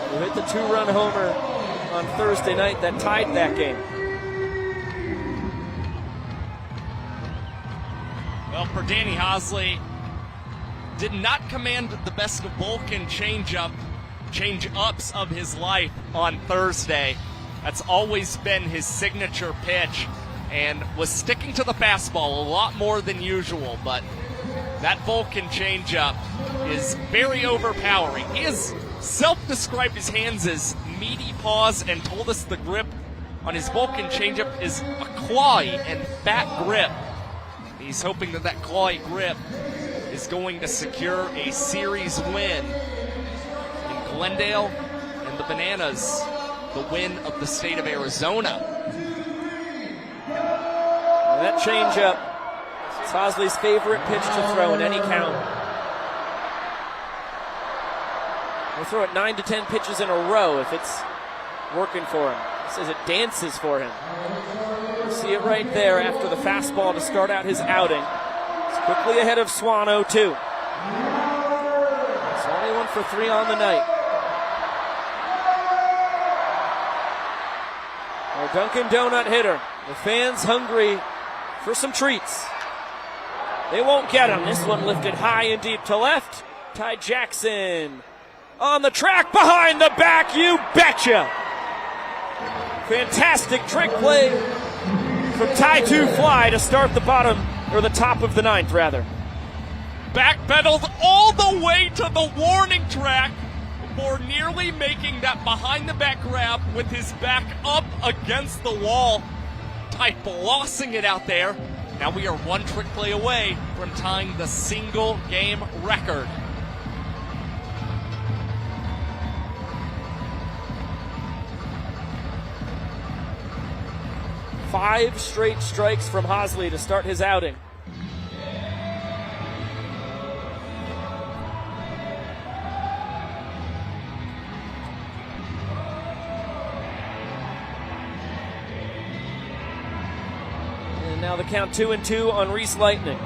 who hit the 2-run homer on Thursday night that tied that game. Well, for Danny Hosley, did not command the best Vulcan change-ups of his life on Thursday. That's always been his signature pitch, and was sticking to the fastball a lot more than usual, but that Vulcan change-up is very overpowering. He has self-described his hands as meaty paws and told us the grip on his Vulcan changeup is a clawy and fat grip. He's hoping that that clawy grip is going to secure a series win in Glendale and the Bananas, the win of the state of Arizona. And that changeup is Hosley's favorite pitch to throw in any count. He'll throw it 9 to 10 pitches in a row if it's working for him. He says it dances for him. You see it right there after the fastball to start out his outing. He's quickly ahead of Swan 0-2. Swan 1 for 3 on the night. Our Dunkin' Donut hitter. The fans hungry for some treats. They won't get him. This one lifted high and deep to left. Ty Jackson on the track behind the back, you betcha. Fantastic trick play from Ty to Fly to start the bottom, or the top of the ninth, rather. Backpedaled all the way to the warning track before nearly making that behind the back grab with his back up against the wall. Ty flossing it out there. Now we are one trick play away from tying the single game record. Five straight strikes from Hosley to start his outing. And now the count 2-2 on Reese Lightning.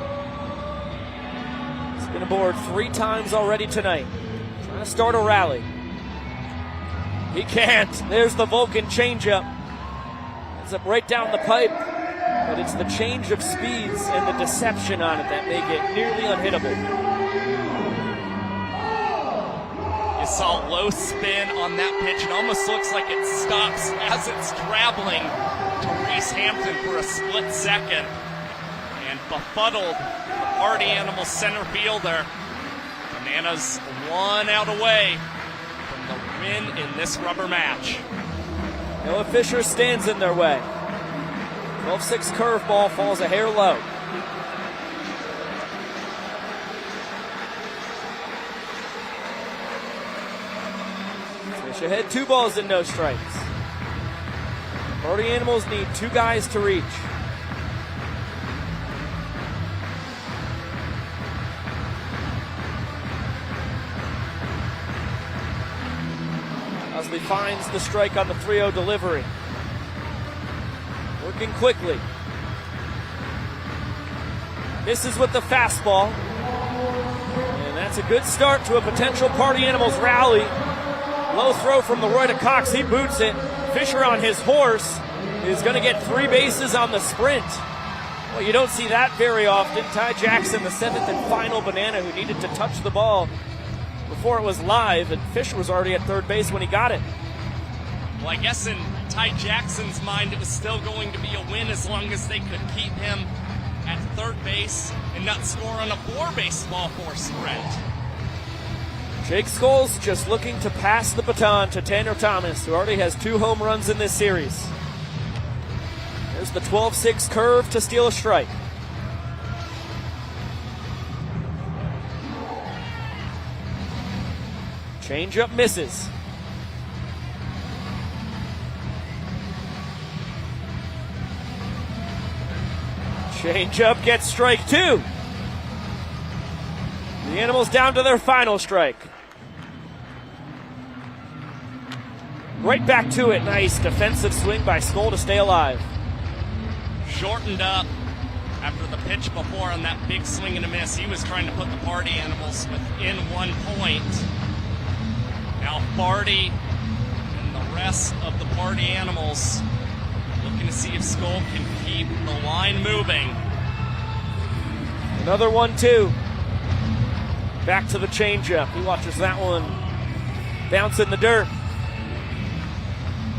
He's been aboard 3 times already tonight. Trying to start a rally. He can't. There's the Vulcan changeup. Up right down the pipe, but it's the change of speeds and the deception on it that make it nearly unhittable. You saw low spin on that pitch. It almost looks like it stops as it's traveling to Reese Hampton for a split second, and befuddled the Party Animal center fielder. Bananas 1 out away from the win in this rubber match. Noah Fisher stands in their way. 12-6 curveball falls a hair low. Fish ahead, 2 balls and no strikes. Party Animals need 2 guys to reach. Hosley finds the strike on the 3-0 delivery. Working quickly. Misses with the fastball. And that's a good start to a potential Party Animals rally. Low throw from Leroy to Cox. He boots it. Fisher on his horse is going to get 3 bases on the sprint. Well, you don't see that very often. Ty Jackson, the 7th and final Banana, who needed to touch the ball before it was live, and Fisher was already at third base when he got it. Well, I guess in Ty Jackson's mind, it was still going to be a win as long as they could keep him at third base and not score on a 4-baseball for sprint. Jake Scholes just looking to pass the baton to Tanner Thomas, who already has 2 home runs in this series. There's the 12-6 curve to steal a strike. Changeup misses. Changeup gets strike 2. The Animals down to their final strike. Right back to it. Nice defensive swing by Skoll to stay alive. Shortened up after the pitch before on that big swing and a miss. He was trying to put the Party Animals within 1 point. Now Barty and the rest of the Party Animals looking to see if Skoll can keep the line moving. Another 1-2. Back to the changeup. He watches that one bounce in the dirt.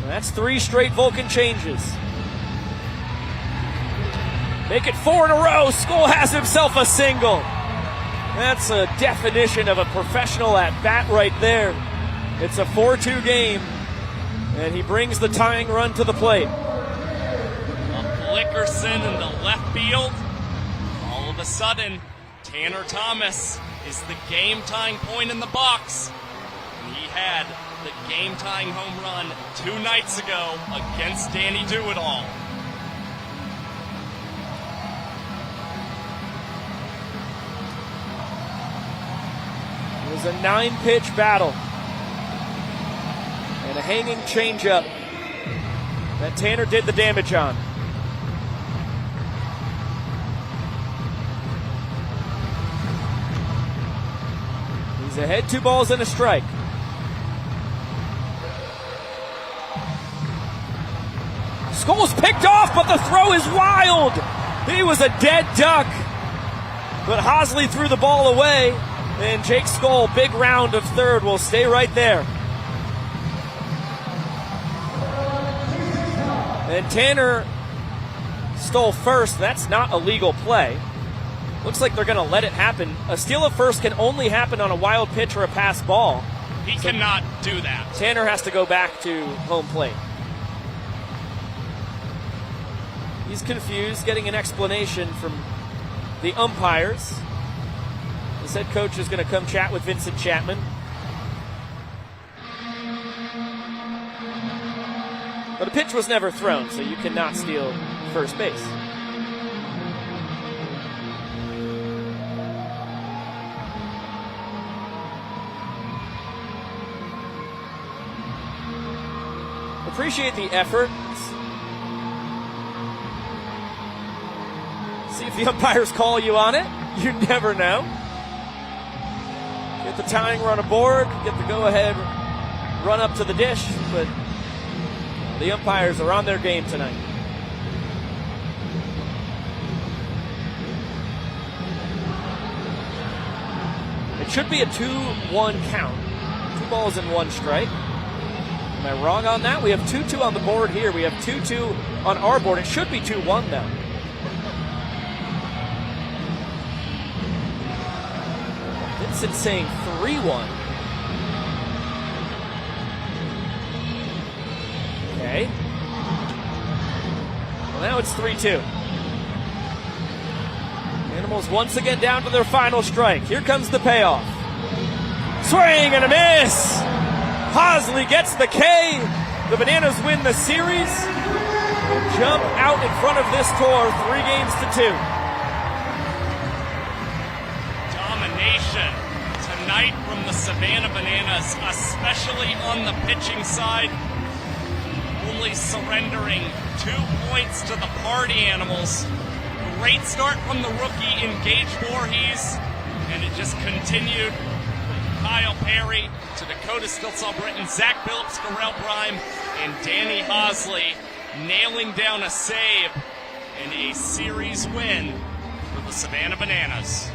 That's 3 straight Vulcan changes. Make it 4 in a row. Skoll has himself a single. That's a definition of a professional at bat right there. It's a 4-2 game, and he brings the tying run to the plate. Blickerson in the left field. All of a sudden, Tanner Thomas is the game-tying point in the box. And he had the game-tying home run 2 nights ago against Danny Do-It-All. It was a 9-pitch battle. And a hanging changeup that Tanner did the damage on. He's ahead 2 balls and a strike. Scholl's picked off, but the throw is wild. He was a dead duck. But Hosley threw the ball away. And Jake Scholl, big round of third, will stay right there. And Tanner stole first. That's not a legal play. Looks like they're going to let it happen. A steal of first can only happen on a wild pitch or a pass ball. He cannot do that. Tanner has to go back to home plate. He's confused, getting an explanation from the umpires. His head coach is going to come chat with Vincent Chapman. But a pitch was never thrown, so you cannot steal first base. Appreciate the effort. See if the umpires call you on it. You never know. Get the tying run aboard, get the go-ahead run up to the dish, but the umpires are on their game tonight. It should be a 2-1 count. 2 balls and 1 strike. Am I wrong on that? We have 2-2 on the board here. We have 2-2 on our board. It should be 2-1 though. Vincent saying 3-1. Okay. Well, now it's 3-2. Animals once again down to their final strike. Here comes the payoff. Swing and a miss. Hosley gets the K. The Bananas win the series. They'll jump out in front of this tour 3-2. Domination tonight from the Savannah Bananas, especially on the pitching side. Only surrendering 2 points to the Party Animals. Great start from the rookie in Gage Voorhees, and it just continued. Kyle Perry to Dakota Stiltz-Albritton, Zach Phillips, Darrell Prime, and Danny Hosley nailing down a save and a series win for the Savannah Bananas.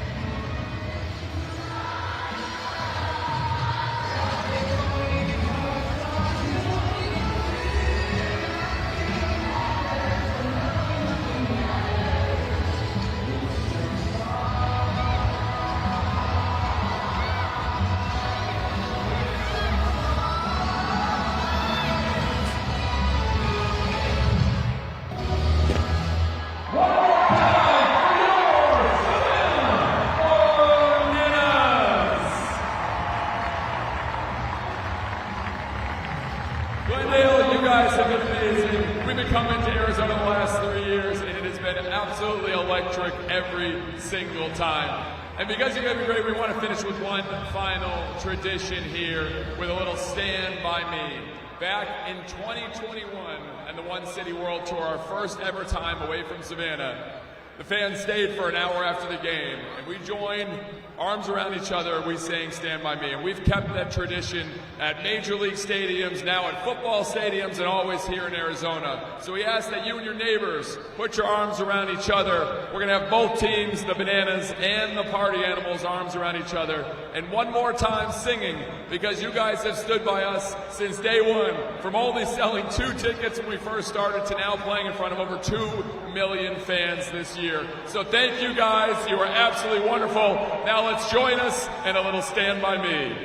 Single time. And because you guys are great, we want to finish with one final tradition here with a little Stand By Me. Back in 2021 and the One City World Tour, our first ever time away from Savannah, the fans stayed for an hour after the game, and we joined arms around each other, we sang Stand By Me. And we've kept that tradition at Major League stadiums, now at football stadiums, and always here in Arizona. So we ask that you and your neighbors put your arms around each other. We're going to have both teams, the Bananas and the Party Animals, arms around each other. And one more time singing, because you guys have stood by us since day one, from only selling 2 tickets when we first started to now playing in front of over 2 million fans this year. So thank you guys. You are absolutely wonderful. Now let's join us in a little Stand By Me.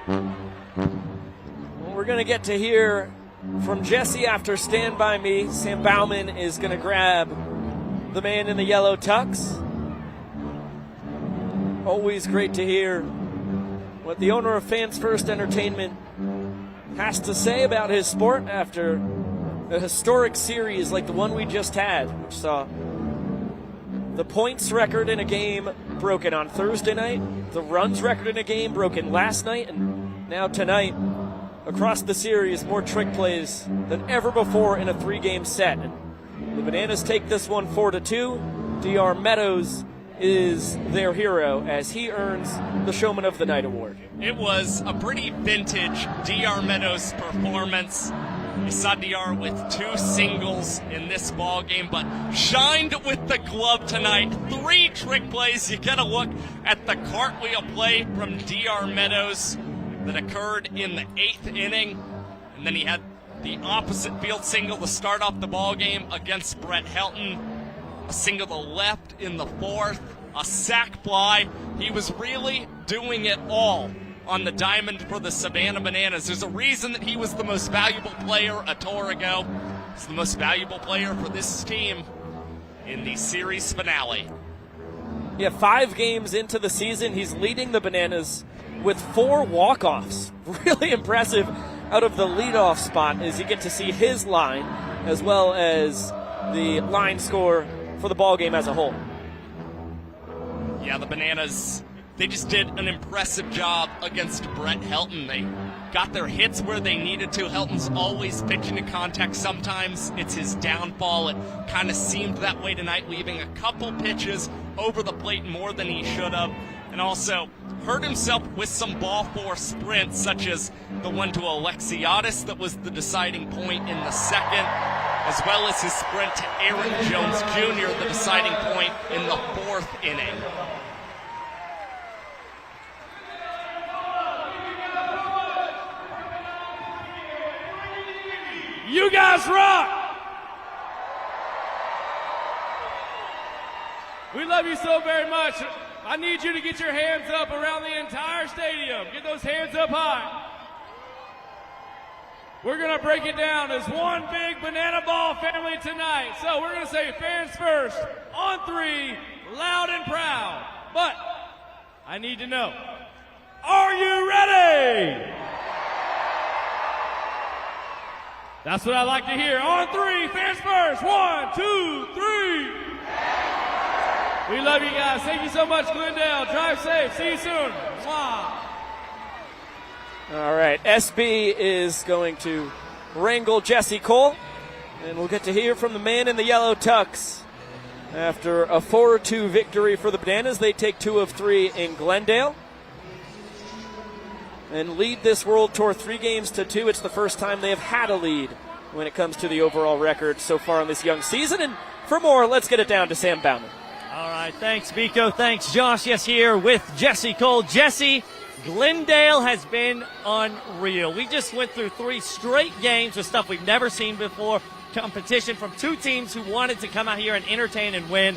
Well, we're going to get to hear from Jesse after Stand By Me. Sam Bauman is going to grab the man in the yellow tux. Always great to hear what the owner of Fans First Entertainment has to say about his sport after a historic series like the one we just had, which saw the points record in a game broken on Thursday night, the runs record in a game broken last night, and now tonight, across the series, more trick plays than ever before in a 3-game set. And the Bananas take this one 4-2. DR Meadows is their hero as he earns the Showman of the Night award. It was a pretty vintage DR Meadows performance. We saw DR with 2 singles in this ball game, but shined with the glove tonight. 3 trick plays. You gotta look at the cartwheel play from DR Meadows that occurred in the 8th inning, and then he had the opposite field single to start off the ball game against Brett Helton. A single to left in the 4th, a sac fly. He was really doing it all on the diamond for the Savannah Bananas. There's a reason that he was the most valuable player a tour ago. He's the most valuable player for this team in the series finale. Yeah, 5 games into the season, he's leading the Bananas with 4 walk-offs. Really impressive out of the leadoff spot as you get to see his line as well as the line score for the ball game as a whole. Yeah, the Bananas, they just did an impressive job against Brett Helton. They got their hits where they needed to. Helton's always pitching to contact. Sometimes it's his downfall. It kind of seemed that way tonight, leaving a couple pitches over the plate more than he should have. And also hurt himself with some ball four sprints, such as the one to Alexiadis that was the deciding point in the 2nd, as well as his sprint to Aaron Jones Jr., the deciding point in the 4th inning. You guys rock! We love you so very much. I need you to get your hands up around the entire stadium. Get those hands up high. We're going to break it down as one big banana ball family tonight. So we're going to say fans first, on 3, loud and proud. But I need to know, are you ready? That's what I like to hear. On 3, fans first. 1, 2, 3. We love you guys. Thank you so much, Glendale. Drive safe. See you soon. Mwah. All right, SB is going to wrangle Jesse Cole, and we'll get to hear from the man in the yellow tux. After a 4-2 victory for the Bananas, they take 2 of 3 in Glendale and lead this World Tour 3 games to 2. It's the first time they have had a lead when it comes to the overall record so far in this young season. And for more, let's get it down to Sam Bauman. All right, thanks, Biko. Thanks, Josh. Yes, here with Jesse Cole. Jesse, Glendale has been unreal. We just went through 3 straight games with stuff we've never seen before. Competition from 2 teams who wanted to come out here and entertain and win.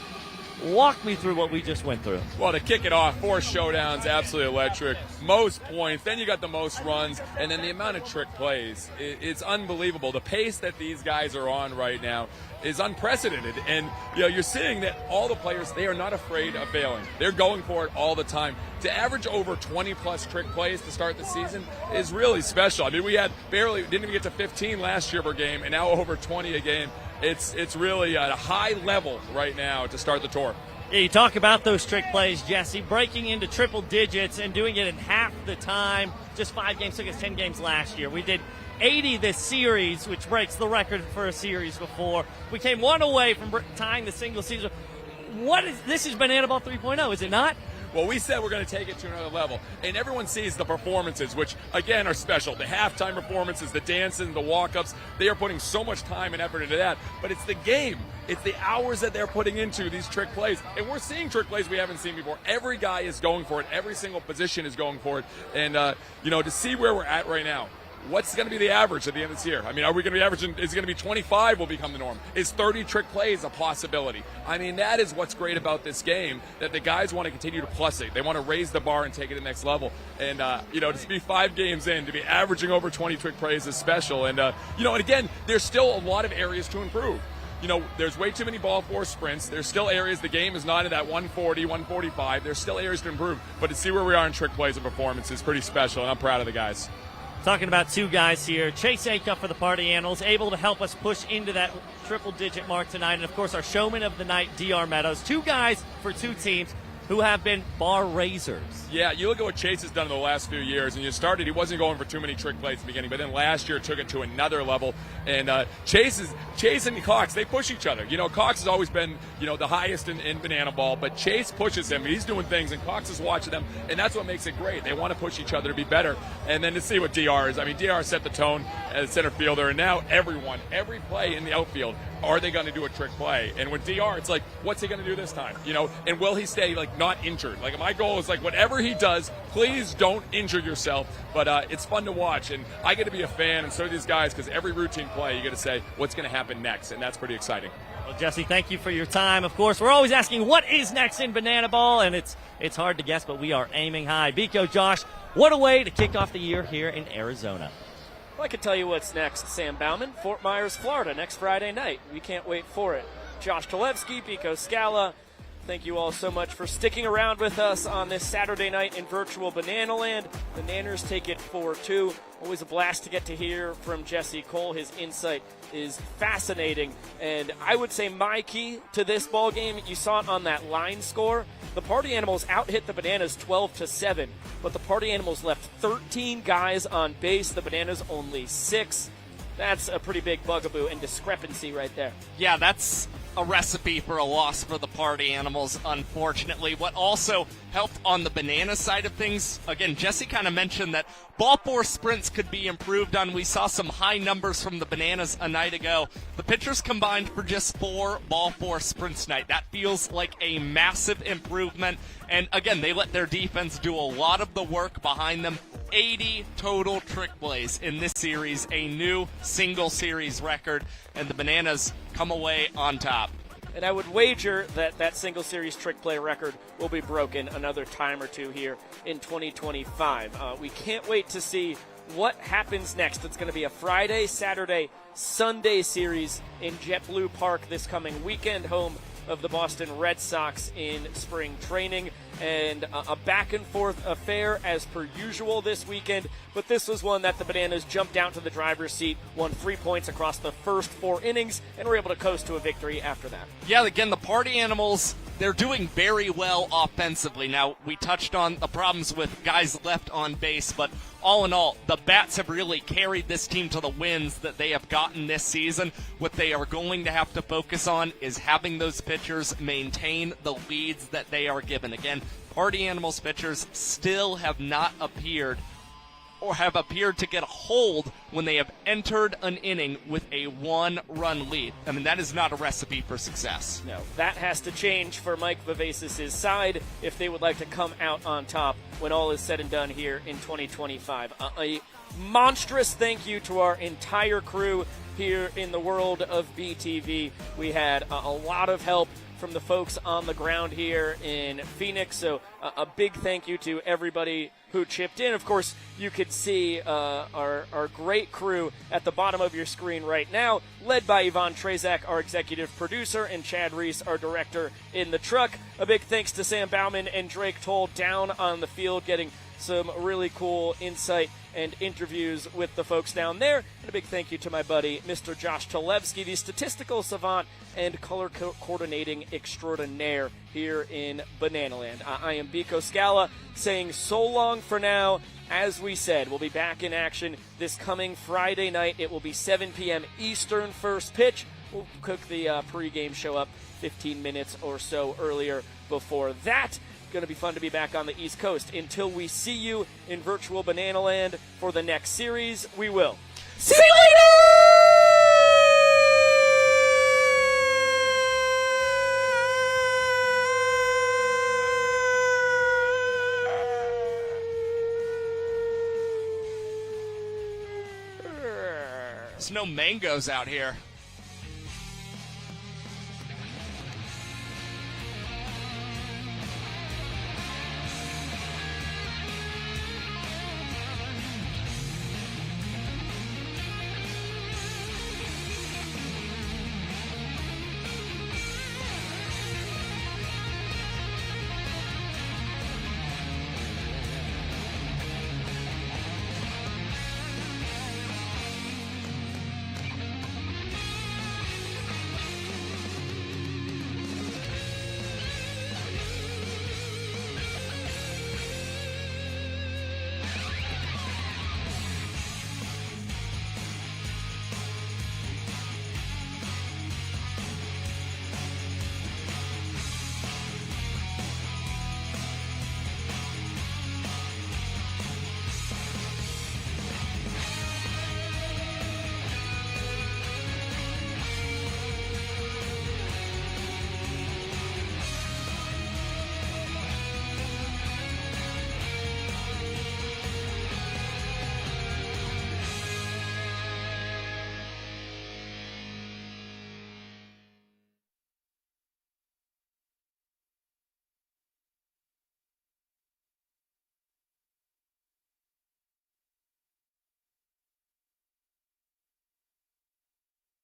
Walk me through what we just went through. Well, to kick it off, 4 showdowns, absolutely electric. Most points, then you got the most runs, and then the amount of trick plays. It's unbelievable. The pace that these guys are on right now is unprecedented. And you're seeing that all the players, they are not afraid of failing. They're going for it all the time. To average over 20-plus trick plays to start the season is really special. I mean, we had didn't even get to 15 last year per game, and now over 20 a game. It's really at a high level right now to start the tour. Yeah, you talk about those trick plays, Jesse, breaking into triple digits and doing it in half the time. Just 5 games, took us 10 games last year. We did 80 this series, which breaks the record for a series before. We came 1 away from tying the single season. This is Banana Ball 3.0, is it not? Well, we said we're going to take it to another level, and everyone sees the performances, which, again, are special. The halftime performances, the dancing, the walk-ups, they are putting so much time and effort into that. But it's the game. It's the hours that they're putting into these trick plays. And we're seeing trick plays we haven't seen before. Every guy is going for it. Every single position is going for it. And, to see where we're at right now, what's going to be the average at the end of this year? I mean, are we going to be averaging, is it going to be 25 will become the norm? Is 30 trick plays a possibility? I mean, that is what's great about this game, that the guys want to continue to plus it. They want to raise the bar and take it to the next level. And, to be 5 games in, to be averaging over 20 trick plays is special. And, and again, there's still a lot of areas to improve. there's way too many ball four sprints. There's still areas, the game is not at that 140, 145. There's still areas to improve. But to see where we are in trick plays and performance is pretty special, and I'm proud of the guys. Talking about two guys here. Chase Acuff for the Party Animals, able to help us push into that triple-digit mark tonight. And, of course, our showman of the night, DR Meadows. Two guys for two teams who have been bar raisers. Yeah, you look at what Chase has done in the last few years, and he wasn't going for too many trick plays at the beginning, but then last year took it to another level. And Chase and Cox, they push each other. Cox has always been, the highest in banana ball, but Chase pushes him. He's doing things, and Cox is watching them, and that's what makes it great. They want to push each other to be better. And then to see what DR is. I mean, DR set the tone as center fielder, and now every play in the outfield, are they going to do a trick play? And with DR, it's like, what's he going to do this time? And will he stay, not injured? My goal is, whatever he does, please don't injure yourself. But it's fun to watch, and I get to be a fan, and so do these guys, because every routine play, you get to say, what's going to happen next? And that's pretty exciting. Well, Jesse, thank you for your time. Of course, we're always asking what is next in banana ball, and it's hard to guess, but we are aiming high. Biko, Josh, what a way to kick off the year here in Arizona. Well, I can tell you what's next, Sam Bauman. Fort Myers, Florida, next Friday night. We can't wait for it. Josh Talevsky, Biko Scala, thank you all so much for sticking around with us on this Saturday night in virtual Banana Land. The Nanners take it 4-2. Always a blast to get to hear from Jesse Cole. His insight is fascinating. And I would say my key to this ball game, you saw it on that line score. The Party Animals out-hit the Bananas 12-7, but the Party Animals left 13 guys on base. The Bananas only 6. That's a pretty big bugaboo and discrepancy right there. Yeah, that's a recipe for a loss for the Party Animals, unfortunately. What also helped on the banana side of things, again, Jesse kind of mentioned that ball four sprints could be improved on. We saw some high numbers from the Bananas a night ago. The pitchers combined for just 4 ball four sprints tonight. That feels like a massive improvement. And again, they let their defense do a lot of the work behind them. 80 total trick plays in this series, a new single series record, and the Bananas come away on top. And I would wager that that single series trick play record will be broken another time or two here in 2025. We can't wait to see what happens next. It's going to be a Friday, Saturday, Sunday series in JetBlue Park this coming weekend, home of the Boston Red Sox in spring training, and a back-and-forth affair as per usual this weekend, but this was one that the Bananas jumped down to the driver's seat, won 3 points across the first 4 innings, and were able to coast to a victory after that. Yeah, again, the Party Animals, they're doing very well offensively. Now, we touched on the problems with guys left on base, but all in all, the bats have really carried this team to the wins that they have gotten this season. What they are going to have to focus on is having those pitchers maintain the leads that they are given. Again, Party Animals pitchers still have not appeared or have appeared to get a hold when they have entered an inning with a 1-run lead. I mean, that is not a recipe for success. No, that has to change for Mike Vivacis' side if they would like to come out on top when all is said and done here in 2025. A monstrous thank you to our entire crew here in the world of BTV. We had a lot of help from the folks on the ground here in Phoenix, so a big thank you to everybody who chipped in. Of course, you could see our great crew at the bottom of your screen right now, led by Yvonne Trezak, our executive producer, and Chad Reese, our director in the truck. A big thanks to Sam Bauman and Drake Toll down on the field, getting some really cool insight and interviews with the folks down there. And a big thank you to my buddy, Mr. Josh Talevsky, the statistical savant and color coordinating extraordinaire here in Banana Land. I am Biko Scala saying so long for now. As we said, we'll be back in action this coming Friday night. It will be 7 p.m. Eastern first pitch. We'll cook the pregame show up 15 minutes or so earlier before that. Going to be fun to be back on the East Coast. Until we see you in virtual Banana Land for the next series, we will. See you There's no mangoes out here.